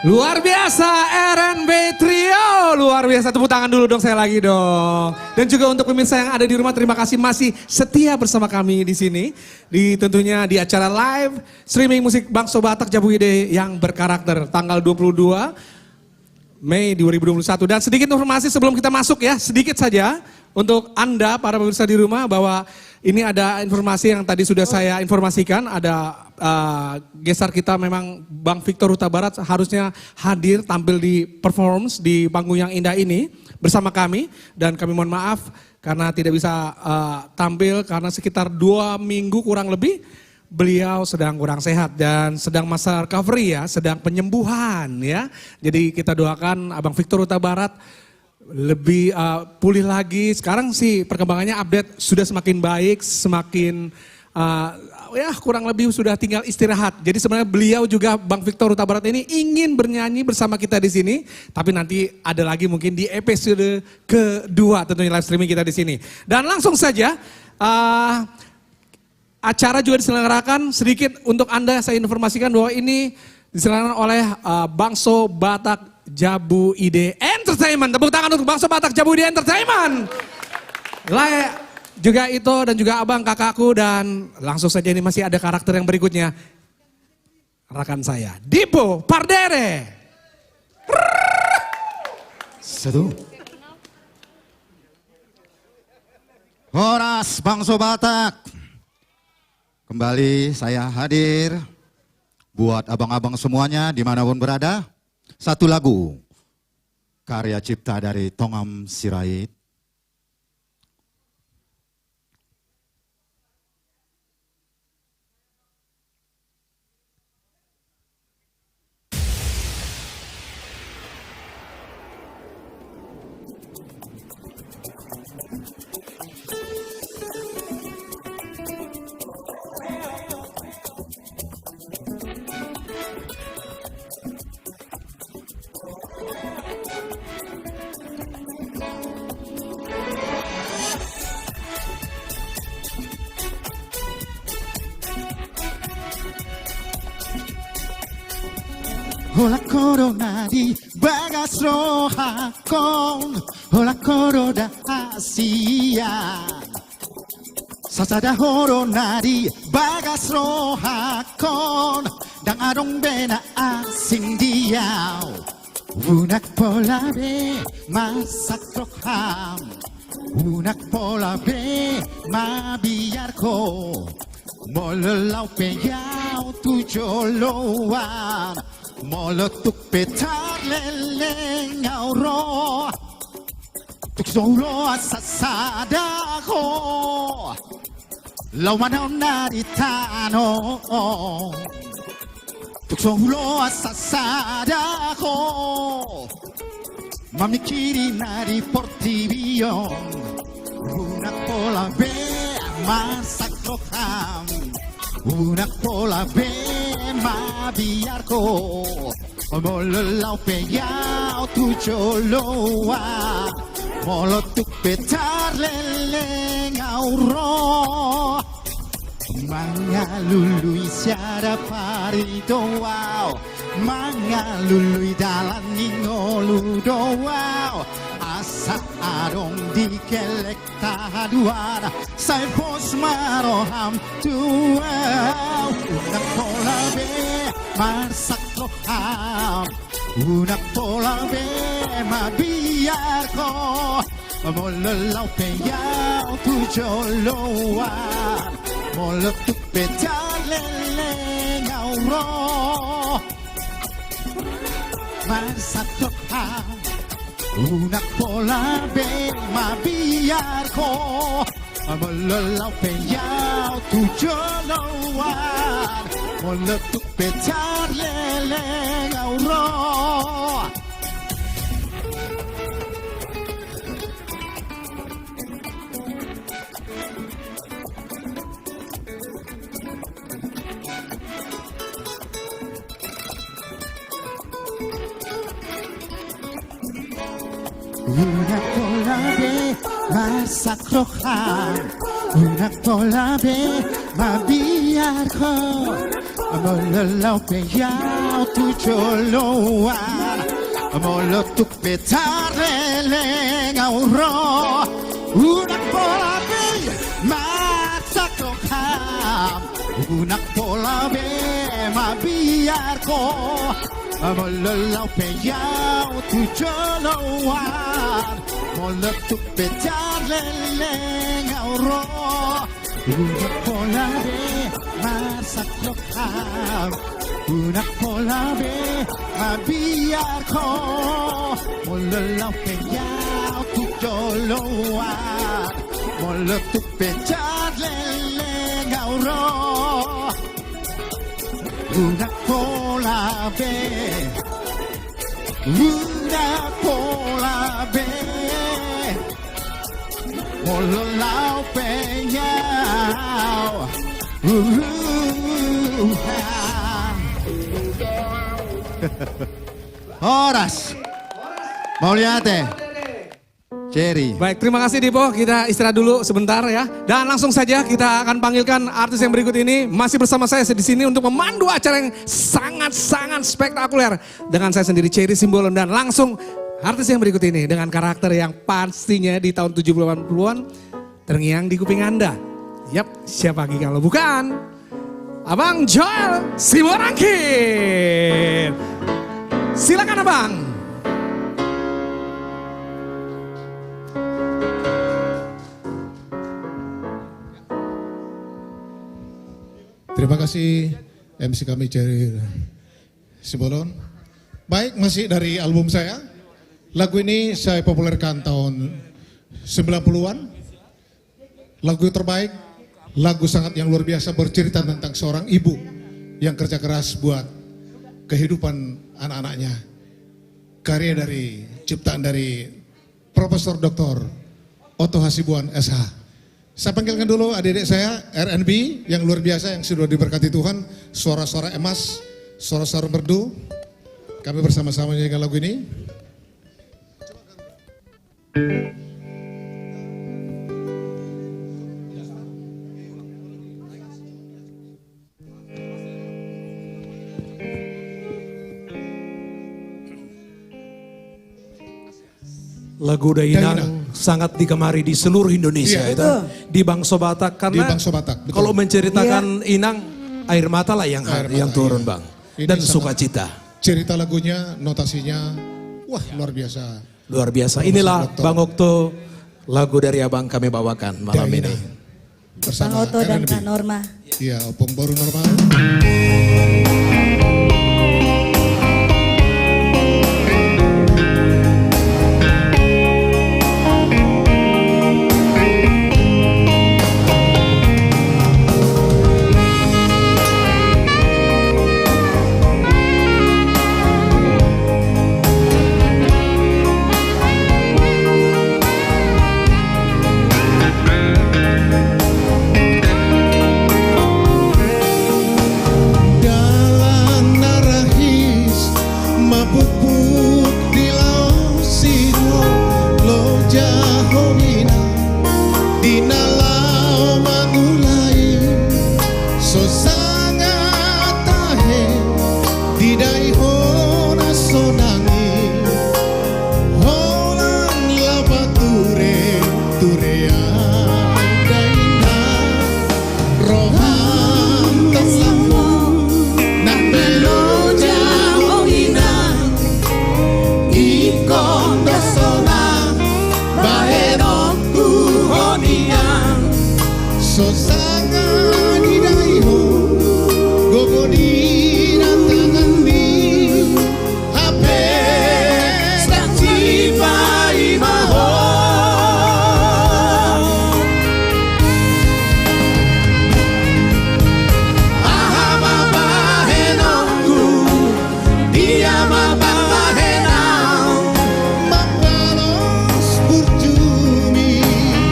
B: Luar biasa RNB Trio, luar biasa, tepuk tangan dulu dong saya lagi dong. Dan juga untuk pemirsa yang ada di rumah, terima kasih masih setia bersama kami di sini. Tentunya di acara live streaming musik Bangso Batak Jabu Ide yang berkarakter tanggal 22 Mei 2021. Dan sedikit informasi sebelum kita masuk ya, sedikit saja untuk Anda para pemirsa di rumah bahwa ini ada informasi yang tadi sudah saya informasikan, ada geser kita memang Bang Victor Huta Barat harusnya hadir tampil di performance di panggung yang indah ini bersama kami. Dan kami mohon maaf karena tidak bisa tampil karena sekitar 2 minggu kurang lebih beliau sedang kurang sehat dan sedang masa recovery ya, sedang penyembuhan ya. Jadi kita doakan Abang Victor Huta Barat lebih pulih lagi. Sekarang sih perkembangannya update sudah semakin baik, semakin ya kurang lebih sudah tinggal istirahat. Jadi sebenarnya beliau juga Bang Victor Huta Barat ini ingin bernyanyi bersama kita di sini, tapi nanti ada lagi mungkin di episode kedua tentunya live streaming kita di sini. Dan langsung saja acara juga diselenggarakan sedikit untuk Anda saya informasikan bahwa ini diselenggarakan oleh Bangso Batak Jabu Ide Entertainment. Tepuk tangan untuk Bangso Batak Jabu Ide Entertainment. Juga itu dan juga abang kakakku dan langsung saja ini masih ada karakter yang berikutnya. Rekan saya, Dipo Pardere.
D: Satu. Horas Bangso Batak. Kembali saya hadir buat abang-abang semuanya dimanapun berada. Satu lagu karya cipta dari Tongam Sirait.
M: Hola corona di bagas roja con hola corona Asia. Sasada corona di bagas roja con dan adong bena asing diau unak pola be masak roham unak pola be ma biar ko molalau pe yau tu joloan molotuk petar leleng auro tuk solo asasada ko lawan naritano tuk solo asasada ko mamikiri nari portivion una pola be masak roham una pola be ma biar ko molalau pe yau tu joloa molotuk petar leleng auro mangalului siara parito wow mangalului dalan ningolu do wow asa arong di kelek tahaduara sai pos maroham tuau unak pola be marsak roham unak pola be ma biar ko molalau pe yau tu joloan molotuk petar leleng auro marsak roham unak pola be ma biar ko molalau pe yau tu joloan molotuk petar leleng auro unak pola be masak roham unak pola be ma biar ko molalau pe yau tu joloan molotuk petar leleng auro unak pola be masak roham unak pola be ma biar ko molalau pe yau tu joloan molotuk petar leleng auro unak pola be masak roham unak pola be ma biar ko molalau pe yau tu joloan molotuk petar leleng auro unak pola be unak pola be molalau pe yau Horas Mauliate Cherry.
B: Baik, terima kasih Dipo. Kita istirahat dulu sebentar ya. Dan langsung saja kita akan panggilkan artis yang berikut ini. Masih bersama saya di sini untuk memandu acara yang sangat-sangat spektakuler. Dengan saya sendiri Cherry Simbolon. Dan langsung artis yang berikut ini dengan karakter yang pastinya di tahun 70-80-an terngiang di kuping Anda. Yap, siapa lagi kalau bukan Abang Joel Siborangkir. Silakan Abang.
J: Terima kasih MC kami Cherry Simbolon. Baik, masih dari album saya. Lagu ini saya populerkan tahun 90-an. Lagu terbaik, lagu sangat yang luar biasa bercerita tentang seorang ibu yang kerja keras buat kehidupan anak-anaknya. Karya dari, ciptaan dari Profesor Dr. Otto Hasibuan SH. Saya panggilkan dulu adik-adik saya, R&B yang luar biasa yang sudah diberkati Tuhan. Suara-suara emas, suara-suara merdu. Kami bersama-sama menyanyikan lagu ini.
H: Lagu Dainang sangat digemari di seluruh Indonesia
J: iya,
H: itu. Di Bangso Batak karena
J: di Bangso Batak,
H: kalau menceritakan Inang air mata lah yang turun Bang. dan sukacita.
J: Cerita lagunya, notasinya, wah luar biasa.
H: Luar biasa. Inilah Bang Okto, lagu dari abang kami bawakan malam ini.
G: Bang Okto dan Kak Norma.
J: Iya, Opung baru Norma.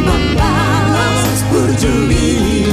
C: Membalas berjuli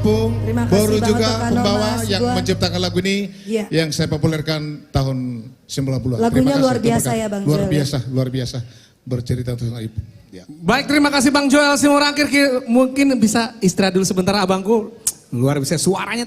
J: Opung,
G: Terima kasih
J: baru
G: banget
J: juga
G: untuk Kak
J: pembawa
G: Nomas,
J: yang
G: gua.
J: menciptakan lagu ini
G: Iya.
J: yang saya populerkan tahun 90-an.
G: Lagunya
J: Terima kasih,
G: luar biasa
J: terima
G: ya, Bang
J: Luar
G: Joel, ya.
J: biasa, luar biasa bercerita tentang ibu. Ya.
B: Baik, terima kasih Bang Joel Simorangkir. Mungkin bisa istirahat dulu sebentar abangku. Luar biasa suaranya.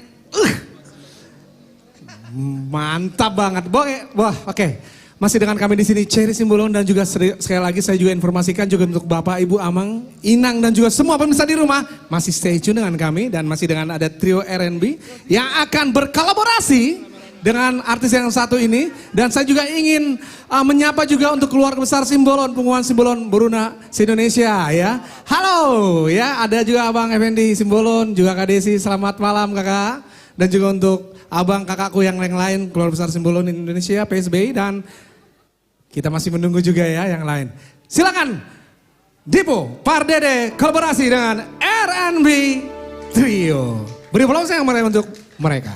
B: Mantap banget. Wah, oke. Masih dengan kami di sini Cherry Simbolon dan juga sekali lagi saya juga informasikan juga untuk Bapak, Ibu, Amang, Inang dan juga semua pemirsa di rumah masih stay tune dengan kami dan masih dengan ada trio R&B yang akan berkolaborasi dengan artis yang satu ini. Dan saya juga ingin menyapa juga untuk keluarga besar Simbolon, Pengumuman Simbolon Boruna se-Indonesia ya. Halo ya, ada juga Abang Effendi Simbolon, juga Kak Desi, selamat malam Kakak. Dan juga untuk abang kakakku yang lain, keluarga besar Simbolon Indonesia, PSBI, dan kita masih menunggu juga ya yang lain. Silakan Dipo Pardede kolaborasi dengan R&B Trio. Beri aplaus yang meriah untuk mereka.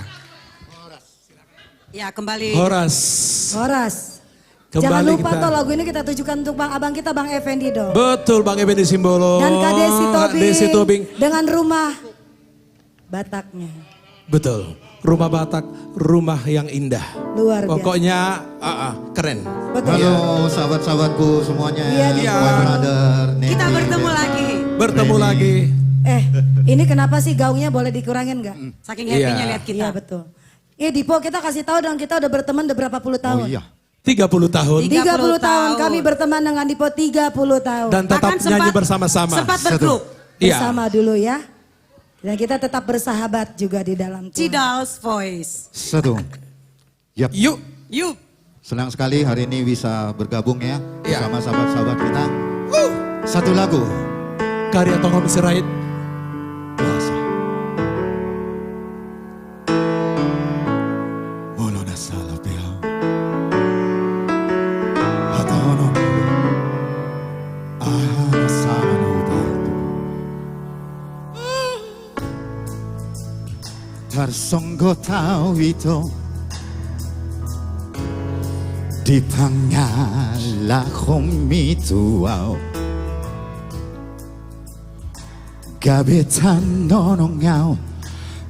L: Ya kembali.
B: Horas.
G: Jangan lupa
B: kita.
G: toh lagu ini kita tujukan untuk abang kita Bang Effendi dong.
B: Betul Bang Effendi Simbolon.
G: Dan Kak
B: Desi Tobing.
G: Dengan rumah Bataknya.
B: Betul. Rumah Batak, rumah yang indah.
G: Luar biasa.
B: Pokoknya keren.
G: Betul.
M: Halo sahabat-sahabatku semuanya ya.
G: Iya,
M: My brother, Neti,
L: Kita bertemu lagi.
B: Bertemu lagi.
G: Ini kenapa sih gaungnya boleh dikurangin nggak?
L: Saking happy-nya lihat kita.
G: Iya betul. Dipo kita kasih tahu dong, kita udah berteman udah berapa puluh tahun?
M: Oh iya.
B: 30 tahun.
G: 30 tahun kami berteman dengan Dipo 30 tahun.
B: Dan tetap nyanyi bersama-sama.
L: Sempat bergrup.
G: Bersama dulu ya. Dan kita tetap bersahabat juga di dalam Tuhan.
L: Cidal's Voice.
M: Satu. Yap.
B: Yuk.
M: Senang sekali hari ini bisa bergabung ya bersama sahabat-sahabat kita. Satu lagu.
B: Karya Tongom Sirait.
M: Bahasa. Molo na sala peao. Hata ono. Ahana sama no batu. Tarsonggo tau ito. Di pangala komituao. Gabetan nonongao.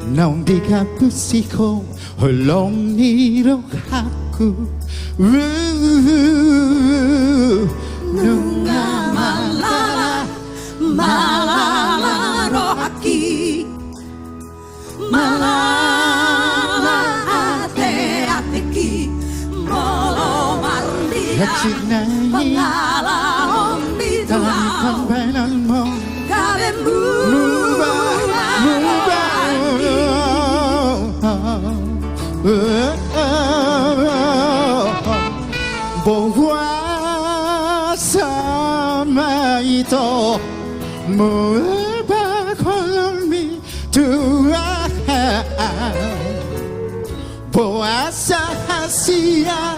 M: Nong di kapusiko. Holong niro haku.
C: Nunga malala, malala rohaki, malala ate ateki, molo marundira, mangala ombidua, kabembu,
M: Bahwa sama itu Mubakolami Tuhan Puasa hasia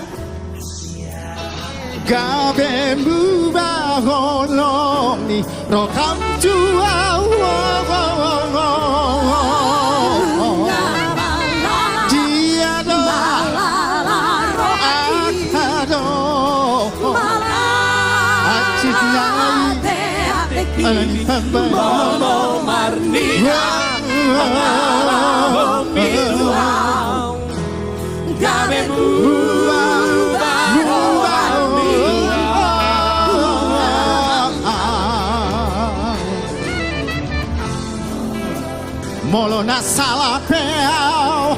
M: Gabe mubakolami Rokam tua
I: Molo marnina, mangala ombidua, gabe
M: Molo na sala peao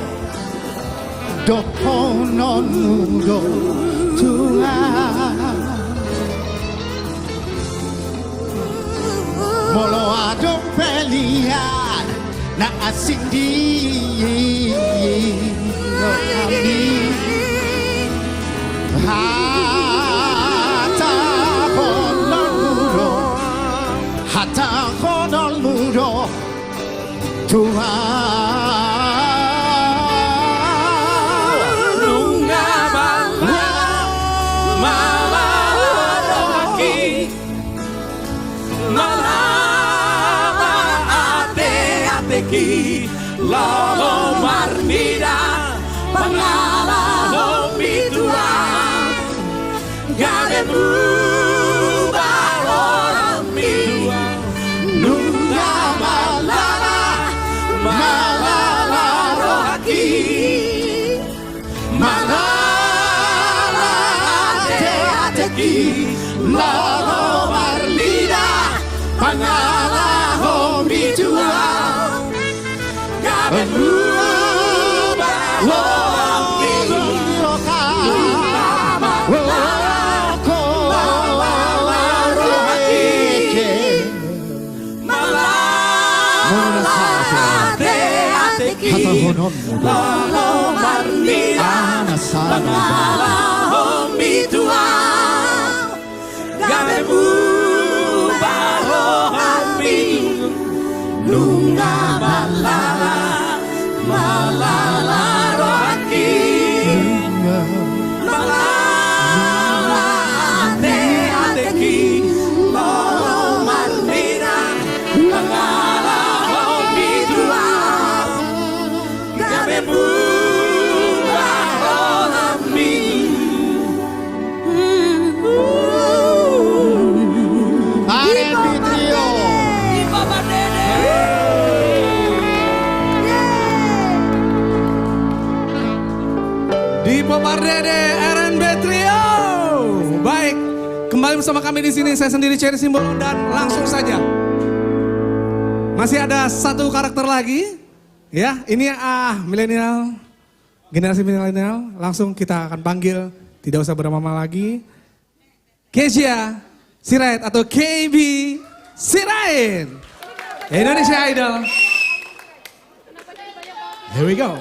M: Dopono nudo Tuhan Molo adong pelian na asing di no kami hata konon muro Tuhan
I: nunga malala rohaki, malala ate ateki, lolo marnida, pangala ombidua, gadebu balorami, nunga malala, aquí, Lolo Marlina, Pangala Homi Tua, Gaben Ruba Homi Loka, Woko Rohaki, Malate Ateki, Lolo Marlina, Pangala Homi Tua, Gaben Ruba Homi Lunga Malala, Malala Rohaki, Malala Ateki, Lolo Marlina, Pangala Homi Tua, Gaben Ruba Homi.
M: R&B Trio.
B: Dipo Pardede, R&B Trio. Baik, kembali bersama kami di sini. Saya sendiri Cherry Simbol dan langsung saja. Masih ada satu karakter lagi. Ya, ini milenial, generasi milenial. Langsung kita akan panggil, tidak usah berlama-lama lagi. Kezia Sirait atau KB Sirait. Indonesia Idol. Here we go.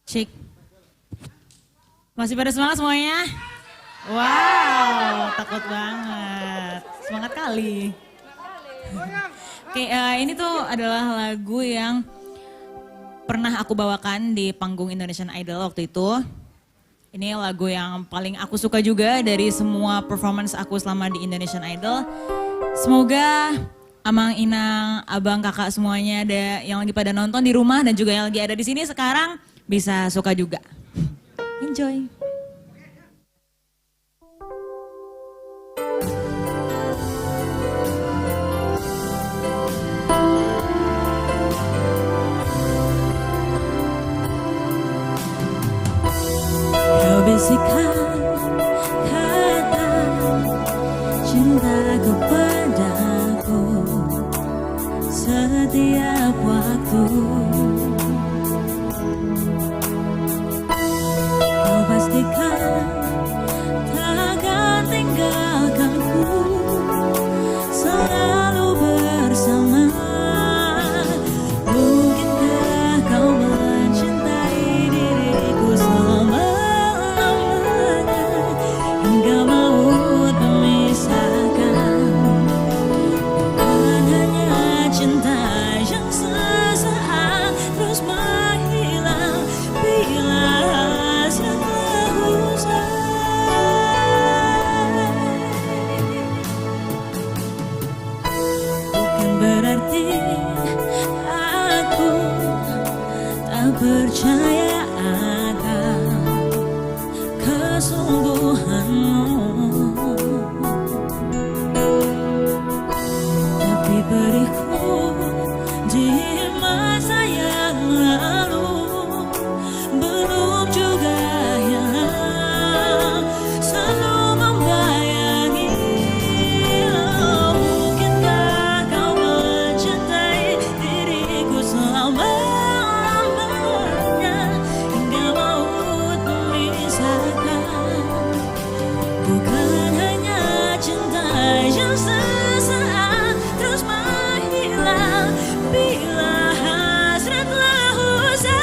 E: Cik. Masih pada semangat semuanya? Wow, takut banget. Semangat kali. Oke, ini tuh adalah lagu yang pernah aku bawakan di panggung Indonesian Idol waktu itu. Ini lagu yang paling aku suka juga dari semua performance aku selama di Indonesian Idol. Semoga Amang, Inang, Abang, Kakak semuanya ada yang lagi pada nonton di rumah dan juga yang lagi ada di sini sekarang bisa suka juga. Enjoy.
C: Kau bisikan kata cinta kepadaku setiap waktu. Kau pastikan takkan tinggalkanku, selalu bersama. Mungkinkah kau mencintai diriku selama-lamanya, hingga maut memisahkan. Bukan hanya cinta yang sesaat terus menghilang bila hasrat telah usai. Bukan berarti aku tak percaya akan kesungguhanmu, tapi beriku di masa yang lalu belum juga hilang, selalu membayangi. Mungkinkah kau mencintai diriku selama-lamanya, hingga maut memisahkan. Bukan hanya cinta yang sesaat terus menghilang bila hasrat telah usai.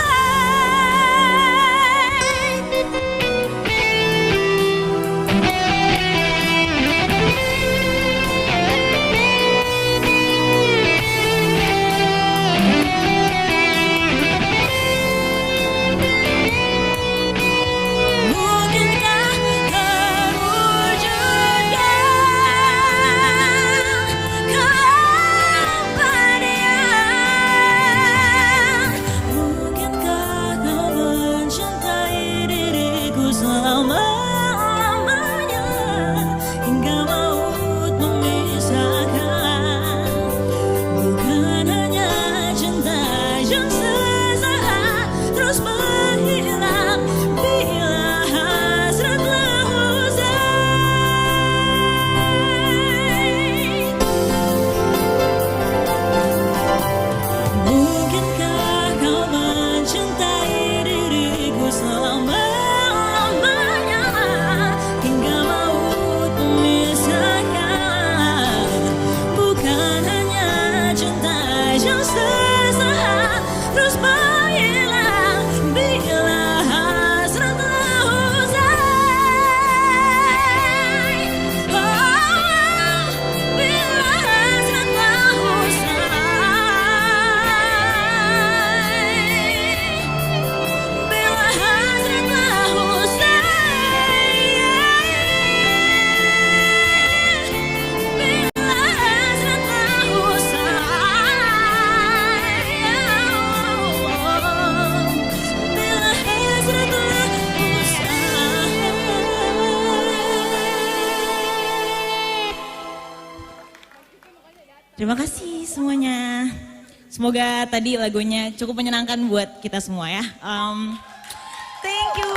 C: Mungkinkah terwujudkan keabadian? Mungkinkah kau mencintai diriku selama-lamanya, hingga maut memisahkan. Bukan hanya cinta yang
E: Terima kasih semuanya. Semoga tadi lagunya cukup menyenangkan buat kita semua ya. Thank you.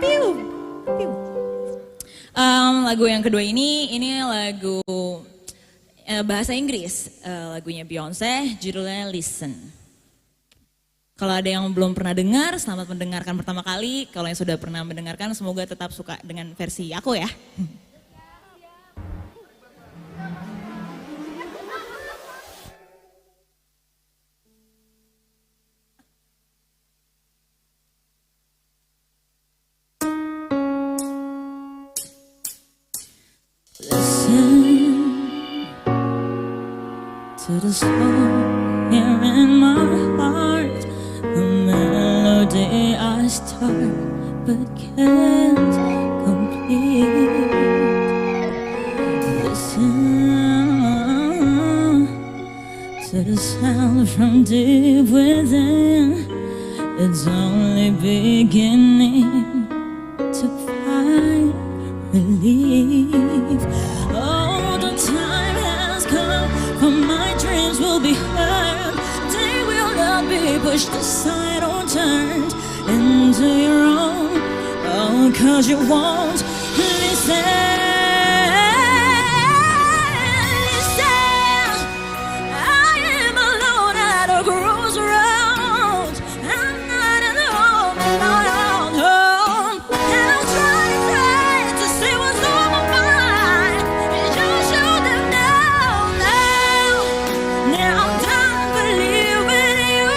E: Piu, piu. Lagu yang kedua ini lagu bahasa Inggris. Lagunya Beyonce, judulnya Listen. Kalau ada yang belum pernah dengar, selamat mendengarkan pertama kali. Kalau yang sudah pernah mendengarkan, semoga tetap suka dengan versi aku ya.
C: To the song here in my heart, the melody I start but can't complete. Listen to the sound from deep within. It's only beginning to find relief. Oh, the time has come for my dreams will be heard. They will not be pushed aside or turned into your own. Oh, 'cause you won't listen. Listen, I am alone at a crossroads. I'm not alone, not alone. And I'm trying to see what's on my mind. You show them now. Now I'm done believing you.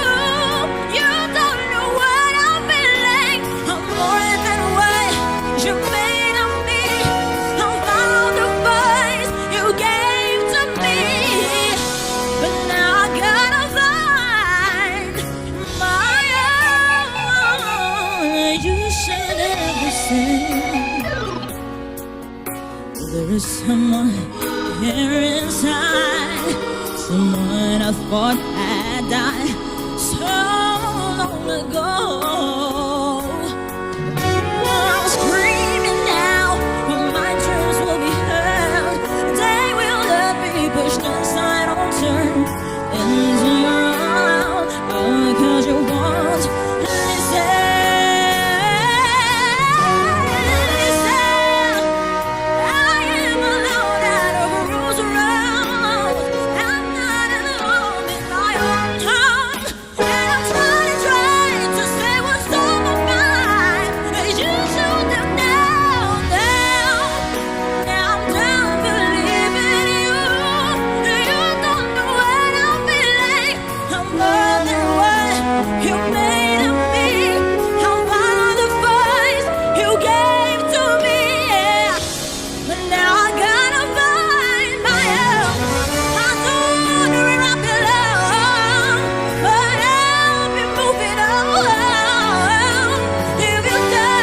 C: You don't know what I'm feeling. I'm more than what you made of me. I found the voice you gave to me, but now I gotta find my own. You should ever say there is someone here inside, someone I thought had died so long ago. I'm screaming now, but my dreams will be heard. They will not be pushed aside or turned into your own. Oh, 'cause you won't listen. Listen, I am alone at a crossroads. I'm not alone in my own home. And I'm trying to say what's on my mind. You show them now. Now I'm done believing you. You don't know what I'm feeling. I'm more than what you made of me. I found the voice you gave to me, yeah. But now I gotta find my own. I don't know where I belong, but I'll be moving on. If you don't,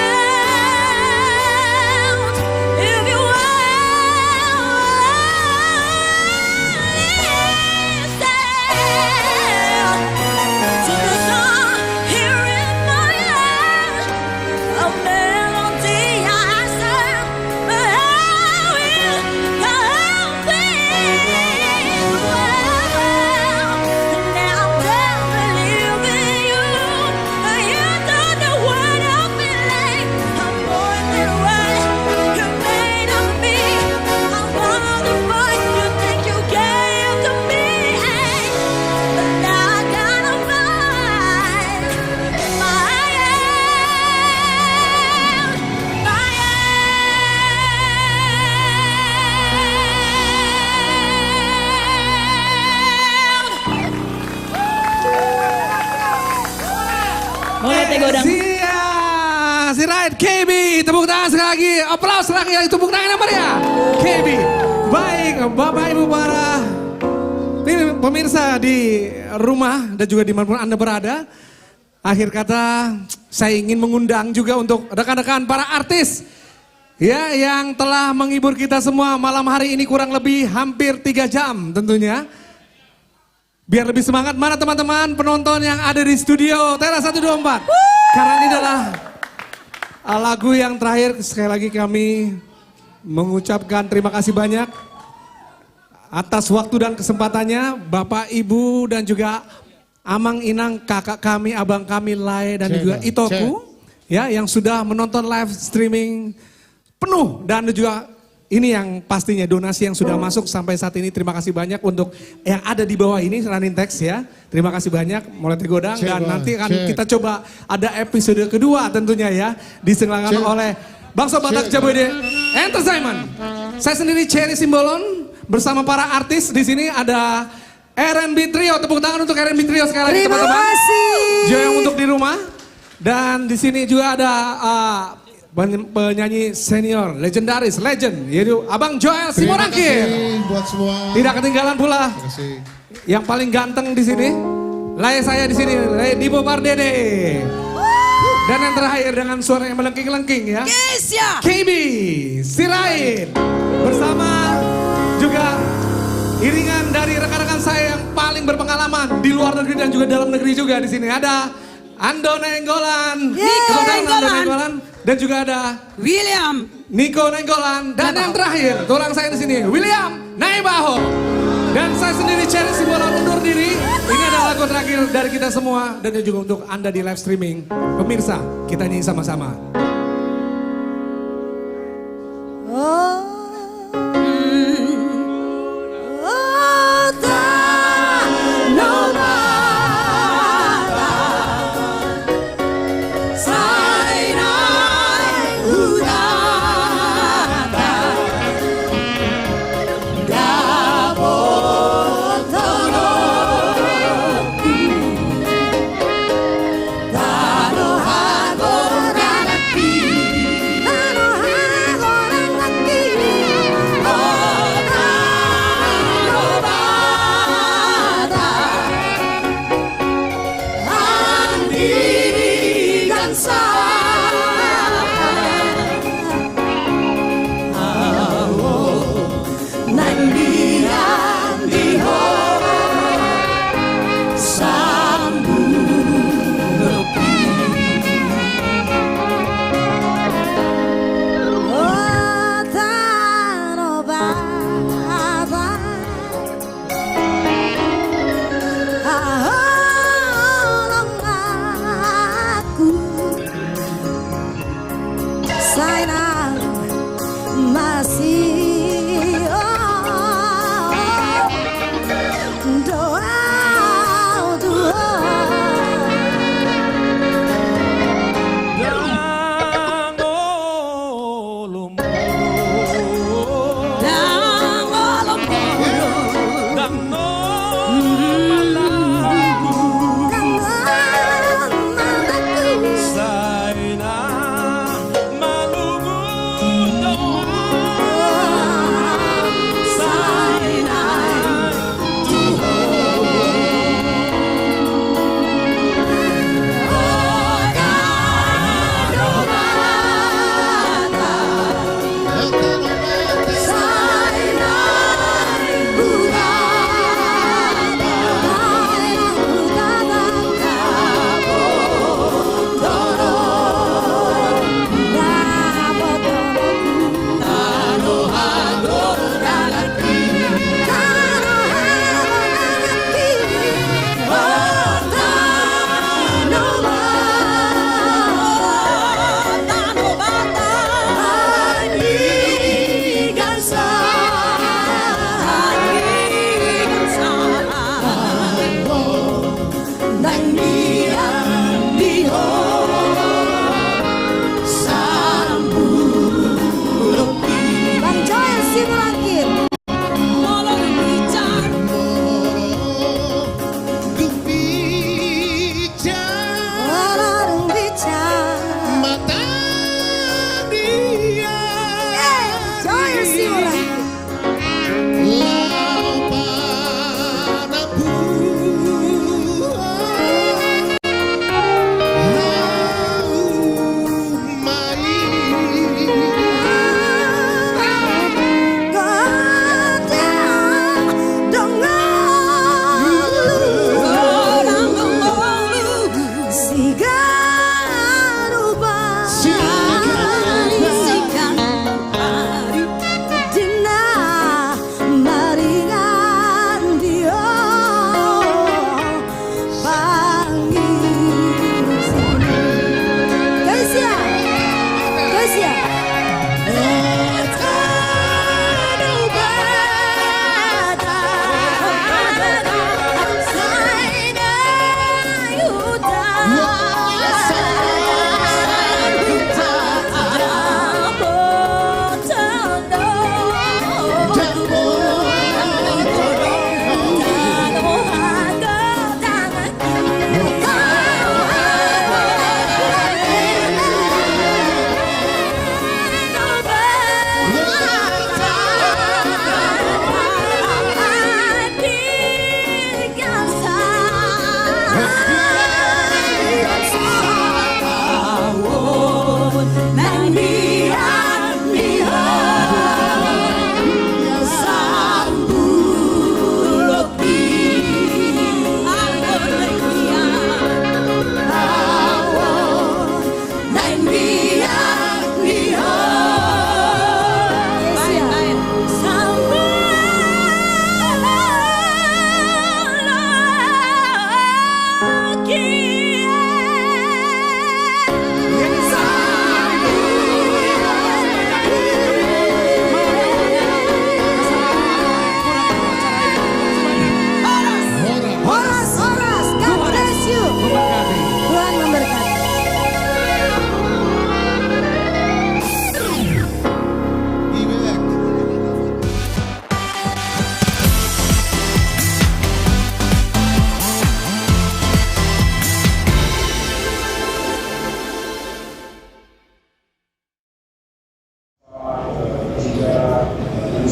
C: if you listen to the song here in my head, a melody I sing, how will help me? Now I'm done believing you. You don't know what I'm feeling. I'm more than what you made of me. I found the voice you think you gave to me, but now I gotta find my
E: Boleh Teh Godang.
B: Si Right, KB, tepuk tangan sekali lagi, aplaus sekali lagi, tepuk tangan yang meriah. KB, baik Bapak Ibu para pemirsa di rumah dan juga dimanapun Anda berada. Akhir kata, saya ingin mengundang juga untuk rekan-rekan para artis ya yang telah menghibur kita semua malam hari ini kurang lebih hampir 3 jam tentunya. Biar lebih semangat, mana teman-teman penonton yang ada di studio Teras 124. Karena ini adalah lagu yang terakhir, sekali lagi kami mengucapkan terima kasih banyak atas waktu dan kesempatannya, Bapak, Ibu, dan juga Amang, Inang, kakak kami, abang kami, Lai, dan juga Itoku, ya, yang sudah menonton live streaming penuh, dan juga ini yang pastinya donasi yang sudah masuk sampai saat ini. Terima kasih banyak untuk yang ada di bawah ini, running text ya. Terima kasih banyak, mulai tergodang, dan nanti akan kita coba ada episode kedua tentunya ya, diselenggarakan oleh Bangsa Batak Jaboide Entertainment. Saya sendiri Cherry Simbolon bersama para artis di sini ada R&B Trio. Tepuk tangan untuk R&B Trio sekali lagi teman-teman.
G: Terima kasih.
B: Juga yang untuk di rumah. Dan di sini juga ada penyanyi senior, legendaris, legend, yaitu Abang Joel Simorangkir.
J: Buat semua.
B: Tidak ketinggalan pula. Yang paling ganteng di sini, Lai saya di sini, Lai Dibo Pardede. Dan yang terakhir dengan suara yang melengking-lengking ya.
L: Kesya.
B: KB Sirait. Bersama juga iringan dari rekan-rekan saya yang paling berpengalaman di luar negeri dan juga dalam negeri juga di sini. Ada Ando Nenggolan, dan juga ada
L: William,
B: Niko Nenggolan, dan yang terakhir tulang saya di sini William Naibaho. Dan saya sendiri Cherry Simbolon undur diri. Ini adalah lagu terakhir dari kita semua dan juga untuk Anda di live streaming. Pemirsa, kita nyanyi sama-sama.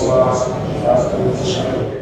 N: Swastiastu